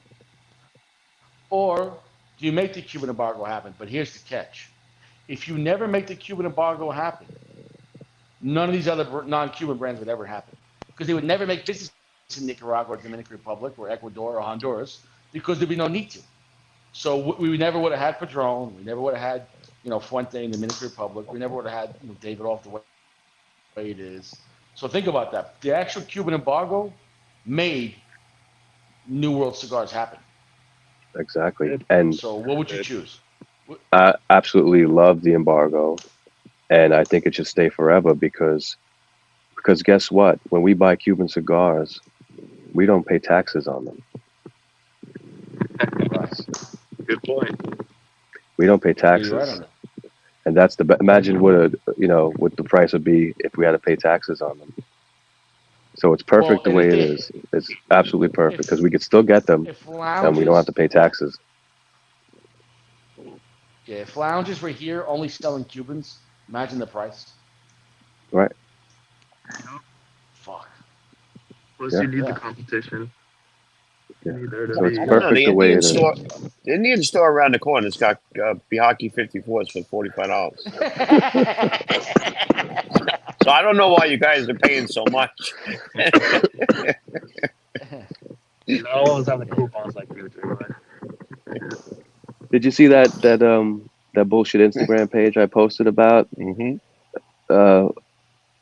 or do you make the Cuban embargo happen? But here's the catch: if you never make the Cuban embargo happen, none of these other non-Cuban brands would ever happen because they would never make business in Nicaragua or Dominican Republic or Ecuador or Honduras because there'd be no need to. So we never would have had Padron. We never would have had Fuente in the Dominican Republic. We never would have had David off the way it is. So think about that. The actual Cuban embargo made New World cigars happen. Exactly. And So what would you choose? I absolutely love the embargo, and I think it should stay forever because guess what? When we buy Cuban cigars, we don't pay taxes on them. Right. Good point. We don't pay Yeah, you're right taxes, on that. and that's imagine what the price would be if we had to pay taxes on them. So it's Well, perfect the and way it is. It's absolutely perfect because we could still get them, if and we don't have lounges, to pay taxes. if lounges were here only selling Cubans, imagine the price. Right. Fuck. Plus, Yeah. you need Yeah. the competition. Yeah. You need there to So it's be. I don't know. perfect the way it is. The Indian store around the corner has got Bihaki 54s for $45. So I don't know why you guys are paying so much. Not all of us have the coupons like you do, right? Did you see that bullshit Instagram page I posted about? Mm-hmm.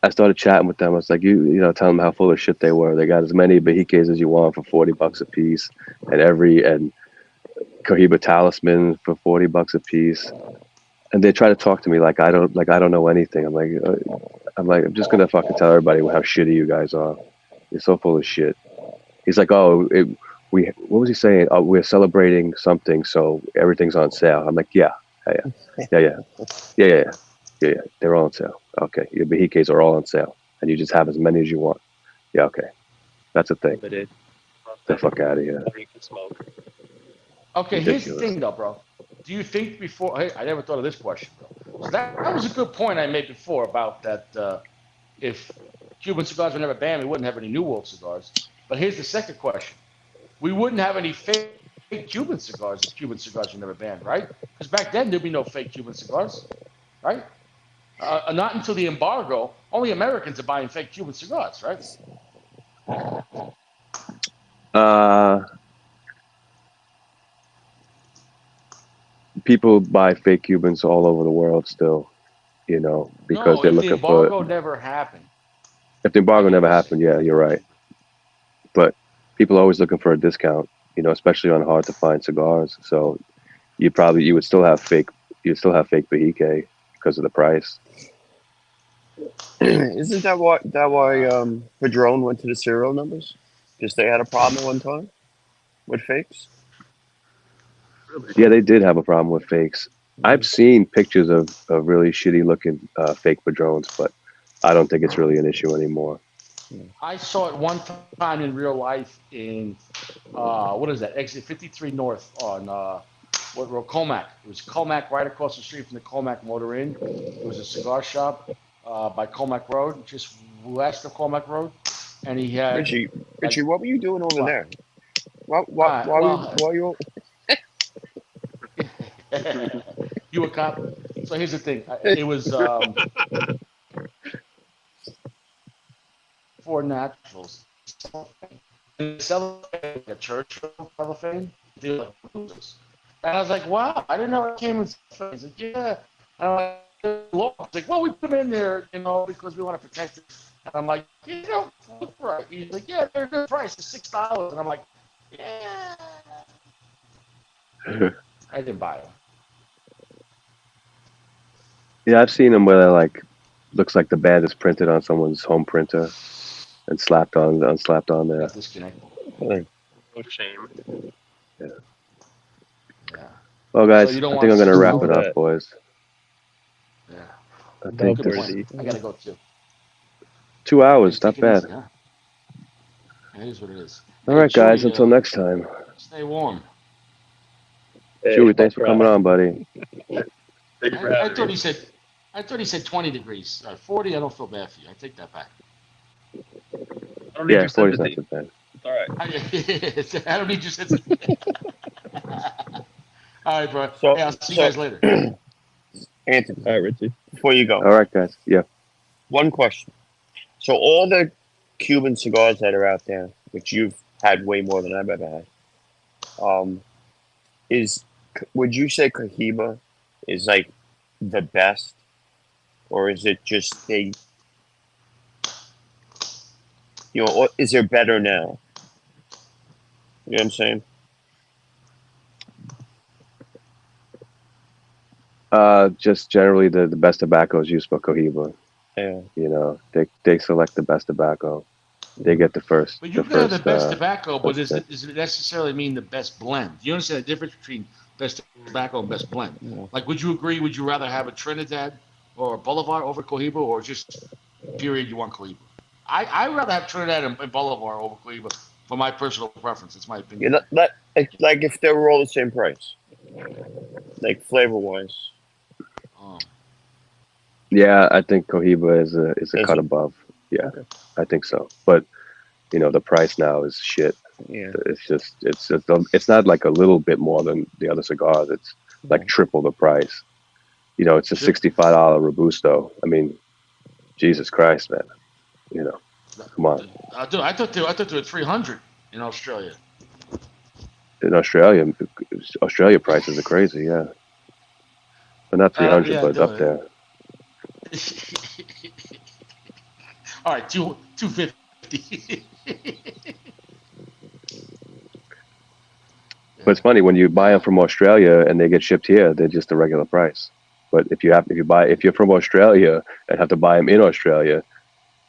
I started chatting with them. I was like, telling them how full of shit they were. They got as many Bahikes as you want for $40 a piece, and Cohiba talisman for $40 a piece. And they try to talk to me like I don't know anything. I'm just gonna fucking tell everybody how shitty you guys are. You're so full of shit. He's like, what was he saying? Oh, we're celebrating something, so everything's on sale. I'm like, yeah. They're all on sale. Okay, your Bahikes are all on sale, and you just have as many as you want. Yeah, okay, that's a thing. Limited. The fuck out of here. You can smoke. Okay, here's the Ridiculous. thing though, bro. Do you think before? Hey, I never thought of this question, bro. So that was a good point I made before about that. If Cuban cigars were never banned, we wouldn't have any New World cigars. But here's the second question: we wouldn't have any fake Cuban cigars if Cuban cigars were never banned, right? Because back then there'd be no fake Cuban cigars, right? Not until the embargo, only Americans are buying fake Cuban cigars, right? People buy fake Cubans all over the world still, because No, they're if the looking embargo never happened. If the embargo I never guess. happened, yeah, you're right. But people are always looking for a discount, especially on hard to find cigars. So you would still have fake Bahike because of the price. Isn't that why Padron went to the serial numbers? Because they had a problem at one time with fakes. Yeah, they did have a problem with fakes. I've seen pictures of really shitty looking fake Padrones, but I don't think it's really an issue anymore. I saw it one time in real life in what is that? Exit 53 North on what road? Comac. It was Comac right across the street from the Comac Motor Inn. It was a cigar shop by Comac Road, just west of Comac Road, and he had. Richie, what were you doing over What? there? Why you? You a cop? So here's the thing. It was for naturals. And sell a church cellophane. They were like losers. And I was like, wow, I didn't know it came in cellophane. He's like, yeah. And I'm like, it's like, well, we put them in there, because we want to protect it. And I'm like, look right. He's like, yeah, they're a good price. It's $6. And I'm like, yeah. I didn't buy them. Yeah, I've seen them where they're looks like the band is printed on someone's home printer and slapped on there. Disconnect. No shame. Yeah. Yeah. Well, guys, So you I don't think I'm want gonna wrap $6? it up, boys. Yeah. I think Good point. I gotta go too. 2 hours, not Take it easy, bad. huh? It is what it is. All Hey, right, guys, Chewy, until next time. Stay warm. Hey, Chewy, thanks for right. coming on, buddy. Thank you for I having thought me. he said 20 degrees. 40, I don't feel bad for you. I take that back. I don't need Yeah, your 40's not sympathy. too bad. It's all right. I don't need your sympathy. All right, bro. So- Hey, I'll see you so- guys later. Anthony, All right, Richie. before you go, All right, guys. Yeah. one question. So all the Cuban cigars that are out there, which you've had way more than I've ever had, would you say Cohiba is like the best, or is it just they? Or is there better now? You know what I'm saying? Just generally the best tobacco is used for Cohiba. Yeah. You know, they select the best tobacco. They get the first. But you The can have the first. best tobacco, but First pick. does it necessarily mean the best blend? You understand the difference between best tobacco and best blend? Yeah. Like, would you agree? Would you rather have a Trinidad or a Bolivar over Cohiba, or just period you want Cohiba? I'd rather have Trinidad and Bolivar over Cohiba for my personal preference. It's my Yeah, opinion. like if they were all the same price, like flavor wise. Yeah, I think Cohiba is a Is cut it? above. Yeah, Okay. I think so. But the price now is shit. Yeah. It's just it's not like a little bit more than the other cigars. It's like Yeah. triple the price. It's a Sure. $65 Robusto. I mean, Jesus Christ, man. Come on. I thought they were 300 in Australia. In Australia prices are crazy. Yeah, but not 300, Yeah, but it's up no. there. All right, 250. But it's funny when you buy them from Australia and they get shipped here, they're just the regular price. But if you're from Australia and have to buy them in Australia,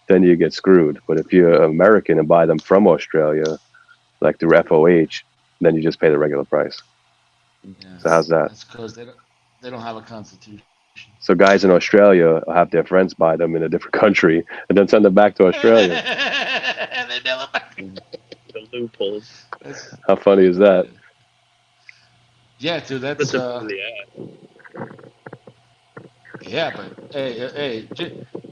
then you get screwed. But if you're American and buy them from Australia, like through FOH, then you just pay the regular price. Yeah, So how's that? that's because they don't have a constitution. So guys in Australia have their friends buy them in a different country and then send them back to Australia. They never. The loopholes. How funny is that? Yeah, dude, Put that's this in the ad. yeah, but hey,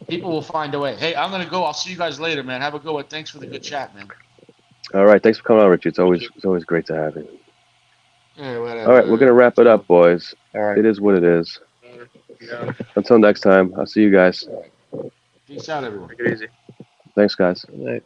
people will find a way. Hey, I'm gonna go. I'll see you guys later, man. Have a good one. Thanks for the good chat, man. All right, thanks for coming on, Richard. It's always great to have you. Yeah, whatever. All right, we're gonna wrap it up, boys. All right. It is what it is. Yeah. Until next time, I'll see you guys. Peace out, everyone. Take it easy. Thanks, guys. All right.